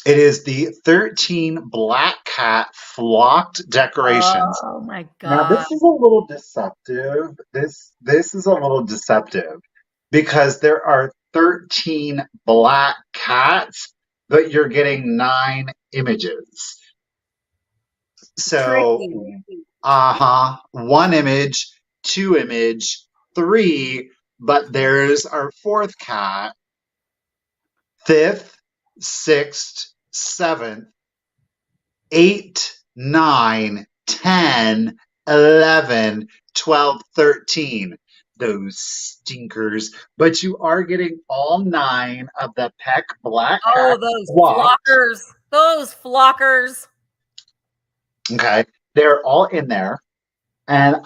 It is the 13 Black Cat flocked decorations. Oh my God. Now this is a little deceptive. This is a little deceptive because there are 13 black cats, but you're getting 9 images. So, one image, 2 image, 3, but there's our 4th cat, 5th, 6th, 7th, 8, 9, 10, 11, 12, 13. Those stinkers. But you are getting all 9 of the Peck Black Cat. Oh, those flockers. Those flockers. Okay. They're all in there. And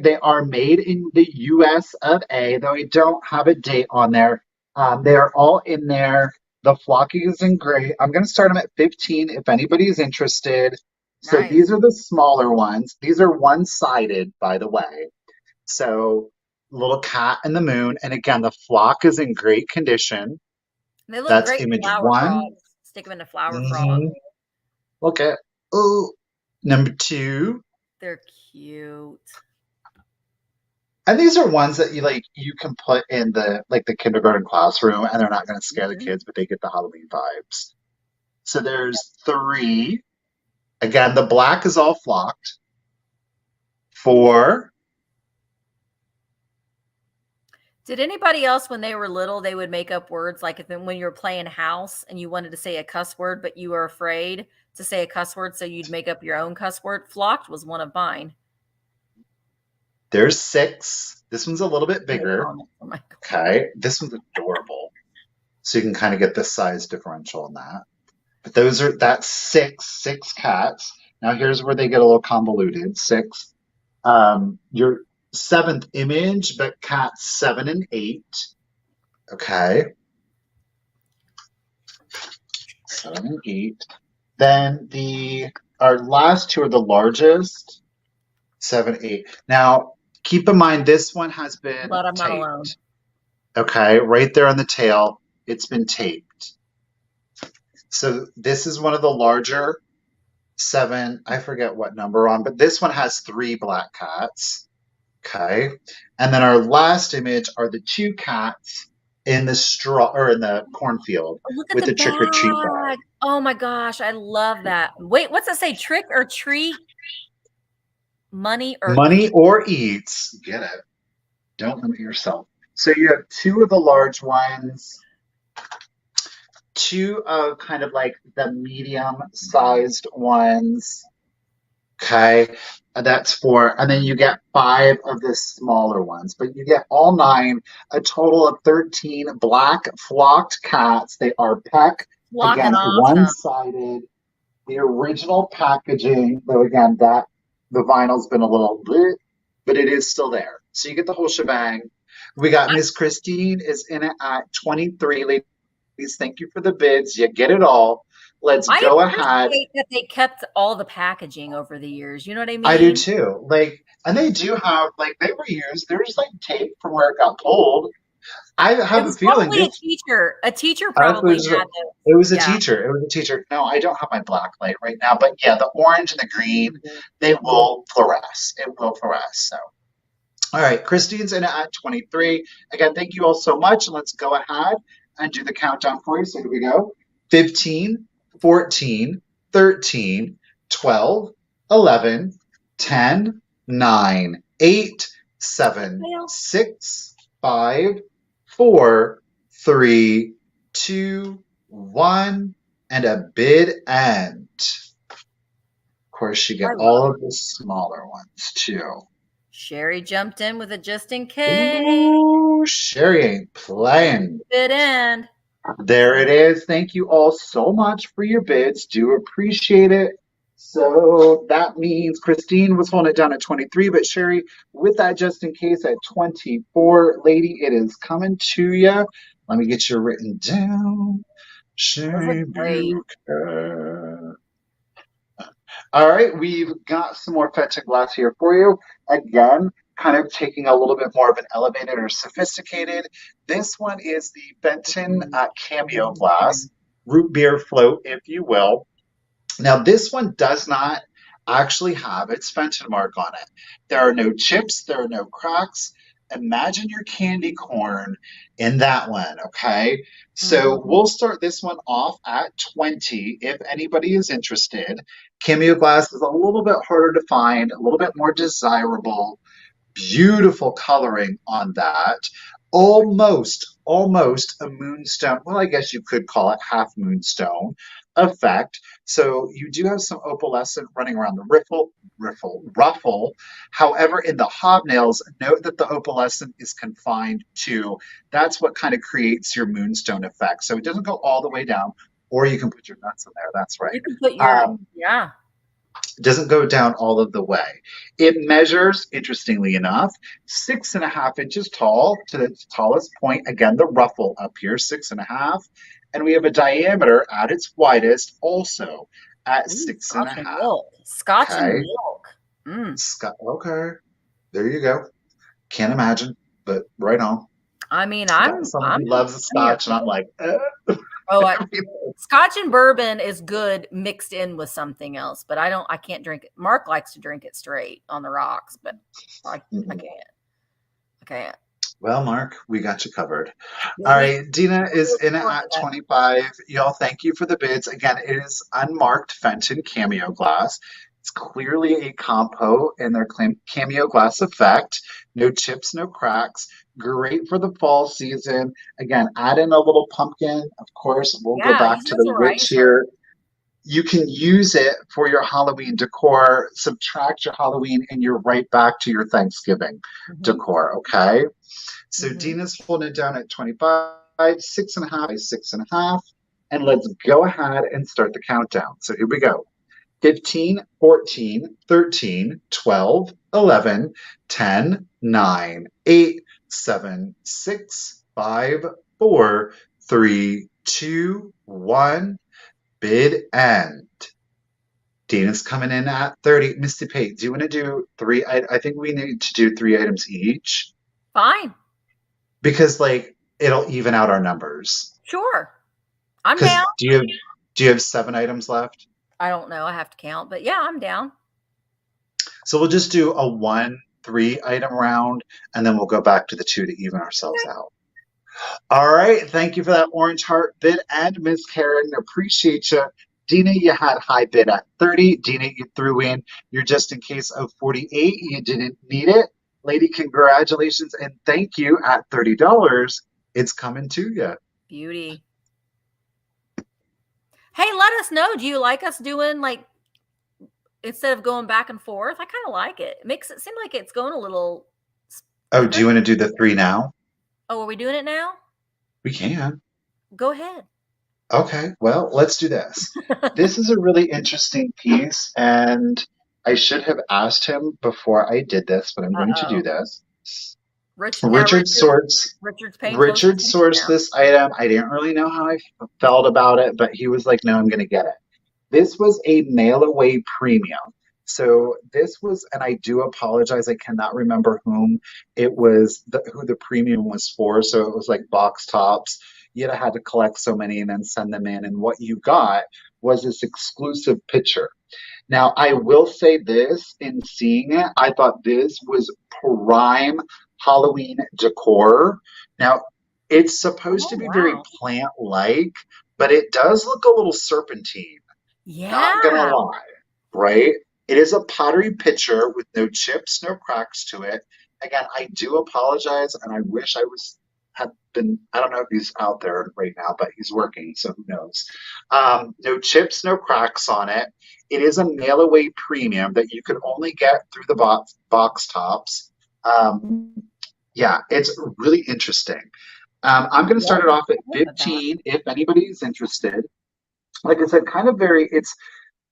they are made in the US of A, though I don't have a date on there. They are all in there. The flocking is in gray. I'm going to start them at 15 if anybody's interested. So Nice. These are the smaller ones. These are one-sided, by the way. So little cat and the moon. And again, the flock is in great condition. They look That's great. image flower 1. Frogs. Stick them in a flower frog. Look at number 2. They're cute. And these are ones that you can put in the kindergarten classroom and they're not going to scare the kids, but they get the Halloween vibes. So there's 3. Again, the black is all flocked. 4. Did anybody else, when they were little, they would make up words like when you were playing house and you wanted to say a cuss word, but you were afraid to say a cuss word, so you'd make up your own cuss word? Flocked was one of mine. There's 6. This one's a little bit No bigger. comment. Oh my God. Okay. This one's adorable. So you can kind of get the size differential in that. But that's six cats. Now here's where they get a little convoluted. 6. Your 7th image, but cats 7 and 8. Okay. 7 and 8. Then our last 2 are the largest. 7, 8. Now keep in mind this one has been But I'm not alone. taped. Okay, right there on the tail, it's been taped. So this is one of the larger 7. I forget what number on, but this one has 3 black cats. Okay, and then our last image are the 2 cats in the straw or in the cornfield Look at with the the trick or treat bag. bag. Oh my gosh, I love that. Wait, what's it say? Trick or treat? Money or Money eat? or eats. Get it. Don't limit yourself. So you have 2 of the large ones, 2 of kind of like the medium sized ones. Okay. That's 4. And then you get 5 of the smaller ones, but you get all 9, a total of 13 black flocked cats. They are peck, Flocking again, awesome. one-sided. The original packaging, though, again, that the vinyl's been a little bit, but it is still there. So you get the whole shebang. We got Miss Christine is in it at 23. Ladies, thank you for the bids. You get it all. Let's I go ahead. appreciate that they kept all the packaging over the years. You know what I mean? I do too. And they do have they reuse. There's tape from where it got pulled. I have It a was feeling probably a this. teacher. A teacher I probably was, had those. it was a Yeah. teacher. It was a teacher. No, I don't have my black light right now, but yeah, the orange and the green, they will fluoresce. It will fluoresce. So, all right, Christine's in it at 23. Again, thank you all so much. And let's go ahead and do the countdown for you. So here we go. 15, 14, 13, 12, 11, 10, 9, 8, 7, 6, 5, 4, 3, 2, 1, and a bid end. Of course, you get all of the smaller ones too. Sherry jumped in with a just in case. Ooh, Sherry ain't playing. Bid end. There it is. Thank you all so much for your bids. Do appreciate it. So that means Christine was holding it down at 23, but Sherry, with that just in case at 24, lady, it is coming to you. Let me get you written down. Sherry Bucher. All right, we've got some more Fenton glass here for you. Again, kind of taking a little bit more of an elevated or sophisticated. This one is the Fenton cameo glass, root beer float, if you will. Now, this one does not actually have its Fenton mark on it. There are no chips, there are no cracks. Imagine your candy corn in that one, okay? So we'll start this one off at 20 if anybody is interested. Cameo glass is a little bit harder to find, a little bit more desirable. Beautiful coloring on that. Almost a moonstone. Well, I guess you could call it half moonstone effect. So you do have some opalescent running around the ruffle. However, in the hobnails, note that the opalescent is confined to, that's what kind of creates your moonstone effect. So it doesn't go all the way down, or you can put your nuts in there. That's right. You can put your, yeah. It doesn't go down all of the way. It measures, interestingly enough, 6.5 inches tall to the tallest point. Again, the ruffle up here, 6.5. And we have a diameter at its widest also at 6.5. Scotch and milk. Okay. There you go. Can't imagine, but right on. I mean, someone who loves the scotch, and I'm like, Scotch and bourbon is good mixed in with something else, but I can't drink it. Mark likes to drink it straight on the rocks, but I can't. Well, Mark, we got you covered. All right, Dina is in it at 25. Y'all, thank you for the bids. Again, it is unmarked Fenton cameo glass. It's clearly a compo in their cameo glass effect. No chips, no cracks. Great for the fall season. Again, add in a little pumpkin. Of course, we'll go back to the witch here. you can use it for your Halloween decor, subtract your Halloween, and you're right back to your Thanksgiving Mm-hmm. decor, okay? So Mm-hmm. Dina's holding it down at 25, 6.5 by 6.5. And let's go ahead and start the countdown. So here we go. 15, 14, 13, 12, 11, 10, 9, 8, 7, 6, 5, 4, 3, 2, 1. Bid end. Dana's coming in at 30. Misty Pate, do you want to do three? I think we need to do 3 items each Fine. because like it'll even out our numbers. Sure. I'm Because down. do you have 7 items left? I don't know. I have to count, but yeah, I'm down. So we'll just do a 1 3 item round and then we'll go back to the 2 to even ourselves out. All right. Thank you for that orange heart bid and Miss Karen. Appreciate you. Dina, you had high bid at 30. Dina, you threw in your just in case of 48. You didn't need it. Lady, congratulations and thank you at $30. It's coming to you. Beauty. Hey, let us know. Do you like us doing like instead of going back and forth? I kind of like it. It makes it seem like it's going a little. Oh, do you want to do the 3 now? Oh, are we doing it now? We can. Go ahead. Okay, well, let's do this. This is a really interesting piece, and I should have asked him before I did this, but I'm going to do Uh-oh. this. Richard's paying close Richard attention sourced now. this item. I didn't really know how I felt about it, but he was like, "No, I'm going to get it." This was a mail away premium. So this was, and I do apologize, I cannot remember whom it was, who the premium was for. So it was like box tops. You'd have had to collect so many and then send them in. And what you got was this exclusive picture. Now, I will say this in seeing it, I thought this was prime Halloween decor. Now, it's supposed to Oh, be very wow. plant-like, but it does look a little serpentine. Not gonna Yeah. lie, right? It is a pottery pitcher with no chips, no cracks to it. Again, I do apologize, and I wish I was had been. I don't know if he's out there right now, but he's working, so who knows? No chips, no cracks on it. It is a mail away premium that you could only get through the box tops. Um, yeah, it's really interesting. I'm going to start it off at Love that. 15 if anybody's interested. Like I said, kind of very,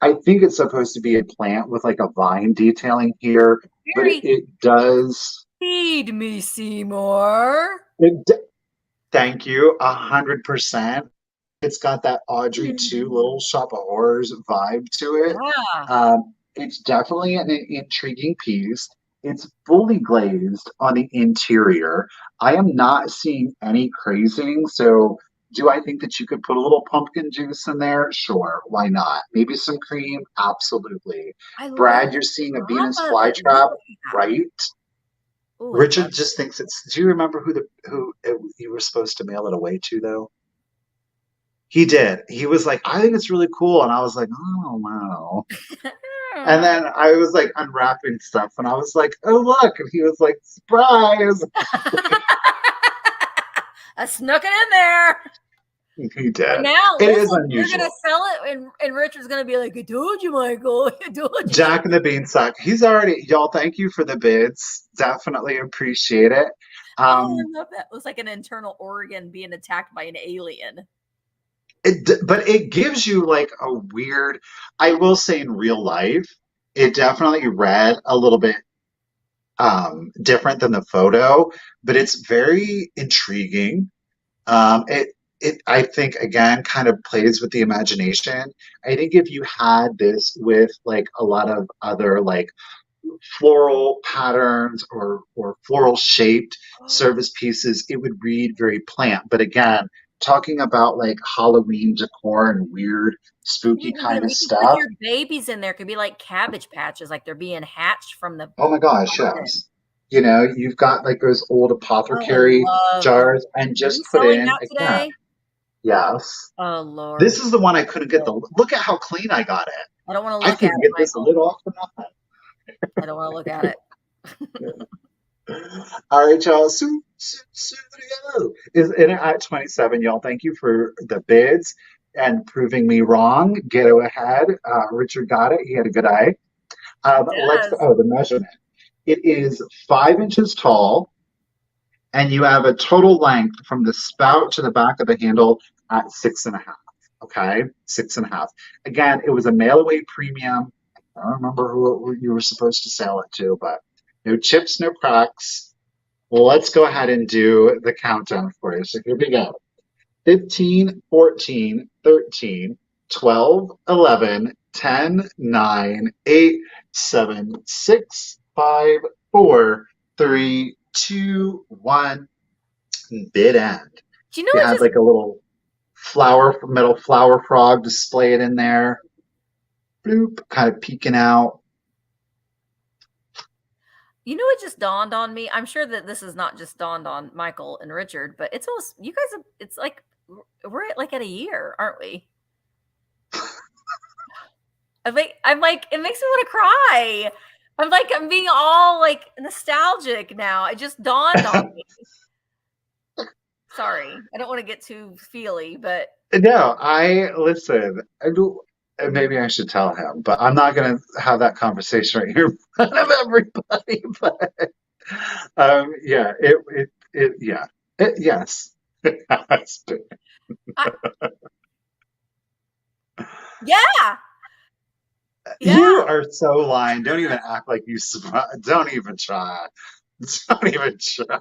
I think it's supposed to be a plant with like a vine detailing here, but Very it does. feed me, Seymour. It, thank you, 100%. It's got that Audrey 2 Little Shop of Horrors vibe to it. Yeah. It's definitely an intriguing piece. It's fully glazed on the interior. I am not seeing any crazing, so do I think that you could put a little pumpkin juice in there? Sure, why not? Maybe some cream? Absolutely. I love Brad, you're seeing a the top Venus of it. Look flytrap, at that. right? Oh, I love Richard just thinks it's. Do you remember you were supposed to mail it away to though? He did. He was like, I think it's really cool, and I was like, oh wow. it. And then I was like unwrapping stuff, and I was like, oh look, and he was like, surprise. I snuck it in there. He did. And now, It is listen, you're unusual. gonna sell it, and Richard's gonna be like, "I told you, Michael. I told you." Jack and the Beanstalk. He's already, y'all. Thank you for the bids. Definitely appreciate it. Oh, I love that. It was like an internal organ being attacked by an alien. But it gives you like a weird. I will say in real life, it definitely read a little bit different than the photo, but it's very intriguing. It I think again kind of plays with the imagination. I think if you had this with like a lot of other like floral patterns or floral shaped service pieces, it would read very plant. But again, talking about like Halloween decor and weird spooky kind of You could put stuff. your babies in there. It could be like cabbage patches, like they're being hatched from the Oh my gosh, garden. yes. You know, you've got like those old Oh, apothecary I love them. jars and Are you just put selling in that again. today? Yes. Oh Lord. This is the one I couldn't get the look at how clean I got it. I don't want to I look at couldn't it, get this Michael. lid off for nothing. I don't want to look at it. All right, y'all. Studio is in it at 27. Y'all, thank you for the bids. and proving me wrong. Go ahead. Richard got it. He had a good eye. It Let's go. does. Oh, the measurement. It is 5 inches tall, and you have a total length from the spout to the back of the handle at 6.5. Okay, 6.5. Again, it was a mail away premium. I don't remember who you were supposed to sell it to, but no chips, no cracks. Well, let's go ahead and do the countdown for you. So here we go. 15, 14, 13, 12, 11, 10, 9, 8, 7, 6, 5, 4, 3, 2, 1. Bid end. Do you know You what had just like a little metal flower frog displayed in there. Bloop, kind of peeking out. what just dawned on me? I'm sure that this is not just dawned on Michael and Richard, but it's almost you guys have, it's like we're at a year, aren't we? I'm like it makes me want to cry. I'm being all like nostalgic now. It just dawned on me. Sorry, I don't want to get too feely, but No, I listen. I do. Maybe I should tell him, but I'm not going to have that conversation right here in front of everybody. But yeah, yeah, yes, it has been. I, yeah, You yeah. are so lying. Don't even act like you. Don't even try. Don't even try.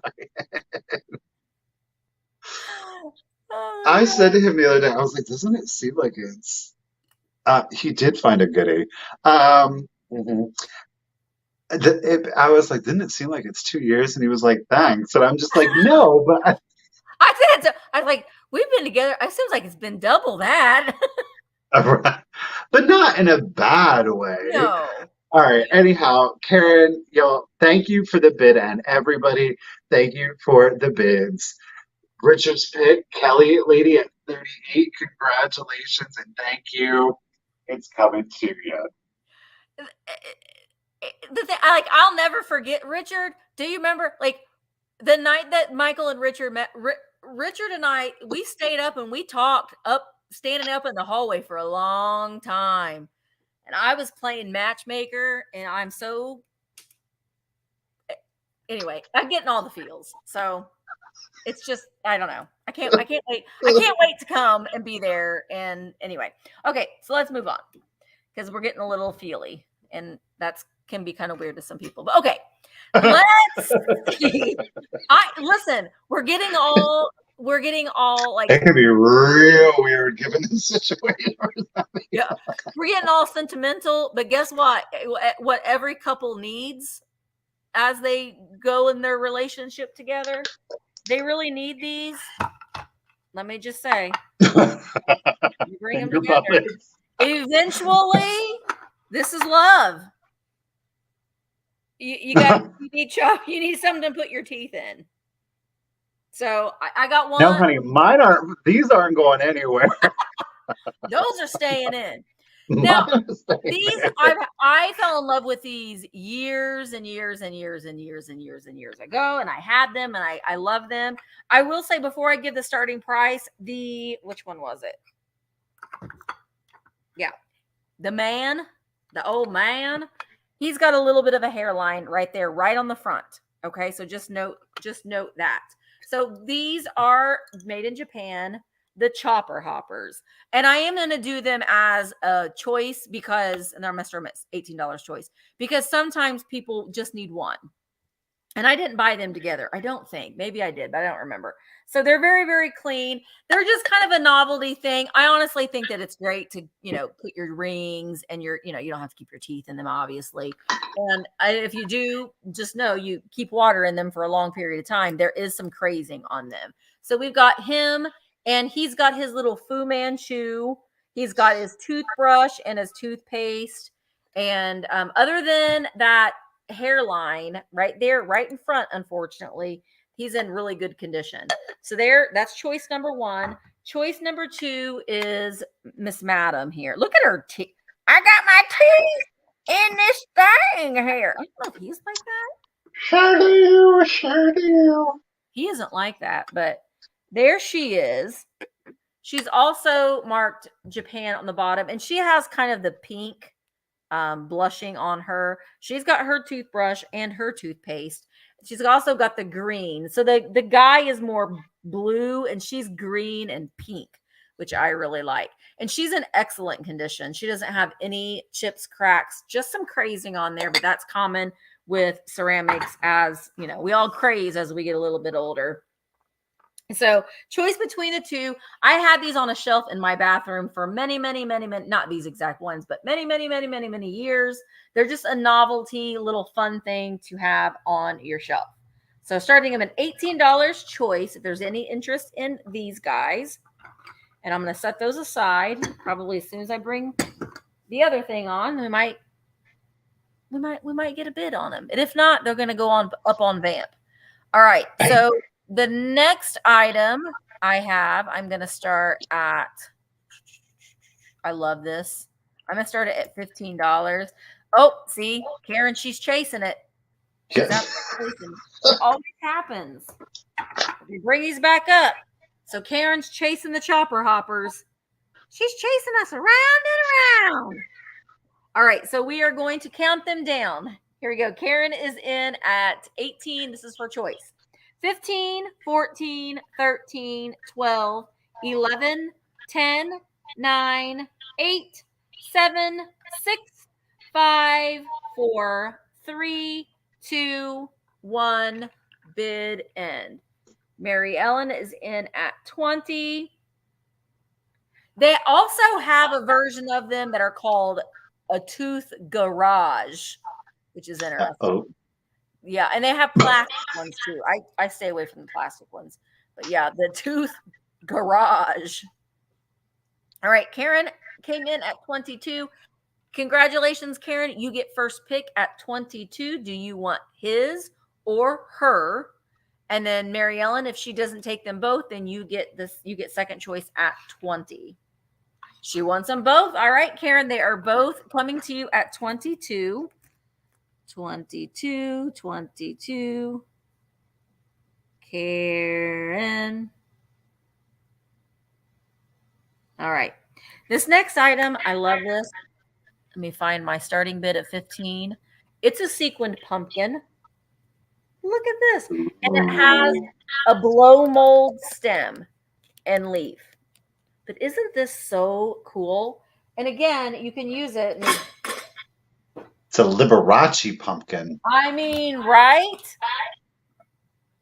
Oh I my said to him the other day, I was like, doesn't it seem like it's. He did find a goodie. Mhm. I was like, didn't it seem like it's 2 years? And he was like, thanks. And I'm just like, no, but I said I was like, we've been together. It seems like it's been double that. but not in a bad way. No. All right. Anyhow, Karen, thank you for the bid, and everybody, thank you for the bids. Richard's pick, Kelly, lady at 38. Congratulations and thank you. It's coming to you. The thing, I'll never forget Richard. Do you remember like the night that Michael and Richard met? Richard and I, we stayed up and we talked standing up in the hallway for a long time. And I was playing matchmaker, and I'm so anyway, I'm getting all the feels. So it's just I don't know. I can't wait. I can't wait to come and be there. And anyway, okay, so let's move on because we're getting a little feely, and that's can be kind of weird to some people. But okay, let's see. I listen. We're getting all like It can be real weird given the situation. yeah, we're getting all sentimental. But guess what? What every couple needs as they go in their relationship together, they really need these. Let me just say, you bring them Finger together. puppets. Eventually, this is love. You got you need something to put your teeth in. So I got one. No, honey, these aren't going anywhere. Those are staying in. Mine Now, are staying these there. I fell in love with these years and years and years and years and years and years ago, and I had them and I love them. I will say before I give the starting price, which one was it? Yeah, the old man, he's got a little bit of a hairline right there, right on the front. Okay, so just note that. So these are made in Japan, the chopper hoppers. And I am going to do them as a choice because, and they're Mr. $18 choice, because sometimes people just need one. And I didn't buy them together. I don't think. Maybe I did, but I don't remember. So they're very, very clean. They're just kind of a novelty thing. I honestly think that it's great to, put your rings and you don't have to keep your teeth in them, obviously. And if you do, just know you keep water in them for a long period of time. There is some crazing on them. So we've got him, and he's got his little Fu Manchu. He's got his toothbrush and his toothpaste. And other than that hairline right there, right in front, unfortunately, he's in really good condition. So that's choice number one. Choice number two is Miss Madam here. Look at her teeth. I got my teeth in this thing here. I don't know if he's like that. Sure do. He isn't like that, but there she is. She's also marked Japan on the bottom, and she has kind of the pink blushing on her. She's got her toothbrush and her toothpaste. She's also got the green. So the guy is more blue and she's green and pink, which I really like. And she's in excellent condition. She doesn't have any chips, cracks, just some crazing on there, but that's common with ceramics, as you know, we all craze as we get a little bit older. So choice between the two. I had these on a shelf in my bathroom for many, not these exact ones, but many years. They're just a novelty, little fun thing to have on your shelf. So starting them at $18 choice, if there's any interest in these guys. And I'm going to set those aside probably as soon as I bring the other thing on. We might get a bid on them. And if not, they're going to go on up on Vamp. All right. So the next item I have, I'm going to start at, I love this. I'm going to start it at $15. Oh, see, Karen, she's chasing it. She's chasing. It always happens. We bring these back up. So Karen's chasing the chopper hoppers. She's chasing us around and around. All right, so we are going to count them down. Here we go. Karen is in at 18. This is for choice. 15, 14, 13, 12, 11, 10, 9, 8, 7, 6, 5, 4, 3, 2, 1. Bid end. Mary Ellen is in at 20. They also have a version of them that are called a tooth garage, which is interesting. Oh. Yeah, and they have plastic ones too. I stay away from the plastic ones. But yeah, the tooth garage. All right, Karen came in at 22. Congratulations, Karen. You get first pick at 22. Do you want his or her? And then Mary Ellen, if she doesn't take them both, then you get second choice at 20. She wants them both. All right, Karen, they are both coming to you at 22. 22. Karen. All right. This next item, I love this. Let me find my starting bid at 15. It's a sequined pumpkin. Look at this. And it has a blow mold stem and leaf. But isn't this so cool? And again, you can use it. It's a Liberace pumpkin. I mean, right?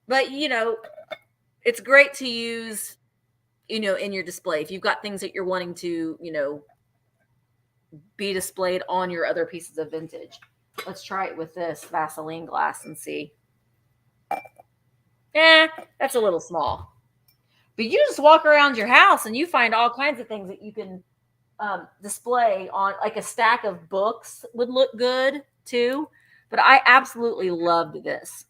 But, you know, it's great to use, you know, in your display. If you've got things that you're wanting to, you know, be displayed on your other pieces of vintage. Let's try it with this Vaseline glass and see. That's a little small. But you just walk around your house and you find all kinds of things that you can display on, like a stack of books would look good too. But I absolutely loved this.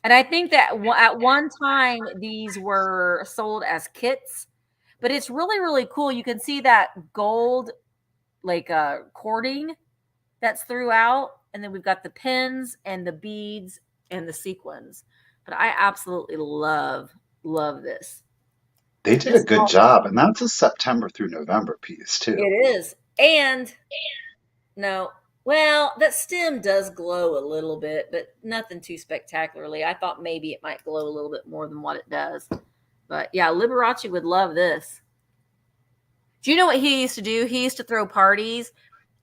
And I think that at one time these were sold as kits, but it's really, really cool. You can see that gold like cording that's throughout. And then we've got the pins and the beads and the sequins. But I absolutely love this. They did a good job. And that's a September through November piece too. It is. And no, well, that stem does glow a little bit, but nothing too spectacularly. I thought maybe it might glow a little bit more than what it does. But yeah, Liberace would love this. Do you know what he used to do? He used to throw parties,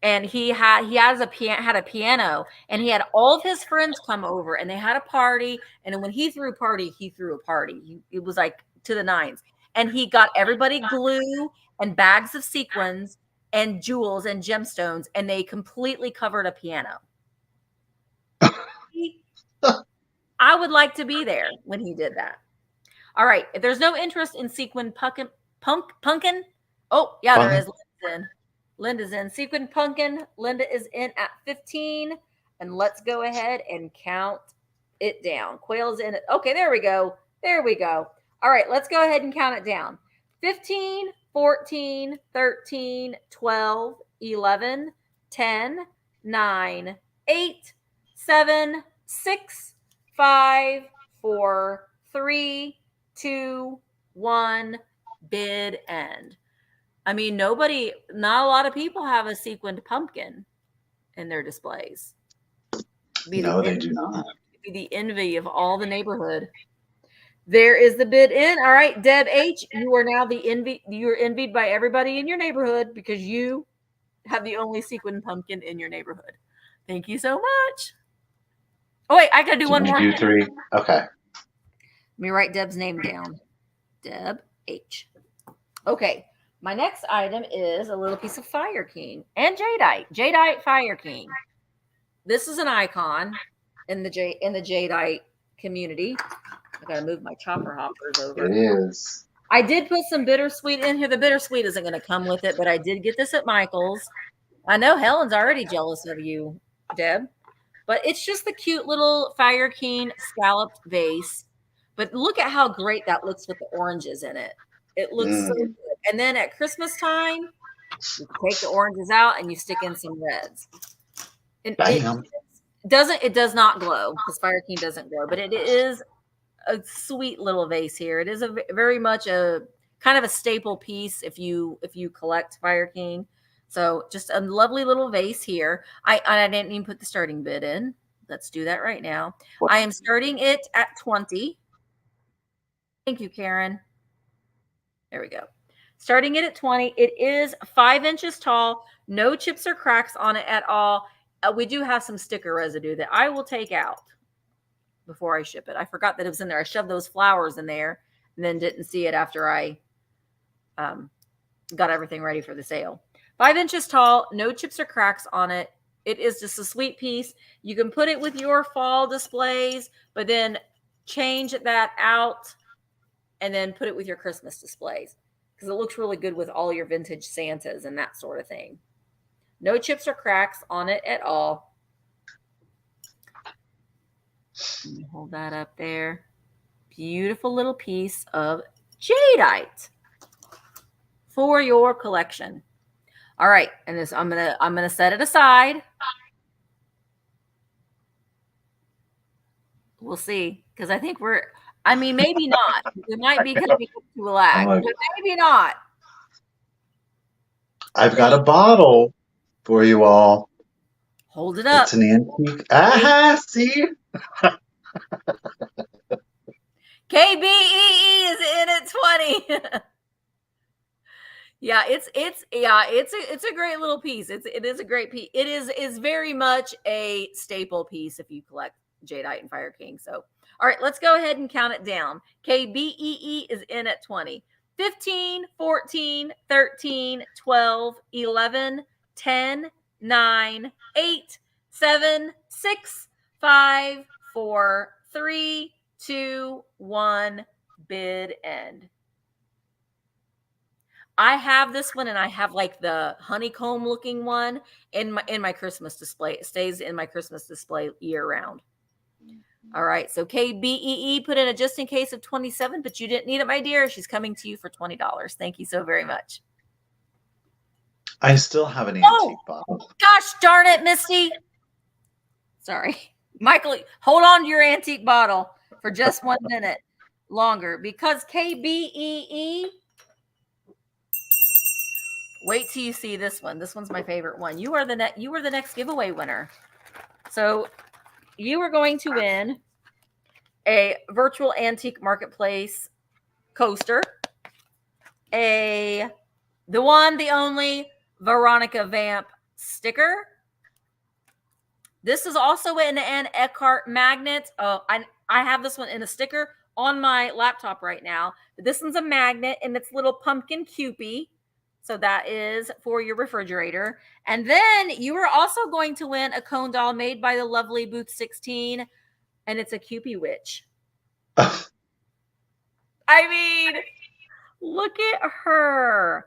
and he had a piano, and he had all of his friends come over, and they had a party. And then when he threw a party, it was like to the nines. And he got everybody glue and bags of sequins and jewels and gemstones, and they completely covered a piano. I would like to be there when he did that. All right. If there's no interest in sequin pumpkin. Oh, yeah, there is. Linda's in. Sequin pumpkin. Linda is in at 15. And let's go ahead and count it down. Quail's in it. Okay, there we go. All right, let's go ahead and count it down. 15, 14, 13, 12, 11, 10, 9, 8, 7, 6, 5, 4, 3, 2, 1. bid end. I mean, not a lot of people have a sequined pumpkin in their displays. No, they do not. Be the envy of all the neighborhood. There is the bid in. All right, Deb H, you are now the envy. You're envied by everybody in your neighborhood because you have the only sequin pumpkin in your neighborhood. Thank you so much. Oh wait, I gotta do one more. Do 3. Okay. Let me write Deb's name down. Deb H. Okay, my next item is a little piece of Fire King and jadeite. Jadeite Fire King. This is an icon in the jadeite community. I gotta move my chopper hoppers over. It is. I did put some bittersweet in here. The bittersweet isn't going to come with it, but I did get this at Michael's. I know Helen's already jealous of you, Deb, but it's just the cute little Fire King scalloped vase. But look at how great that looks with the oranges in it. It looks so good. And then at Christmas time, you take the oranges out and you stick in some reds. And it does not glow because Fire King doesn't glow, but it is a sweet little vase here. It is a very much a kind of a staple piece if you collect Fire King. So just a lovely little vase here. I didn't even put the starting bid in. Let's do that right now. I am starting it at 20. Thank you, Karen. There we go. Starting it at 20. It is 5 inches tall. No chips or cracks on it at all. We do have some sticker residue that I will take out before I ship it. I forgot that it was in there. I shoved those flowers in there and then didn't see it after I got everything ready for the sale. 5 inches tall, no chips or cracks on it. It is just a sweet piece. You can put it with your fall displays, but then change that out and then put it with your Christmas displays because it looks really good with all your vintage Santas and that sort of thing. No chips or cracks on it at all. Hold that up there. Beautiful little piece of jadeite for your collection. All right, and this I'm gonna set it aside. We'll see, because I think maybe not. We might be coming to a lag, but maybe not. I've got a bottle for you all. Hold it up. It's an antique. Ah, see. KBEE is in at 20. Yeah, it's a great little piece. It is a great piece. It is very much a staple piece if you collect jadeite and Fire King. So, all right, let's go ahead and count it down. KBEE is in at 20. 15, 14, 13, 12, 11, 10, 9, 8, 7, 6, 5, 4, 3, 2, 1, bid end. I have this one and I have like the honeycomb looking one in my Christmas display. It stays in my Christmas display year round. All right. So KBEE put in a just in case of 27, but you didn't need it, my dear. She's coming to you for $20. Thank you so very much. I still have an antique bottle. Gosh darn it, Misty. Sorry. Michael, hold on to your antique bottle for just 1 minute longer because KBEE, wait till you see this one. This one's my favorite one. You were the next giveaway winner. So you are going to win a virtual antique marketplace coaster, the one, the only Veronica Vamp sticker. This is also an Anne Eckhart magnet. I have this one in a sticker on my laptop right now. This one's a magnet and it's little pumpkin Cupid. So that is for your refrigerator. And then you are also going to win a cone doll made by the lovely Booth 16. And it's a Cupid witch. I mean, look at her.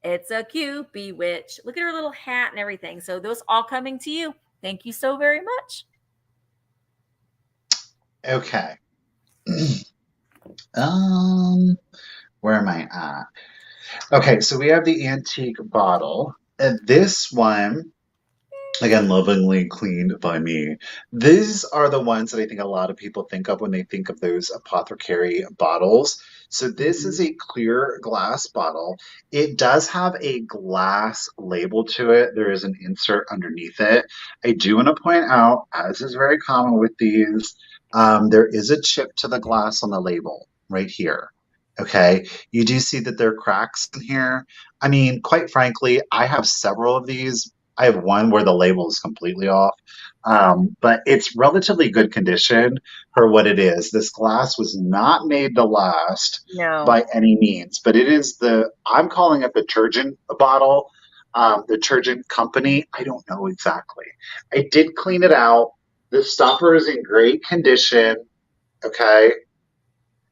It's a Cupid witch. Look at her little hat and everything. So those all coming to you. Thank you so very much. Okay. Where am I at? Okay, so we have the antique bottle. And this one Again, lovingly cleaned by me. These are the ones that I think a lot of people think of when they think of those apothecary bottles. So this is Mhm. a clear glass bottle. It does have a glass label to it. There is an insert underneath it. I do want to point out, as is very common with these, there is a chip to the glass on the label right here. Okay, you do see that there are cracks in here. I mean, quite frankly, I have several of these. I have one where the label is completely off, but it's relatively good condition for what it is. This glass was not made to last No. by any means, but it is I'm calling it the detergent bottle, detergent company. I don't know exactly. I did clean it out. The stopper is in great condition. Okay.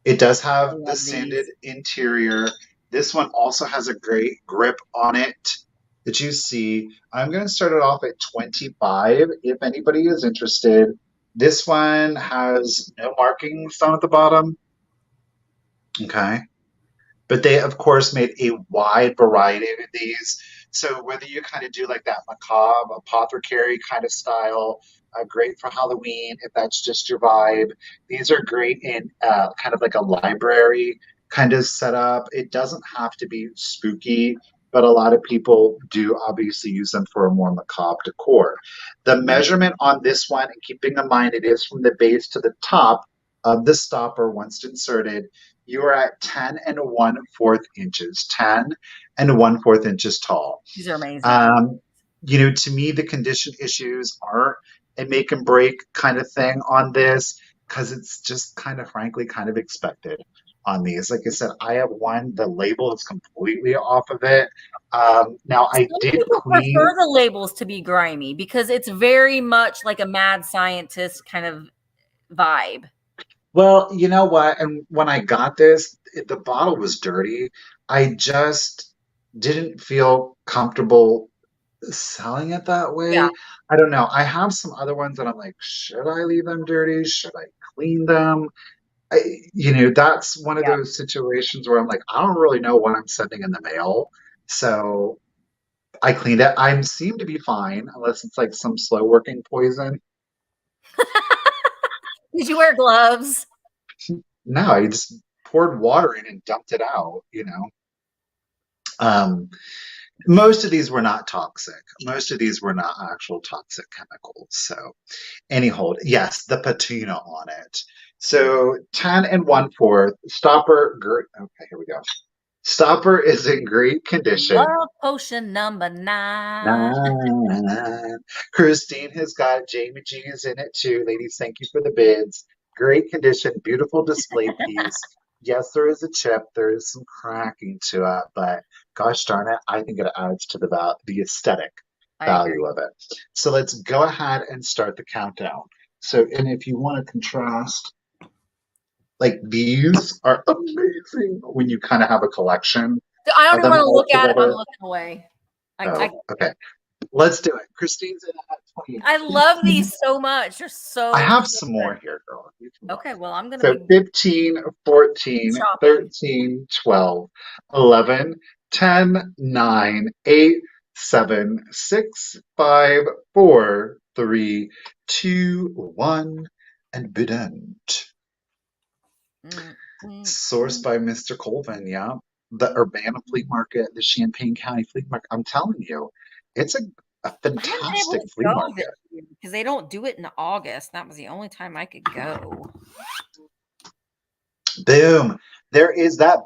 It does I have the love sanded these. interior. This one also has a great grip on it that you see. I'm going to start it off at 25 if anybody is interested. This one has no markings down at the bottom. Okay. But they, of course, made a wide variety of these. So whether you kind of do like that macabre apothecary kind of style, great for Halloween if that's just your vibe. These are great in kind of like a library kind of setup. It doesn't have to be spooky, but a lot of people do obviously use them for a more macabre decor. The measurement on this one, and keeping in mind it is from the base to the top of the stopper once inserted, you are at 10 and 1/4 inches, 10 and 1/4 inches tall. These are amazing. I love Um, to me, the condition issues aren't a make and break kind of thing on this because it's just kind of, frankly, kind of expected on these. Like I said, I have one, the label is completely off of it. Now, I Some did people prefer clean. the labels to be grimy because it's very much like a mad scientist kind of vibe. Well, you know what? And when I got this, the bottle was dirty. I just didn't feel comfortable selling it that Yeah, way. I don't know. I have some other ones that I'm like, should I leave them dirty? Should I clean them? I, that's one of yeah. those situations where I'm like, I don't really know what I'm sending in the mail. So I cleaned it. I seem to be fine, unless it's like some slow working poison. Did you wear gloves? No, I just poured water in and dumped it out. Um, Most of these were not toxic. Most of these were not actual toxic chemicals. So, anyhow, yes, the patina on it. So, 10 and 1/4 stopper. Okay, here we go. Stopper is in great condition. Love potion number 9. Nah. Christine has got Jamie G's in it too. Ladies, thank you for the bids. Great condition, beautiful display piece. Yes, there is a chip. There is some cracking to it, but gosh darn it, I think it adds to the aesthetic I value agree. of it. So let's go ahead and start the countdown. So, and if you want to contrast, like these are amazing when you kind of have a collection I don't of even them want to all look at it. I'm together. looking away. I Oh, okay. Let's do it. Christine's in at I 28. love these so much. They're I so, have so some good. more here, girl. You can look. Okay, well, I'm gonna So be 15, 14, shopping. 13, 12, 11, 10, 9, 8, 7, 6, 5, 4, 3, 2, 1, and bident. Mm, mm, Sourced mm. by Mr. Colvin, yeah. The Urbana Flea Market, the Champaign County Flea Market. I'm telling you, it's a I haven't been able fantastic to flea go this market. year because they don't do it in August. That was the only time I could go. Boom. There is that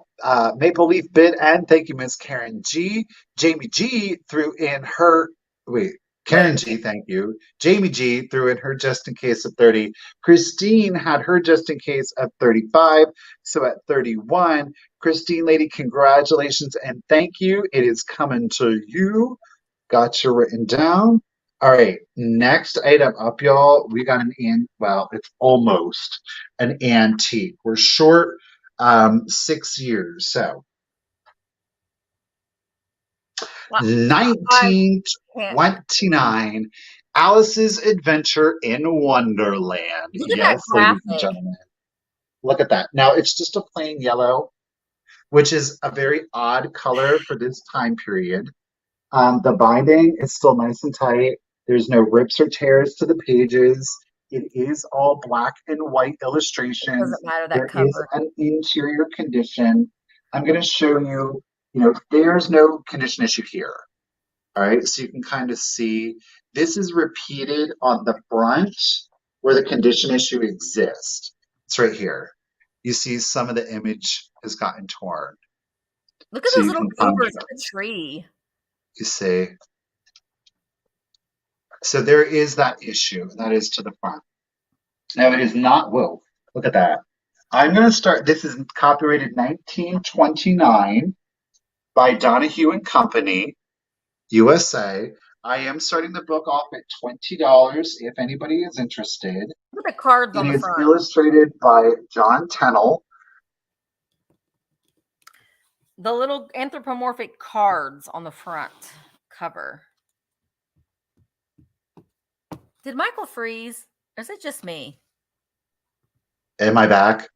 Maple Leaf bid, and thank you, Miss Karen G. Jamie G threw in her wait. Wait, Karen G, thank you. Jamie G threw in her just in case of 30. Christine had her just in case of 35. So at 31, Christine, lady, congratulations and thank you. It is coming to you. Got you written down. All right, next item up, y'all. We got well, it's almost an antique. We're short 6 years. So I, I can't. 1929, Alice's Adventure in Wonderland. Look at that Yes, ladies and graphic. gentlemen. Look at that. Now it's just a plain yellow, which is a very odd color for this time period. The binding is still nice and tight. There's no rips or tears to the pages. It is all black and white It illustrations. doesn't matter that There is cover. an interior condition. I'm going to show you, there's no condition issue here. All right, so you can kind of see this is repeated on the front where the condition issue exists. It's right here. You see some of the image has gotten torn. Look at So those you little can find goobers it. on the tree. You see. So there is that issue. That is to the front. Now it is not, whoa, look at that. I'm going to start, this is copyrighted 1929 by Donahue and Company, USA. I am starting the book off at $20 if anybody is interested. Look at the cards It on the is front. illustrated by John Tennell. The little anthropomorphic cards on the front cover. Did Michael freeze? Or is it just me? Am I back?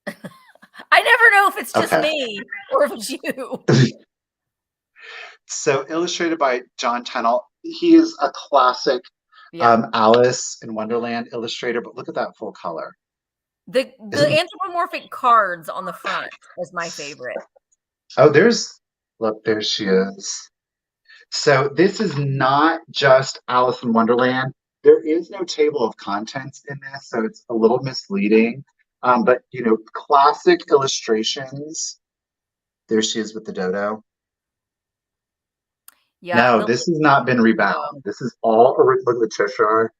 I never know if it's just Okay. me or if it's you. So illustrated by John Tennell. He is a classic Alice in Wonderland illustrator, but look at that full color. The anthropomorphic cards on the front is my favorite. Oh, look, there she is. So this is not just Alice in Wonderland. There is no table of contents in this, so it's a little misleading. But, classic illustrations. There she is with the dodo. Yeah. No, this has not been rebound. This is all original. Look at the Cheshire.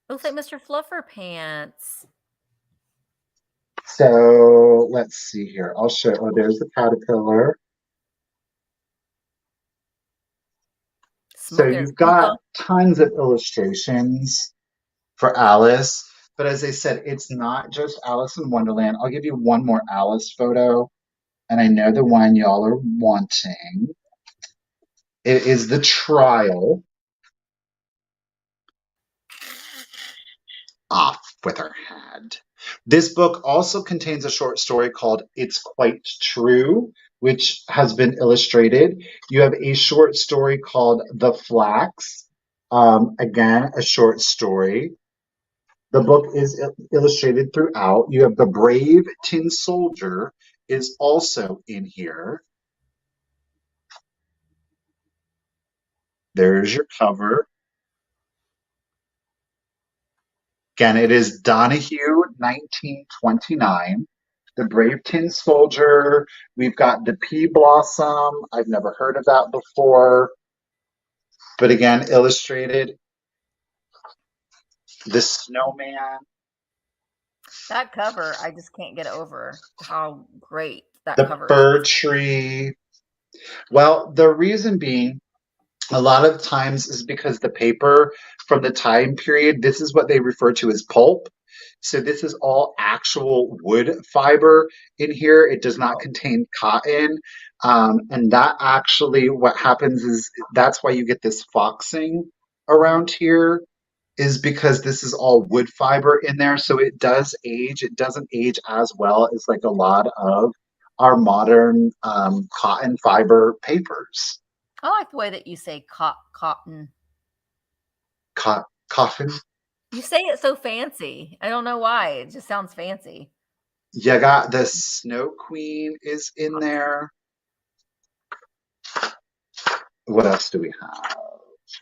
Looks like Mr. Fluffer Pants. So let's see here. I'll show. Oh, there's the caterpillar. So you've got tons of illustrations for Alice. But as I said, it's not just Alice in Wonderland. I'll give you one more Alice photo. And I know the one y'all are wanting. It is the trial. Off with her head. This book also contains a short story called It's Quite True, which has been illustrated. You have a short story called The Flax. Again, a short story. The book is illustrated throughout. You have The Brave Tin Soldier is also in here. There's your cover. Again, it is Donahue, 1929. The Brave Tin Soldier. We've got the Pea Blossom. I've never heard of that before. But again, illustrated. The Snowman. That cover, I just can't get over how great that cover is. The Fir Tree. Well, the reason being, a lot of times is because the paper from the time period, this is what they refer to as pulp. So this is all actual wood fiber in here. It does not contain cotton. And that actually, what happens is that's why you get this foxing around here, is because this is all wood fiber in there. So it does age. It doesn't age as well as like a lot of our modern cotton fiber papers. I like the way that you say cotton. Coffin? You say it so fancy. I don't know why. It just sounds fancy. You got the Snow Queen is in there. What else do we have?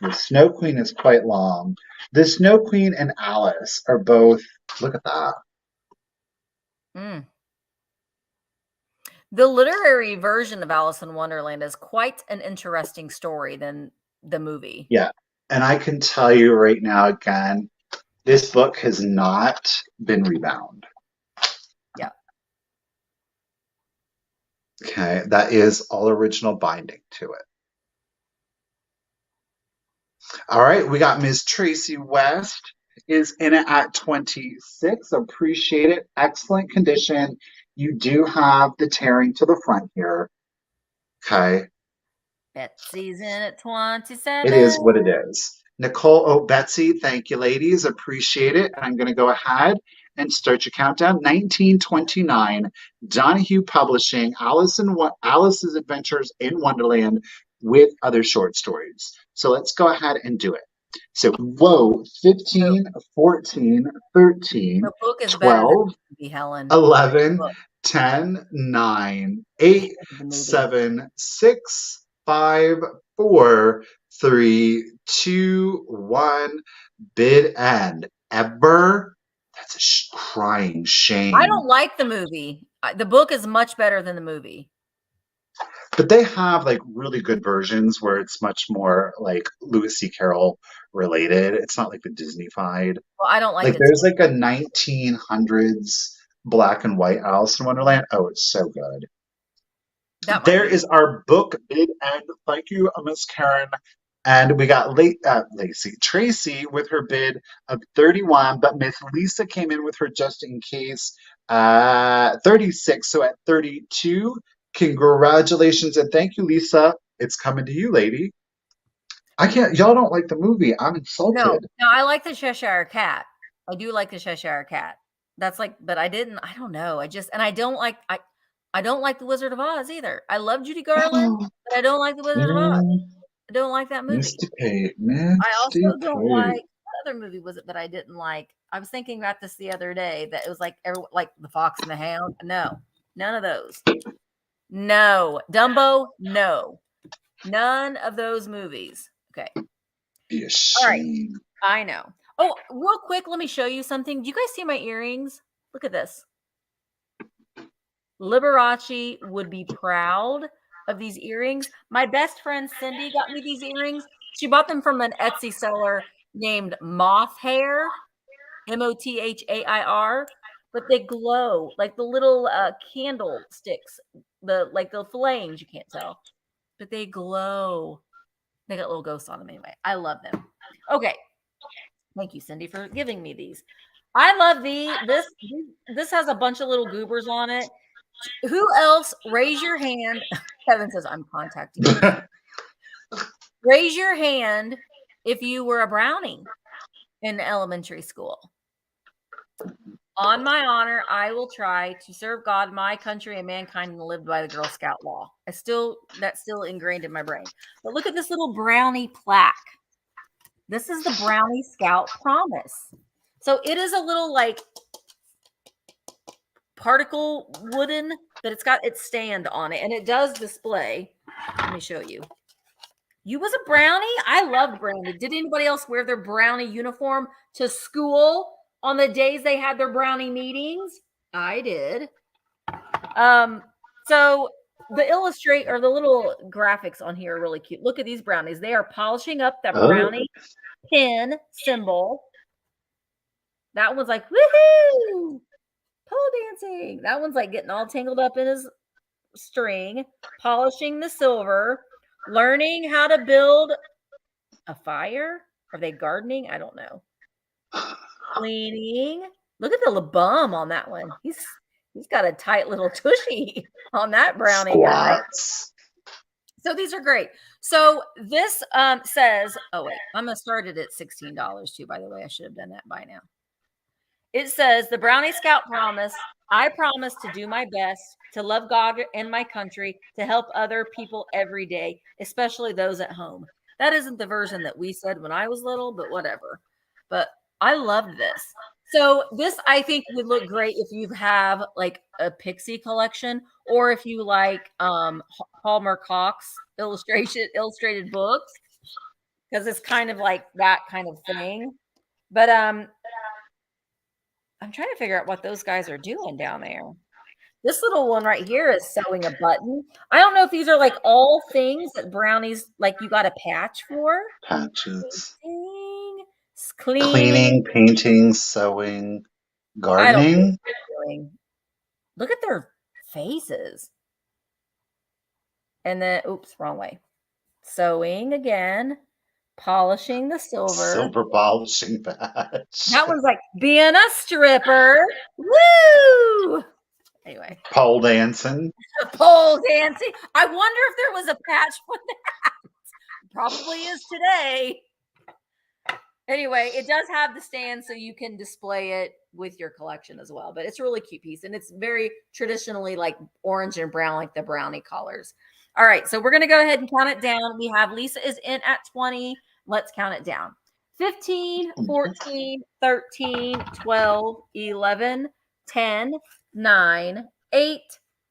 The Snow Queen is quite long. The Snow Queen and Alice are both, look at that. Mm. The literary version of Alice in Wonderland is quite an interesting story than the movie. Yeah. And I can tell you right now, again, this book has not been rebound. Yeah. Okay. That is all original binding to it. All right. We got Ms. Tracy West is in it at 26. Appreciate it. Excellent condition. You do have the tearing to the front here. Okay. Betsy's in at 27. It is what it is. Nicole, Betsy, thank you, ladies. Appreciate it. And I'm going to go ahead and start your countdown. 1929, Donahue Publishing, Alice's Adventures in Wonderland with other short stories. So let's go ahead and do it. So, whoa, 15, 14, 13, The book is better than 12, the movie, Helen. 11, Look, 10, 9, I 8, hated the movie. 7, 6, 5, 4, 3, 2, 1. Bid end. Ever? That's a crying I shame. don't like the movie. The book is much better than the movie. But they have like really good versions where it's much more like Lewis C. Carroll related. It's not like the Disney-fied. Well, I don't like Like it. there's like a 1900s black and white Alice in Wonderland. Oh, it's so good. That might There be. is our book bid end. Thank you, Miss Karen. And we got Tracy with her bid of 31, but Miss Lisa came in with her just in case 36. So at 32, congratulations and thank you, Lisa. It's coming to you, lady. I can't, y'all don't like the movie. I'm No, insulted. I like the Cheshire Cat. I do like the Cheshire Cat. That's like, but I don't know. I don't like the Wizard of Oz either. I love Judy Garland, but I don't like the Wizard of Oz. I don't like that movie. Misty Pate, I Misty also don't like, Pate. what other movie was it that I didn't like? I was thinking about this the other day that it was like The Fox and the Hound. No, none of those. No. Dumbo, no. None of those movies. Okay. Be a All right. shame. I know. Oh, real quick, let me show you something. Do you guys see my earrings? Look at this. Liberace would be proud of these earrings. My best friend Cindy got me these earrings. She bought them from an Etsy seller named Moth Hair, Mothair, but they glow like the little candlesticks, the flames. You can't tell, but they glow. They got little ghosts on them anyway. I love them. Okay. Thank you, Cindy, for giving me these. I love this has a bunch of little goobers on it. Who else? Raise your hand. Kevin says, I'm contacting you. Raise your hand if you were a brownie in elementary school. On my honor, I will try to serve God, my country, and mankind, and live by the Girl Scout law. That's still ingrained in my brain. But look at this little brownie plaque. This is the Brownie Scout promise. So it is a little like particle wooden, but it's got its stand on it, and it does display. Let me show you. You was a brownie? I loved brownie. Did anybody else wear their brownie uniform to school on the days they had their brownie meetings? I did. So the little graphics on here are really cute. Look at these brownies. They are polishing up that brownie pin symbol. That one's like, woohoo! Pole dancing. That one's like getting all tangled up in his string, polishing the silver, learning how to build a fire. Are they gardening? I don't know. Cleaning. Look at the bum on that one. He's got a tight little tushy on that brownie guy. So these are great. So this says, oh wait, I'm gonna start it at $16 too. By the way, I should have done that by now. It says the Brownie Scout promise. I promise to do my best to love God and my country, to help other people every day, especially those at home. That isn't the version that we said when I was little, but whatever. But I loved this. So this, I think, would look great if you have like a Pixie collection, or if you like Hallmark Cox illustrated books, because it's kind of like that kind of thing. But I'm trying to figure out what those guys are doing down there. This little one right here is sewing a button. I don't know if these are like all things that brownies, like you got a patch for. Patches. Cleaning, painting, sewing, I don't know gardening. what they're doing. Look at their faces. And then, oops, wrong way. Sewing again. Polishing the silver. Silver polishing patch. That one's like being a stripper. Woo! Anyway. Pole dancing. Pole dancing. I wonder if there was a patch for that. Probably is today. Anyway, it does have the stand so you can display it with your collection as well. But it's a really cute piece. And it's very traditionally like orange and brown, like the brownie colors. All right, so we're going to go ahead and count it down. We have Lisa is in at 20. Let's count it down. 15, 14, 13, 12, 11, 10, 9, 8,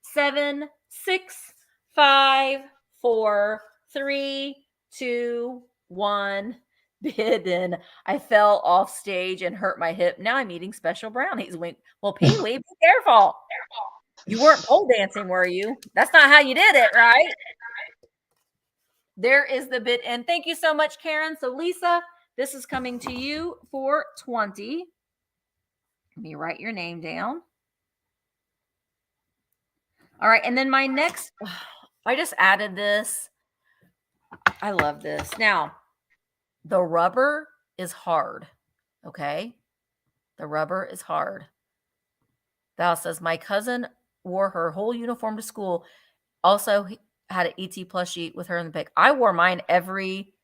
7, 6, 5, 4, 3, 2, 1. Bid in. I fell off stage and hurt my hip. Now I'm eating special brownies. Well, Pee-wee, be careful. You weren't pole dancing, were you? That's not how you did it, right? There is the bid in. Thank you so much, Karen. So, Lisa, this is coming to you for 20. Let me write your name down. All right, and then my next, I just added this. I love this. Now, the rubber is hard, okay? The rubber is hard. Val says, my cousin wore her whole uniform to school. Also had an ET plushie with her in the pic. I wore mine every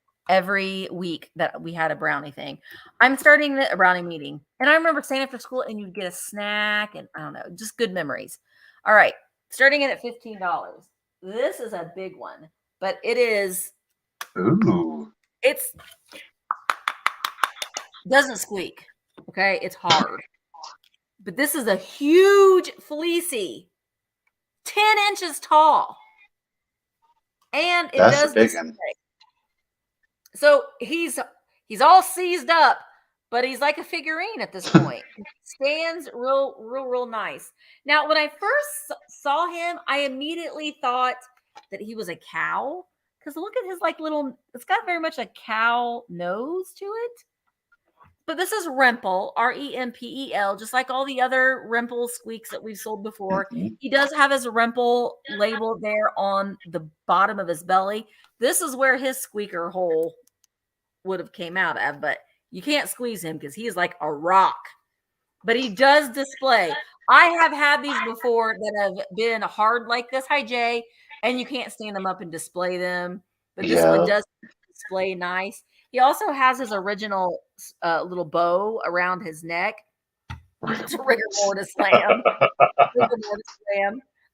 week that we had a brownie thing. I'm starting a brownie meeting. And I remember staying after school and you'd get a snack and I don't know, just good memories. All right. Starting it at $15. This is a big one, but it is. Ooh. Doesn't squeak. Okay. It's hard. But this is a huge fleecy, 10 inches tall. And it That's does a big one. So he's all seized up, but he's like a figurine at this point. He stands real nice. Now, when I first saw him, I immediately thought that he was a cow because look at his like little. It's got very much a cow nose to it. But this is Rempel, Rempel, just like all the other Rempel squeaks that we've sold before. Mm-hmm. He does have his Rempel label there on the bottom of his belly. This is where his squeaker hole would have came out of, but you can't squeeze him because he is like a rock. But he does display. I have had these before that have been hard like this. Hi, Jay. And you can't stand them up and display them. But this one does display nice. He also has his original little bow around his neck. It's a rigor mortis slam.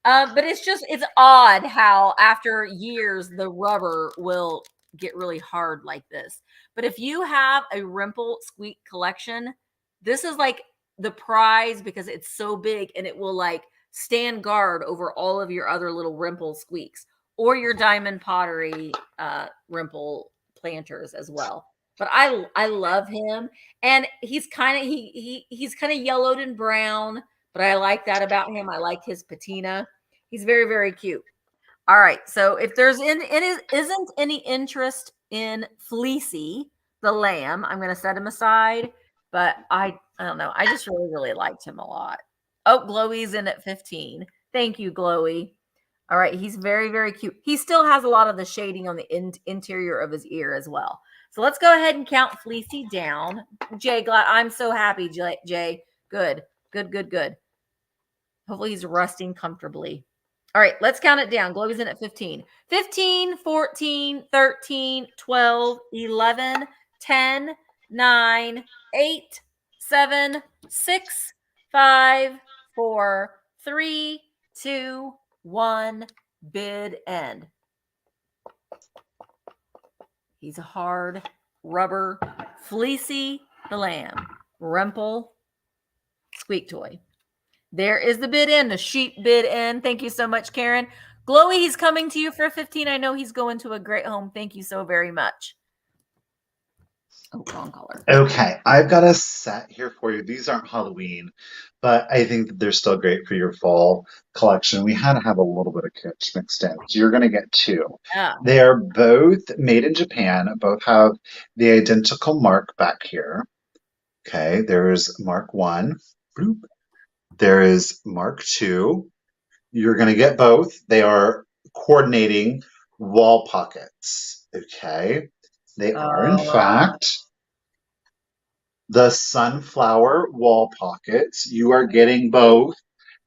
But it's odd how after years the rubber will get really hard like this. But if you have a Rempel squeak collection, this is like the prize because it's so big and it will like stand guard over all of your other little Rempel squeaks or your diamond pottery Rempel planters as well. But I love him, and he's kind of he's kind of yellowed and brown, but I like that about him. I like his patina. He's very cute. All right, so if there's isn't any interest in Fleecy the lamb, I'm going to set him aside. But I don't know. I just really liked him a lot. Oh, Glowy's in at 15. Thank you, Glowy. All right, he's very cute. He still has a lot of the shading on the interior of his ear as well. So let's go ahead and count Fleecy down. Jay, I'm so happy, Jay. Good. Hopefully he's resting comfortably. All right, let's count it down. Glowy's in at 15. 15, 14, 13, 12, 11, 10, 9, 8, 7, 6, 5, 4, 3, 2, 1. Bid end. He's a hard rubber Fleecy the lamb. Rempel squeak toy. There is the bid in, the sheep bid in. Thank you so much, Karen. Glowy, he's coming to you for 15. I know he's going to a great home. Thank you so very much. Oh, wrong color. Okay, I've got a set here for you. These aren't Halloween, but I think that they're still great for your fall collection. We had to have a little bit of kitsch mixed in. So you're going to get two. Yeah. They're both made in Japan. Both have the identical mark back here. Okay, there's Mark 1. Bloop. There is Mark 2. You're going to get both. They are coordinating wall pockets. Okay. They are, in fact, the sunflower wall pockets. You are getting both.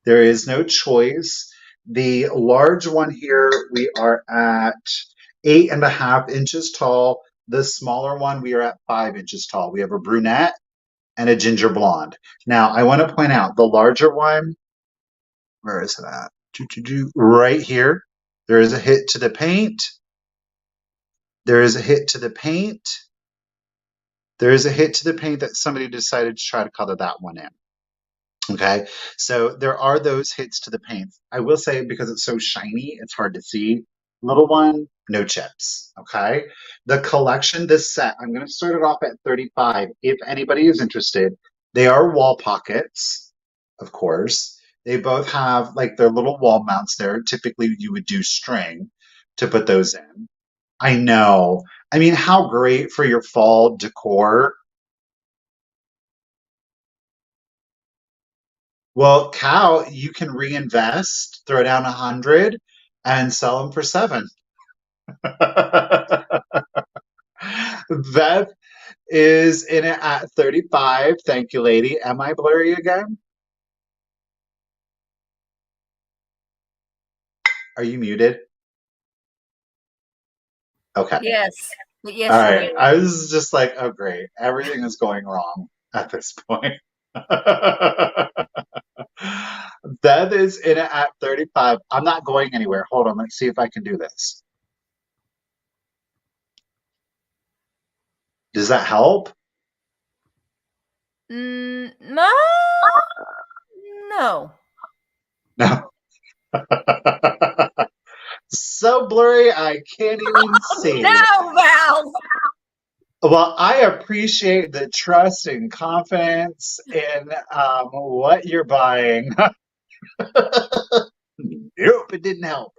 There is no choice. The large one here, we are at 8.5 inches tall. The smaller one, we are at 5 inches tall. We have a brunette and a ginger blonde. Now, I want to point out the larger one, where is it at? Right here. There is a hit to the paint. There is a hit to the paint. There is a hit to the paint that somebody decided to try to color that one in. Okay, so there are those hits to the paint. I will say because it's so shiny, it's hard to see. Little one, no chips. Okay, the collection, this set, I'm going to start it off at 35. If anybody is interested, they are wall pockets, of course. They both have like their little wall mounts there. Typically, you would do string to put those in. I know. I mean, how great for your fall decor. Well, Cal, you can reinvest, throw down 100, and sell them for 7. Beth is in it at 35. Thank you, lady. Am I blurry again? Are you muted? Okay. Yes. But All yes, you right. are. I was just like, oh, great. Everything is going wrong at this point. Beth is in it at 35. I'm not going anywhere. Hold on. Let's see if I can do this. Does that help? No. No. No. So blurry, I can't even see. No, Val. Well, I appreciate the trust and confidence in what you're buying. Nope, it didn't help.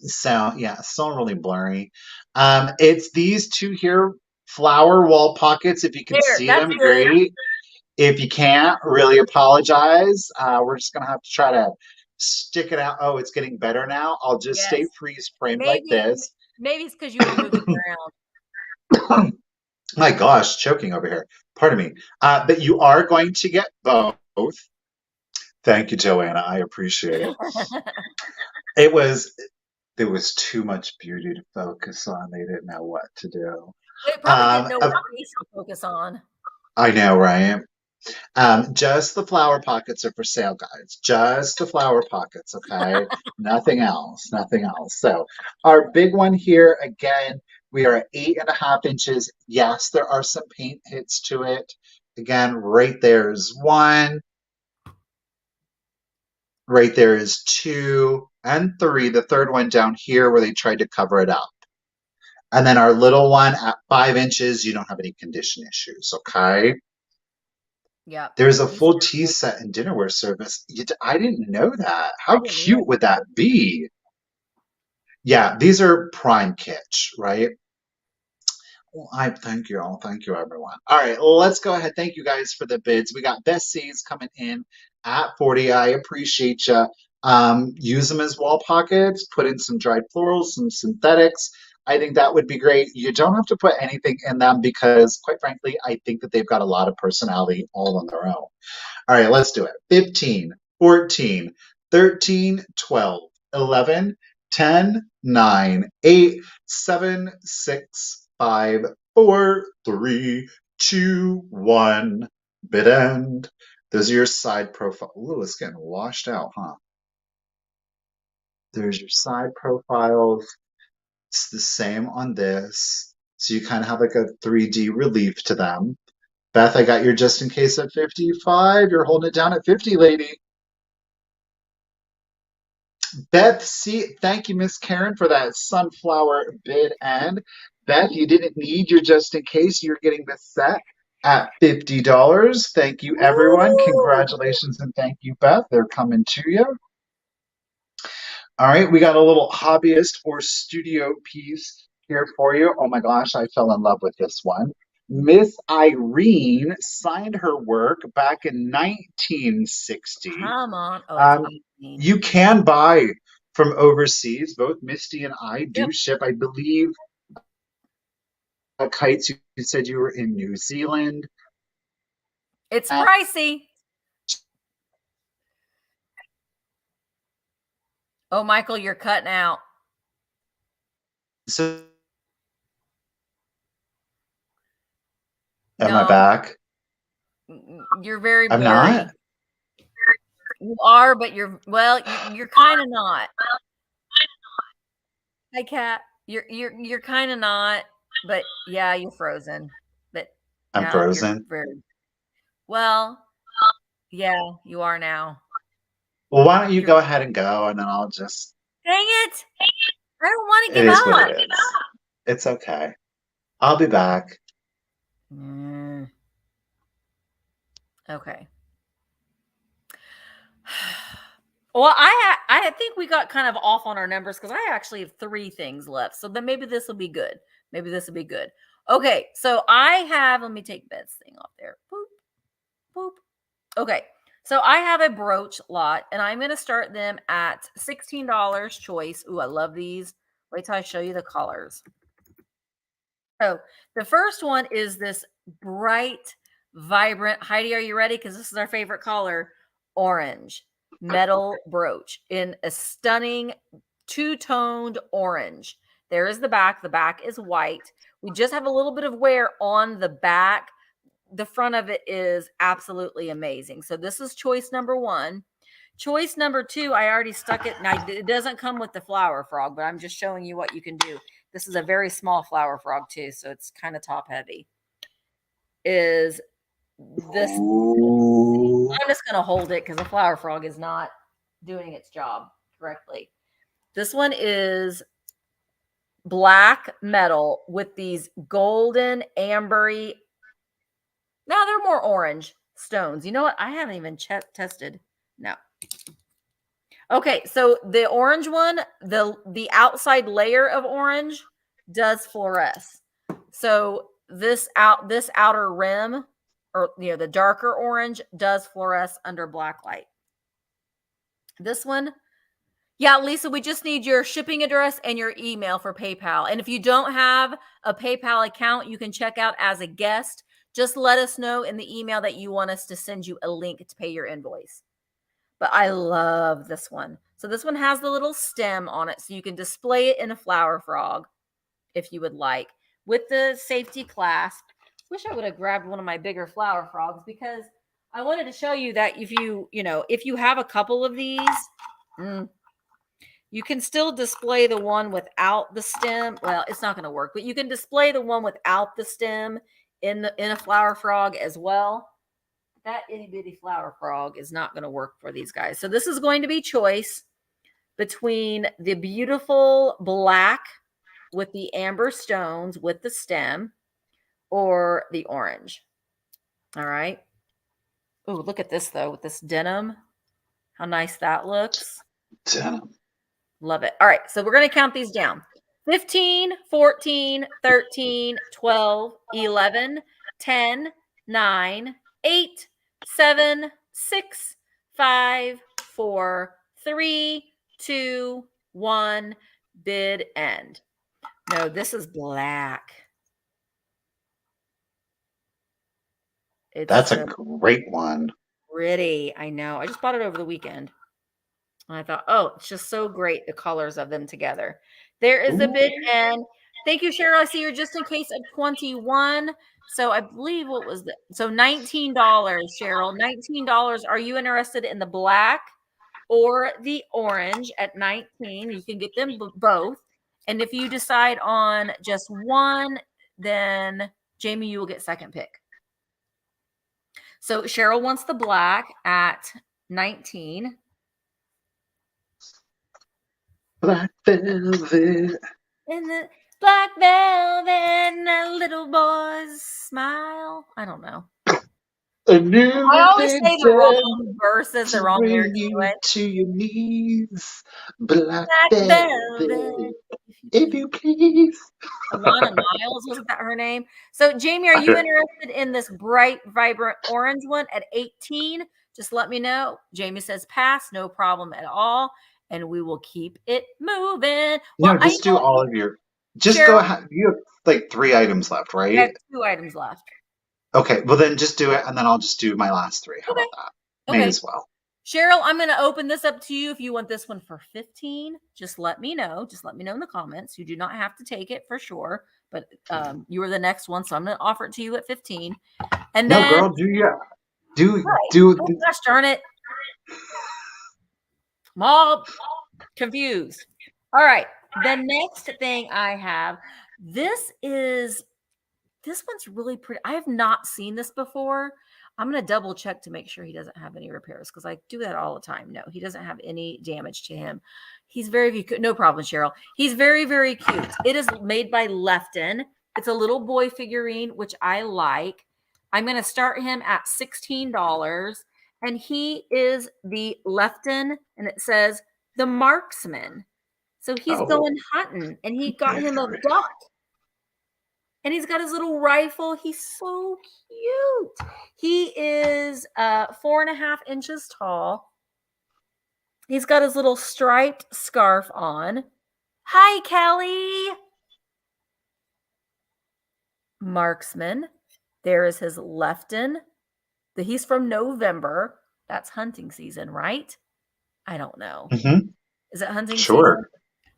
So yeah, still really blurry. It's these two here, flower wall pockets. If you can There, see that's them, good. great. If you can't, really apologize. We're just gonna have to try to stick it out. Oh, it's getting better now. I'll just stay Yes. freeze framed like Maybe this. it's because you were moving around. My gosh, choking over here. Pardon me. But you are going to get both. Thank you, Joanna. I appreciate it. It was there was too much beauty to focus on. They didn't know what to do. They probably didn't know Uh, what piece to focus on. I know, right? Just the flower pockets are for sale, guys. Just the flower pockets, okay? Nothing else, nothing else. So our big one here, again, we are at 8.5 inches. Yes, there are some paint hits to it. Again, right there is 1. Right there is 2 and 3. The third one down here where they tried to cover it up. And then our little one at 5 inches, you don't have any condition issues, okay? Yeah. There's a full tea set and dinnerware service. I didn't know that. How didn't cute either. would that be? Yeah, these are prime kitsch, right? Well, I thank you all. Thank you, everyone. All right, let's go ahead. Thank you guys for the bids. We got Bessie's coming in at 40. I appreciate you. Use them as wall pockets. Put in some dried florals, some synthetics. I think that would be great. You don't have to put anything in them because, quite frankly, I think that they've got a lot of personality all on their own. All right, let's do it. 15, 14, 13, 12, 11, 10, 9, 8, 7, 6, 5, 4, 3, 2, 1. Bid end. Those are your side profile. Ooh, it's getting washed out, huh? There's your side profiles. It's the same on this. So you kind of have like a 3D relief to them. Beth, I got your just in case at 55. You're holding it down at 50, lady. Beth, see, thank you, Miss Karen, for that sunflower bid end. Beth, you didn't need your just in case. You're getting the set at $50. Thank you, everyone. Woo! Congratulations and thank you, Beth. They're coming to you. All right, we got a little hobbyist or studio piece here for you. Oh my gosh, I fell in love with this one. Miss Irene signed her work back in 1960. Come on. Oh, it's Um, 18. you can buy from overseas. Both Misty and I do Yep. ship. I believe Kites, you said you were in New Zealand. It's pricey. Oh, Michael, you're cutting out. So, am I No, back? you're very I'm blurry. not? You are, but you're kind of not. Hi, Kat. You're kind of not, but yeah, you're frozen. But I'm now you're frozen. very well. Yeah, you are now. Well, why don't you You're go ahead and go, and then I'll just. dang it! I don't want to It give is what up. it is. It's okay. I'll be back. Mm, okay. Well, I think we got kind of off on our numbers because I actually have 3 things left. So then maybe this will be good. Maybe this will be good. Okay, so I have. Let me take Beth's thing off there. Boop, boop. Okay, so I have a brooch lot, and I'm going to start them at $16 choice. Ooh, I love these. Wait till I show you the colors. So the first one is this bright, vibrant. Heidi, are you ready? Because this is our favorite color, orange metal brooch in a stunning two-toned orange. There is the back. The back is white. We just have a little bit of wear on the back. The front of it is absolutely amazing. So this is choice number 1. Choice number 2, I already stuck it. Now, it doesn't come with the flower frog, but I'm just showing you what you can do. This is a very small flower frog too, so it's kind of top heavy. Is this? Ooh. I'm just going to hold it because the flower frog is not doing its job correctly. This one is black metal with these golden ambery. Now they're more orange stones. You know what? I haven't even tested. No. Okay, so the orange one, the outside layer of orange does fluoresce. So this outer rim, or the darker orange, does fluoresce under black light. This one, yeah, Lisa, we just need your shipping address and your email for PayPal. And if you don't have a PayPal account, you can check out as a guest. Just let us know in the email that you want us to send you a link to pay your invoice. But I love this one. So this one has the little stem on it, so you can display it in a flower frog if you would like, with the safety clasp. Wish I would have grabbed one of my bigger flower frogs because I wanted to show you that if you have a couple of these, you can still display the one without the stem. Well, it's not going to work, but you can display the one without the stem in a flower frog as well. That itty bitty flower frog is not going to work for these guys. So this is going to be choice between the beautiful black with the amber stones with the stem or the orange. All right. Oh, look at this though, with this denim. How nice that looks. Denim. Love it. All right. So we're going to count these down. 15, 14, 13, 12, 11, 10, 9, 8, 7, 6, 5, 4, 3, 2, 1. Bid end. No, this is black. That's a great one. Pretty. I know. I just bought it over the weekend. And I thought, oh, it's just so great, the colors of them together. There is a bid end. Thank you, Cheryl. I see you're just in case of 21. So I believe what was that? So $19, Cheryl. $19. Are you interested in the black or the orange at 19? You can get them both. And if you decide on just one, then Jamie, you will get second pick. So Cheryl wants the black at 19. Black velvet. And the black velvet and a little boy's smile. I don't know. A new I always say the wrong verses, the wrong lyrics to your knees. Black velvet, velvet, if you please. Alana Miles, wasn't that her name? So, Jamie, are you interested in this bright, vibrant orange one at 18? Just let me know. Jamie says pass, no problem at all. And we will keep it moving. Well, just do all of your. Just Cheryl, go ahead. You have like 3 items left, right? I have 2 items left. Okay, well then just do it, and then I'll just do my last 3. How about that? May as well. Cheryl, I'm going to open this up to you. If you want this one for 15, just let me know. Just let me know in the comments. You do not have to take it for sure, but you are the next one, so I'm going to offer it to you at 15. And then, no, girl, do oh, gosh darn it! I'm all confused. All right, the next thing I have, this one's really pretty. I have not seen this before. I'm going to double check to make sure he doesn't have any repairs because I do that all the time. No, he doesn't have any damage to him. He's very cute. No problem, Cheryl. He's very, very cute. It is made by Lefton. It's a little boy figurine, which I like. I'm going to start him at $16. And he is the Lefton, and it says the marksman. So he's going hunting, and he got him a duck. And he's got his little rifle. He's so cute. He is 4.5 inches tall. He's got his little striped scarf on. Hi, Kelly. Marksman. There is his Lefton. He's from November. That's hunting season, right? I don't know. Mm-hmm. Is it hunting Sure. season?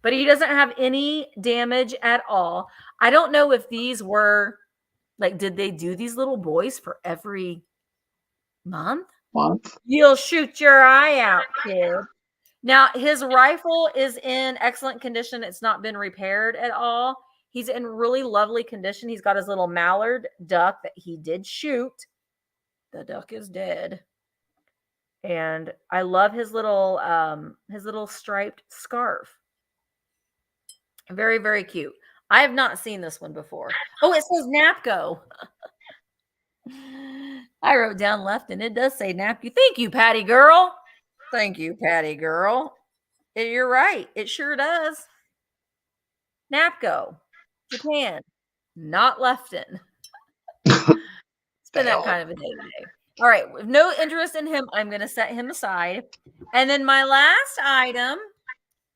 But he doesn't have any damage at all. I don't know if these were, like, did they do these little boys for every month? You'll shoot your eye out, kid. Now, his rifle is in excellent condition. It's not been repaired at all. He's in really lovely condition. He's got his little mallard duck that he did shoot. The duck is dead. And I love his little striped scarf. Very, very cute. I have not seen this one before. Oh, it says Napco. I wrote down left, and it does say Napco. Thank you, Patty girl. Thank you, Patty girl. You're right. It sure does. Napco, Japan, not Lefton. It's been that kind of a day today. All right. With no interest in him, I'm going to set him aside. And then my last item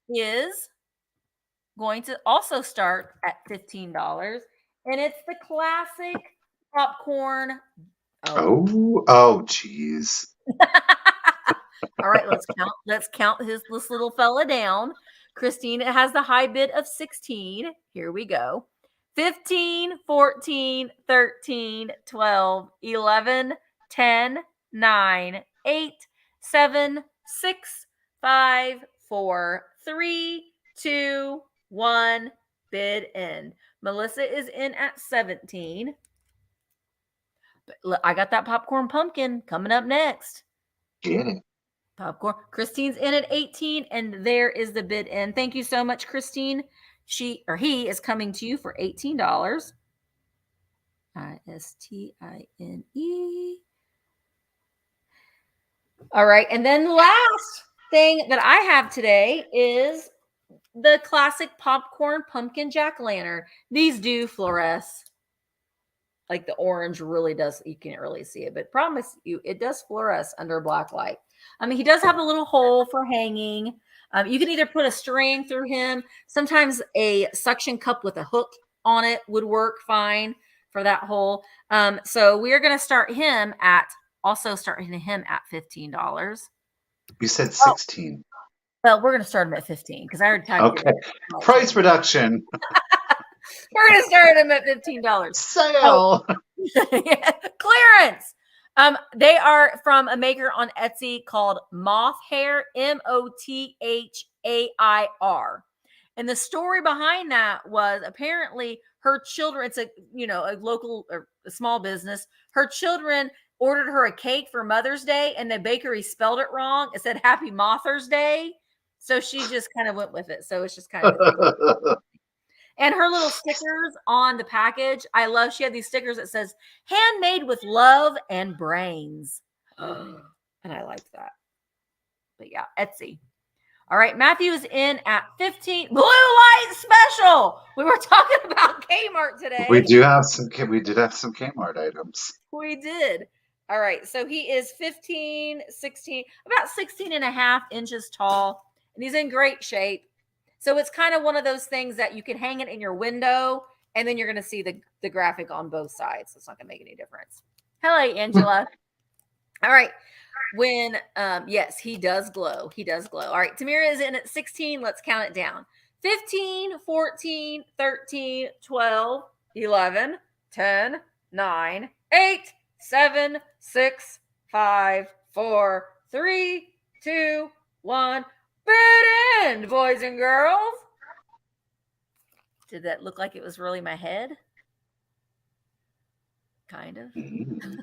is going to also start at $15, and it's the classic popcorn. Oh, geez. All right, let's count this little fella down. Christine, it has the high bid of 16. Here we go. 15, 14, 13, 12, 11, 10, 9, 8, 7, 6, 5, 4, 3, 2, 1, bid end. Melissa is in at 17. But I got that popcorn pumpkin coming up next. Get it. Popcorn. Christine's in at 18, and there is the bid end. Thank you so much, Christine. He is coming to you for $18. ISTINE. All right, and then last thing that I have today is the classic popcorn pumpkin jack-o'-lantern. These do fluoresce. Like the orange really does. You can't really see it, but promise you, it does fluoresce under black light. I mean, he does have a little hole for hanging. You can either put a string through him. Sometimes a suction cup with a hook on it would work fine for that hole. So we're going to start him at $15. You said 16. Well, we're going to start him at 15 because I already talked. Okay. Price reduction. We're going to start him at $15. Sale. Clearance. They are from a maker on Etsy called Moth Hair, MOTHAIR. And the story behind that was apparently her children, it's a local or a small business. Her children ordered her a cake for Mother's Day, and the bakery spelled it wrong. It said Happy Mothers Day. So she just kind of went with it. So it's just kind of and her little stickers on the package. I love, she had these stickers that says handmade with love and brains. And I liked that. But yeah, Etsy. All right, Matthew is in at 15. Blue light special. We were talking about Kmart today. We did have some Kmart items. We did. All right, so he is 15, 16, about 16 and a half inches tall, and he's in great shape. So it's kind of one of those things that you can hang it in your window, and then you're going to see the graphic on both sides. So it's not going to make any difference. Hello, Angela. All right. Yes, he does glow. He does glow. All right. Tamira is in at 16. Let's count it down. 15, 14, 13, 12, 11, 10, 9, 8, 7, 6, 5, 4, 3, 2, 1. Bid end, boys and girls. Did that look like it was really my head? Kind of. Mm.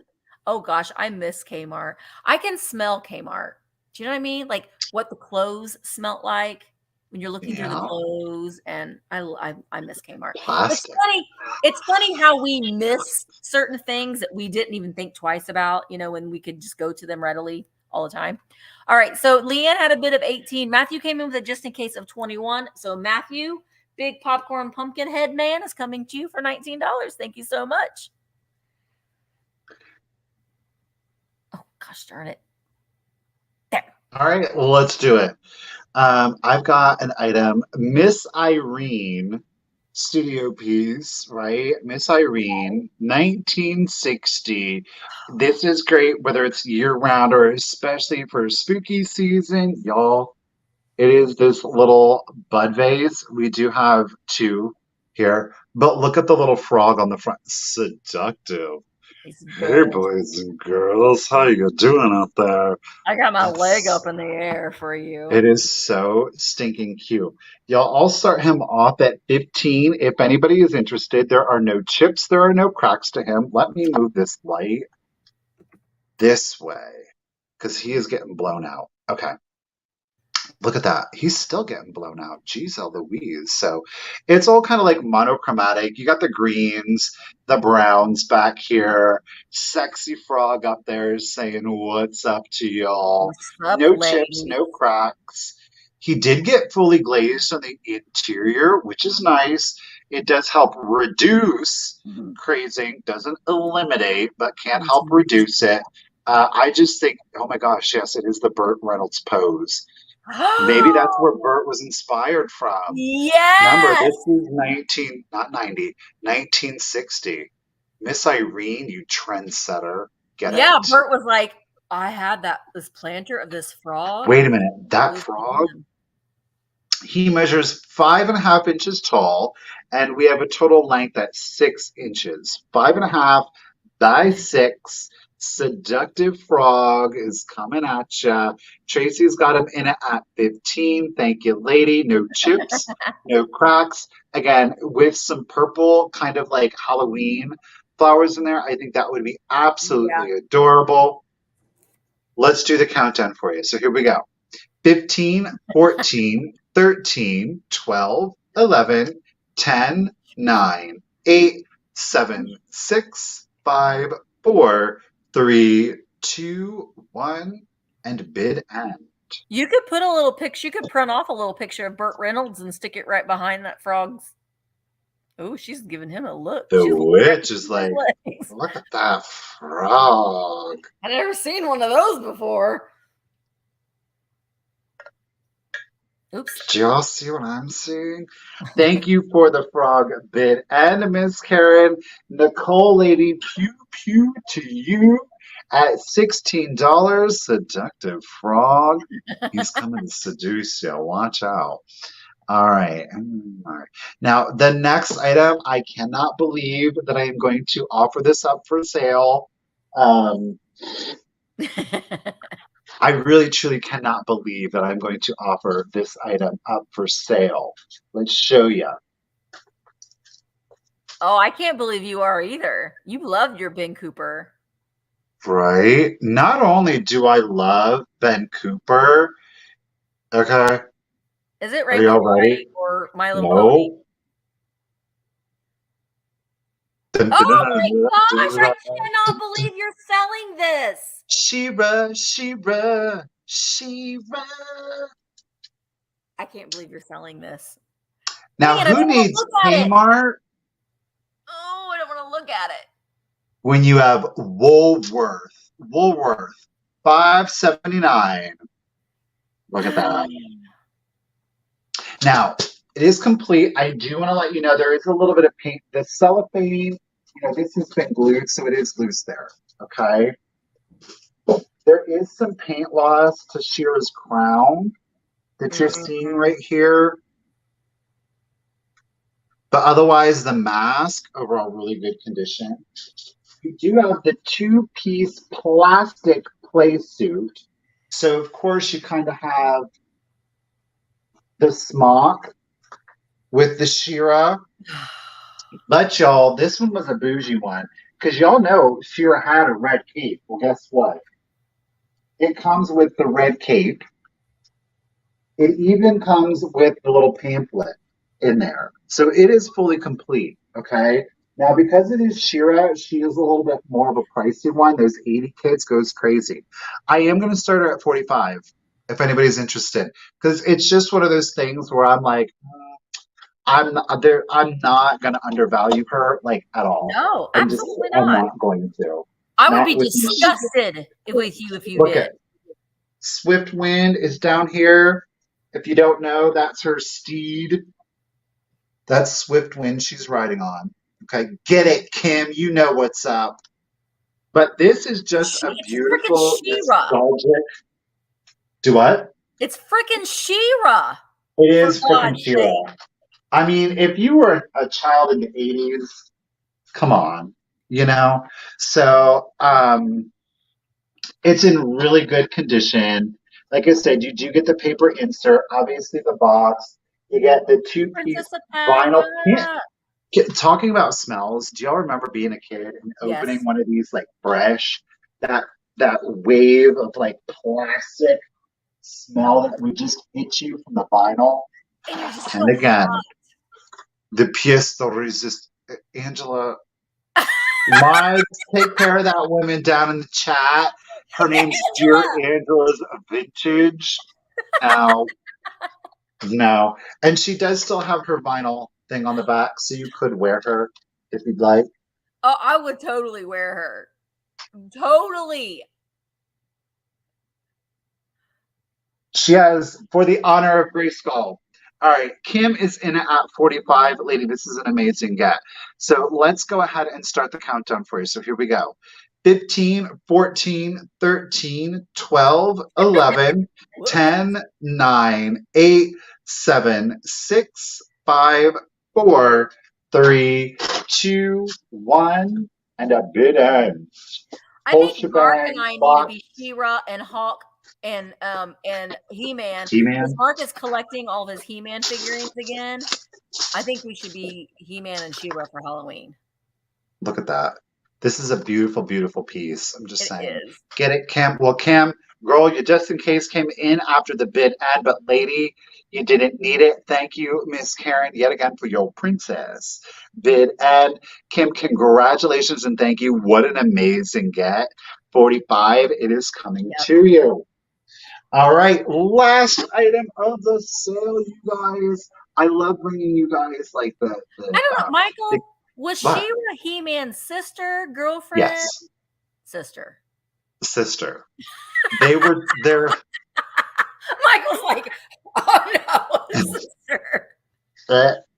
Oh gosh, I miss Kmart. I can smell Kmart. Do you know what I mean? Like what the clothes smelt like when you're looking through the Yeah, clothes, and I miss Kmart. It's plastic. funny. It's funny how we miss certain things that we didn't even think twice about. When we could just go to them readily all the time. All right, so Leanne had a bid of 18. Matthew came in with a just in case of 21. So Matthew, big popcorn pumpkin head man, is coming to you for $19. Thank you so much. Oh, gosh darn it. There. All right, well, let's do it. I've got an item, Miss Irene studio piece, right? Miss Irene, 1960. This is great whether it's year round or especially for spooky season, y'all. It is this little bud vase. We do have two here, but look at the little frog on the front. Seductive. He's Hey, bold. boys and girls, how you doing out there? I got my leg It's up in the air for you. It is so stinking cute. Y'all, I'll start him off at 15. If anybody is interested, there are no chips, there are no cracks to him. Let me move this light this way because he is getting blown out. Okay. Look at that. He's still getting blown out. Jeez Louise. So it's all kind of like monochromatic. You got the greens, the browns back here. Sexy frog up there saying, "What's up to y'all?" What's up, No chips, ladies? no cracks. He did get fully glazed on the interior, which is nice. It does help reduce crazing, doesn't eliminate, but can help reduce it. I just think, oh my gosh, yes, it is the Burt Reynolds pose. Maybe that's where Burt was inspired from. Remember, Yes. this is not 90, 1960. Miss Irene, you trendsetter. Get Yeah, it. Bert was like, I had this planter of this frog. Wait a minute. It That was frog, him. he measures 5.5 inches tall, and we have a total length at 6 inches. 5.5 by 6. Seductive frog is coming at ya. Tracy's got him in it at 15. Thank you, lady. No chips, no cracks. Again, with some purple kind of like Halloween flowers in there, I think that would be Yeah. absolutely adorable. Let's do the countdown for you. So here we go. 15, 14, 13, 12, 11, 10, 9, 8, 7, 6, 5, 4, 3, 2, 1, and bid end. You could put a little picture, you could print off a little picture of Burt Reynolds and stick it right behind that frog's. Oh, she's giving him a look. The She's witch is like, legs. look at that frog. I've never seen one of those before. Oops. Do y'all see what I'm seeing? Thank you for the frog bid. And Miss Karen, Nicole lady, pew pew to you at $16. Seductive frog. He's coming to seduce you. Watch out. All right. All right. Now, the next item, I cannot believe that I am going to offer this up for sale. I really truly cannot believe that I'm going to offer this item up for sale. Let's show you. Oh, I can't believe you are either. You loved your Ben Cooper. Right? Not only do I love Ben Cooper, okay, Is it are Rainbow y'all ready? Bright or My Little Pony? No. Dun, dun, Oh my dun, gosh, I dun, cannot believe you're selling this. Shira, Shira, Shira. I can't believe you're selling this. Now, Dang it, I who don't want to needs look at it. Kmart Oh, I don't want to look at it. when you have Woolworth? Woolworth, $5.79. Look at that. Now, it is complete. I do want to let you know there is a little bit of paint. The cellophane, this has been glued, so it is loose there. Okay. There is some paint loss to Shira's crown that you're seeing right here. But otherwise, the mask, overall, really good condition. You do have the two-piece plastic play suit. So, of course, you kind of have the smock with the Shira. But y'all, this one was a bougie one. Because y'all know Shira had a red cape. Well, guess what? It comes with the red cape. It even comes with the little pamphlet in there. So it is fully complete. Okay. Now, because it is Shira, she is a little bit more of a pricey one. Those 80 kits goes crazy. I am going to start her at 45 if anybody's interested. Because it's just one of those things where I'm like, I'm not there. I'm not going to undervalue her like at all. No, absolutely I'm not. not going to. I would Not be with me. disgusted with you if you Look did. at Swift Wind is down here. If you don't know, that's her steed. That's Swift Wind she's riding on. Okay, get it, Kim. You know what's up. But this is just a It's beautiful, freaking She-Ra. nostalgic. Do what? It's freaking She-Ra. It is For freaking God's She-Ra. sake. I mean, if you were a child in the 80s, come on, you know? So, it's in really good condition. Like I said, you do get the paper insert, obviously the box. You get the two-piece Princess of Power. vinyl. Talking about smells, do y'all remember being a kid and opening one of these like fresh, that wave of like plastic smell that would just hit you from the vinyl? And you're just And again, the pièce de resistance. Angela, Mike, take care of that woman down in the chat. Her name's Dear Angela's Vintage. No. And she does still have her vinyl thing on the back, so you could wear her if you'd like. Oh, I would totally wear her. Totally. She has For the Honor of Grayskull. All right, Kim is in at 45. Lady, this is an amazing get. So let's go ahead and start the countdown for you. So here we go. 15, 14, 13, 12, 11, 10, 9, 8, 7, 6, 5, 4, 3, 2, 1, and a bid end. I think Mark and I need to be She-Ra and Hawk and He-Man. Because Mark is collecting all of his He-Man figurines again. I think we should be He-Man and She-Ra for Halloween. Look at that. This is a beautiful, beautiful piece. I'm just saying. Is. Get it, Cam? Well, Cam, girl, you just in case came in after the bid ad, but lady, you didn't need it. Thank you, Miss Karen, yet again for your princess bid ad. Kim, congratulations and thank you. What an amazing get. 45, it is coming to you. All right, last item of the sale, you guys. I love bringing you guys like the I don't know, Michael. Was She-Ra He-Man's sister, girlfriend? Yes. Sister. They were there. Michael's like, oh no, sister.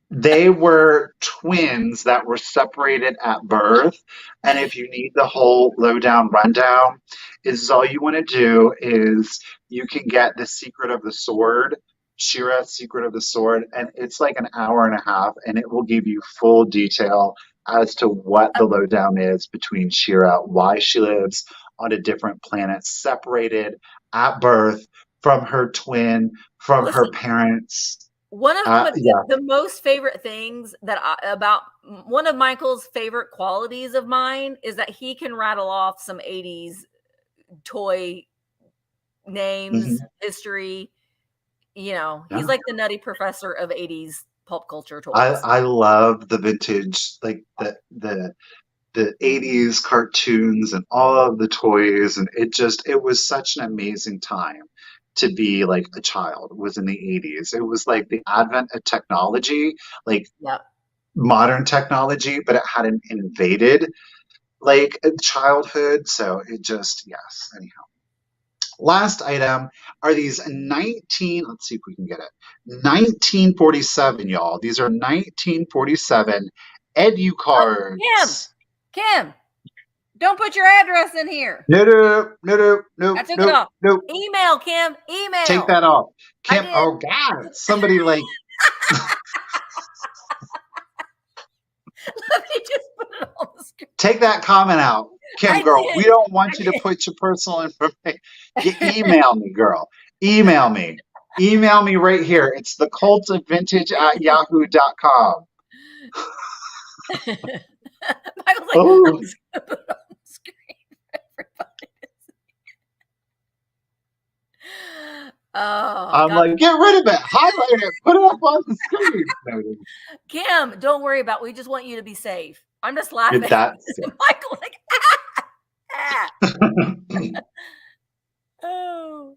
They were twins that were separated at birth. And if you need the whole lowdown rundown, is all you want to do is you can get The Secret of the Sword, She-Ra Secret of the Sword, and it's like an hour and a half, and it will give you full detail as to what the lowdown is between She-Ra, why she lives on a different planet, separated at birth from her twin, from her parents. One of the most favorite things about one of Michael's favorite qualities of mine is that he can rattle off some 80s toy names, history. You know, he's like the nutty professor of 80s pop culture toys. I love the vintage, like the 80s cartoons and all of the toys, and it was such an amazing time to be like a child. Was in the 80s. It was like the advent of technology, like modern technology, but it hadn't invaded like childhood. So it just, anyhow. Last item are these let's see if we can get it. 1947, y'all. These are 1947 edu cards. Kim, don't put your address in here. No. I took it off. No. Email, Kim. Email. Take that off. Kim, oh God. Somebody like let me just put it on the screen. Take that comment out. Kim, girl, we don't want you to put your personal information. You email me, girl. Email me. Email me right here. It's thecultofvintage at yahoo.com. Michael's like, I'm Oh, just gonna put it on the screen for everybody to see. Oh, I'm God. like, get rid of it, highlight it, put it up on the screen. No, Kim, don't worry about it. We just want you to be safe. I'm just laughing. that's Michael's like, ah. Oh.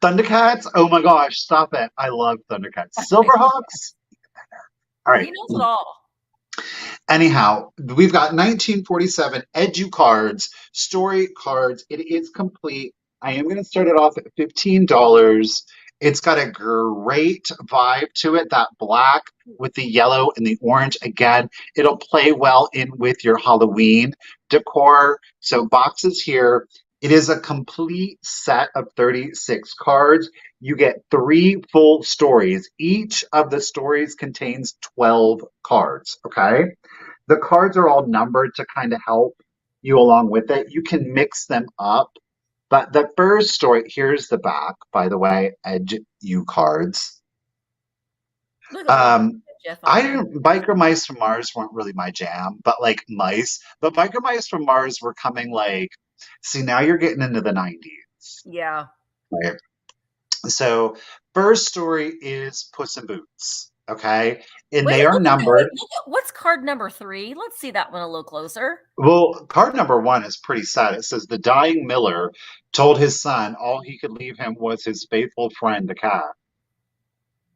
Thundercats. Oh my gosh, stop it. I love Thundercats. Silverhawks. All He right. knows it all. Anyhow, we've got 1947 edu cards, story cards. It is complete. I am going to start it off at $15. It's got a great vibe to it, that black with the yellow and the orange. Again, it'll play well in with your Halloween decor. So boxes here. It is a complete set of 36 cards. You get 3 full stories. Each of the stories contains 12 cards, okay? The cards are all numbered to kind of help you along with it. You can mix them up. But the first story, here's the back, by the way, Edge U cards. Look at little Jeff on I there. didn't, Biker Mice from Mars weren't really my jam, but like mice. But Biker Mice from Mars were coming like, see, now you're getting into the 90s. Yeah. Right? So, first story is Puss in Boots, okay? And Wait, they are look at that. numbered. Wait, look at what's card number 3? Let's see that one a little closer. Well, card number 1 is pretty sad. It says the dying miller told his son all he could leave him was his faithful friend, the cat.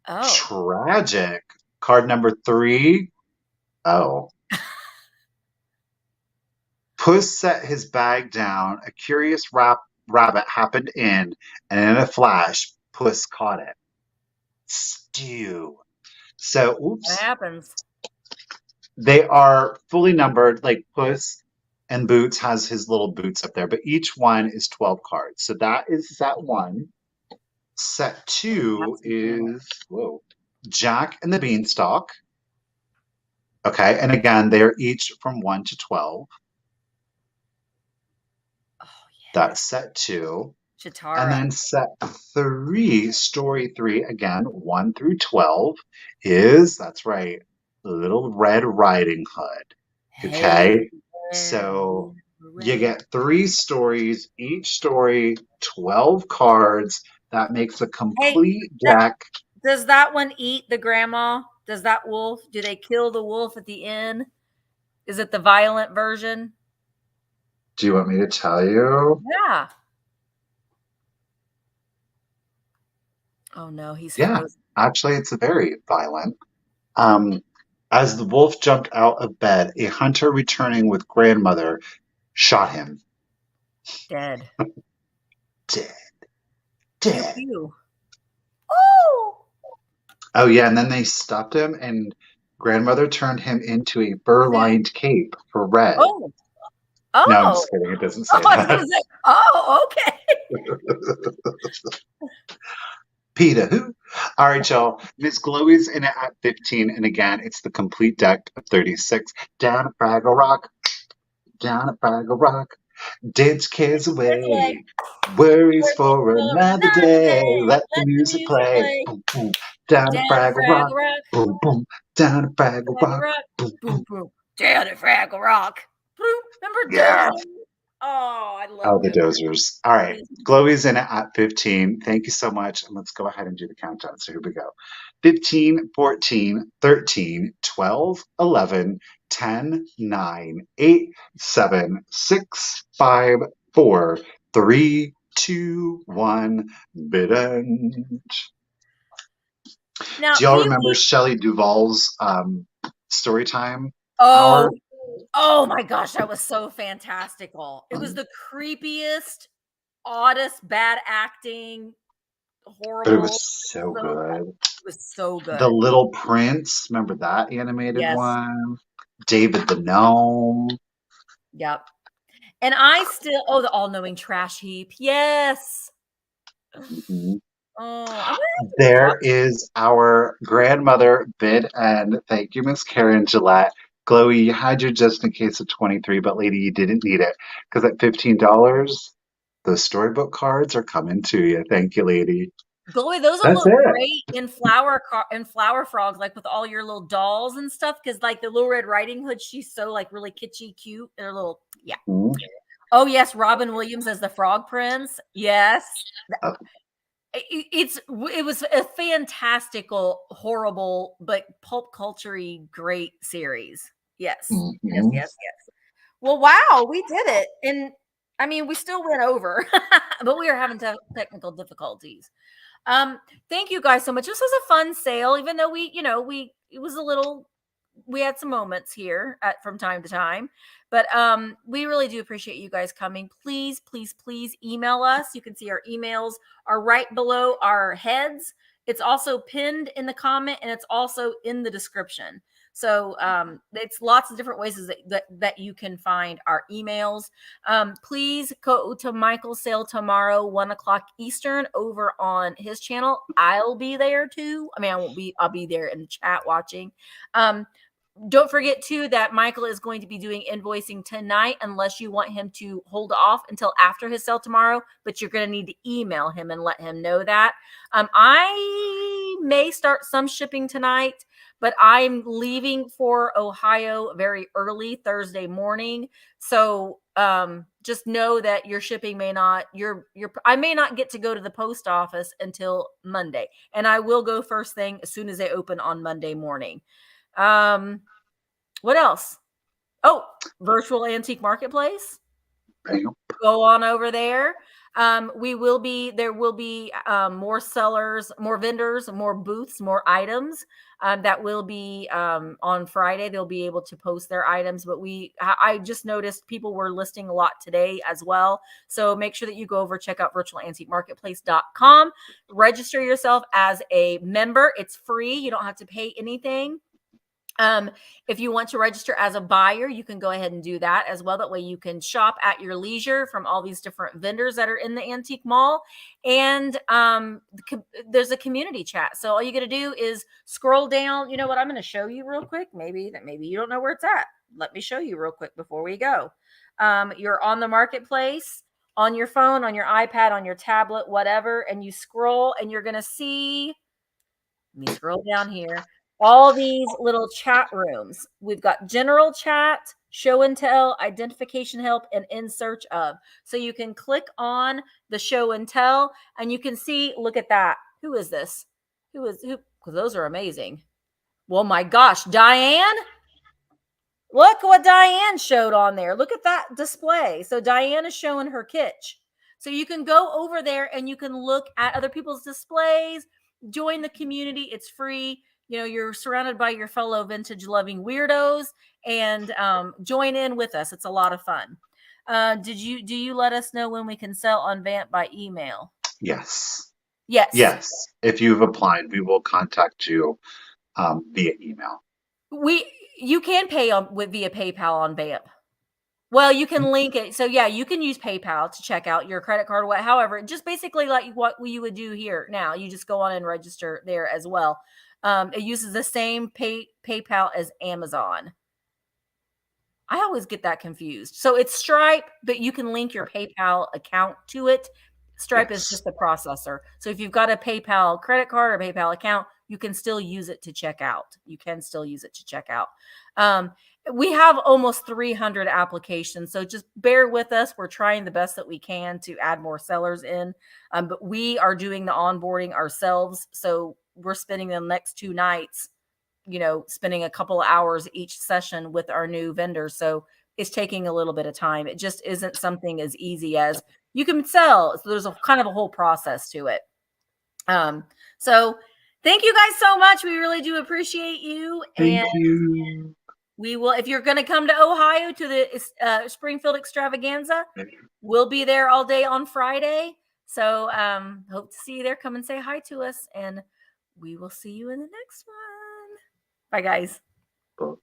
Oh. Tragic. Card number 3. Oh. Puss set his bag down. A curious rabbit happened in, and in a flash, Puss caught it. Stew. So, What oops. happens? They are fully numbered, like Puss and Boots has his little boots up there, but each one is 12 cards. So that is set 1. Set 2 is Jack and the Beanstalk. Okay, and again, they are each from 1 to 12. Oh, yeah. That's set 2. Chitara. And then set 3, story 3, again, 1 through 12, is, that's right, Little Red Riding Hood. Okay, so you get 3 stories, each story, 12 cards. That makes a complete deck. Does that one eat the grandma? Does that wolf? Do they kill the wolf at the end? Is it the violent version? Do you want me to tell you? Yeah. Oh no, he's Yeah, frozen. actually, it's very violent. As the wolf jumped out of bed, a hunter returning with grandmother shot him. Dead. Dead. Pew, Dead. pew. Oh! Oh, yeah, and then they stopped him, and grandmother turned him into a fur-lined cape for Red. Oh. No, I'm Oh. just kidding. It doesn't say I was that. gonna say, oh, okay. Peter, who? All right, y'all. Miss Glowy's in it at 15, and again, it's the complete deck of 36. Down at Fraggle Rock. Down at Fraggle Rock. Dance cares away. Worries for another day. Let the music play. Boom, boom. Down at Fraggle Rock. Boom, boom. Down at Fraggle Rock. Boom, boom. Boom. Down at Fraggle Rock. Remember Yeah. Dozer? Oh, I love Oh, the dozers. All right. Glowy's in it at 15. Thank you so much. And let's go ahead and do the countdown. So here we go. 15, 14, 13, 12, 11, 10, 9, 8, 7, 6, 5, 4, 3, 2, 1. Bidden. Now, do y'all remember Shelley Duvall's story time? Oh, oh my gosh, that was so fantastical. It was the creepiest, oddest, bad acting, horrible. But it was so good. It was so good. The Little Prince, remember that animated one? David the Gnome. Yep. And I still, the all-knowing trash heap. Yes. Mm-hmm. Oh, there is our grandmother bid end. Thank you, Miss Karen Gillette. Glowy, you had your just in case of 23, but lady, you didn't need it because at $15, those storybook cards are coming to you. Thank you, lady. Boy, those will That's look it. great in flower frogs, like with all your little dolls and stuff. Because like the Little Red Riding Hood, she's so like really kitschy, cute. They're little, yeah. Mm. Oh yes, Robin Williams as the Frog Prince. Yes, Oh, it was a fantastical, horrible, but pulp culture-y great series. Yes, yes, mhm. yes, yes. Well, wow, we did it, and I mean, we still went over, but we are having technical difficulties. Thank you guys so much. This was a fun sale, even though it was a little, we had some moments here from time to time, but we really do appreciate you guys coming. Please, please, please email us. You can see our emails are right below our heads. It's also pinned in the comment, and it's also in the description. So it's lots of different ways that you can find our emails. Please go to Michael's sale tomorrow, 1:00 Eastern, over on his channel. I'll be there too. I mean, I'll be there in the chat watching. Don't forget too that Michael is going to be doing invoicing tonight, unless you want him to hold off until after his sale tomorrow, but you're going to need to email him and let him know that. I may start some shipping tonight, but I'm leaving for Ohio very early Thursday morning. So just know that your shipping may not, I may not get to go to the post office until Monday, and I will go first thing as soon as they open on Monday morning. What else? Oh, virtual antique marketplace. Bam. Go on over there. There will be more sellers, more vendors, more booths, more items that will be on Friday. They'll be able to post their items, but I just noticed people were listing a lot today as well. So make sure that you go over, check out virtualantiquemarketplace.com, register yourself as a member. It's free. You don't have to pay anything. If you want to register as a buyer, you can go ahead and do that as well. That way you can shop at your leisure from all these different vendors that are in the antique mall. And there's a community chat. So all you got to do is scroll down. You know what? I'm going to show you real quick. Maybe you don't know where it's at. Let me show you real quick before we go. You're on the marketplace on your phone, on your iPad, on your tablet, whatever, and you scroll and you're going to see, let me scroll down here, all these little chat rooms. We've got general chat, show and tell, identification help, and in search of. So you can click on the show and tell, and you can see, look at that. Who is this? Who? Because those are amazing. Well, my gosh, Diane. Look what Diane showed on there. Look at that display. So Diane is showing her kitsch. So you can go over there and you can look at other people's displays, join the community. It's free. You're surrounded by your fellow vintage loving weirdos, and join in with us. It's a lot of fun. Do you let us know when we can sell on Vamp by email? Yes. Yes. Yes. If you've applied, we will contact you via email. You can pay via PayPal on Vamp. Well, you can link it. So yeah, you can use PayPal to check out your credit card or however, just basically like what you would do here. Now you just go on and register there as well. It uses the same PayPal as Amazon. I always get that confused. So it's Stripe, but you can link your PayPal account to it. Stripe is just the processor. So if you've got a PayPal credit card or PayPal account, you can still use it to check out. We have almost 300 applications, so just bear with us. We're trying the best that we can to add more sellers in, but we are doing the onboarding ourselves. So we're spending the next 2 nights, spending a couple of hours each session with our new vendors. So it's taking a little bit of time. It just isn't something as easy as you can sell. So there's a kind of a whole process to it. So thank you guys so much. We really do appreciate you. Thank you. We will, if you're going to come to Ohio to the Springfield Extravaganza, we'll be there all day on Friday. So hope to see you there. Come and say hi to us, and we will see you in the next one. Bye, guys. Bye.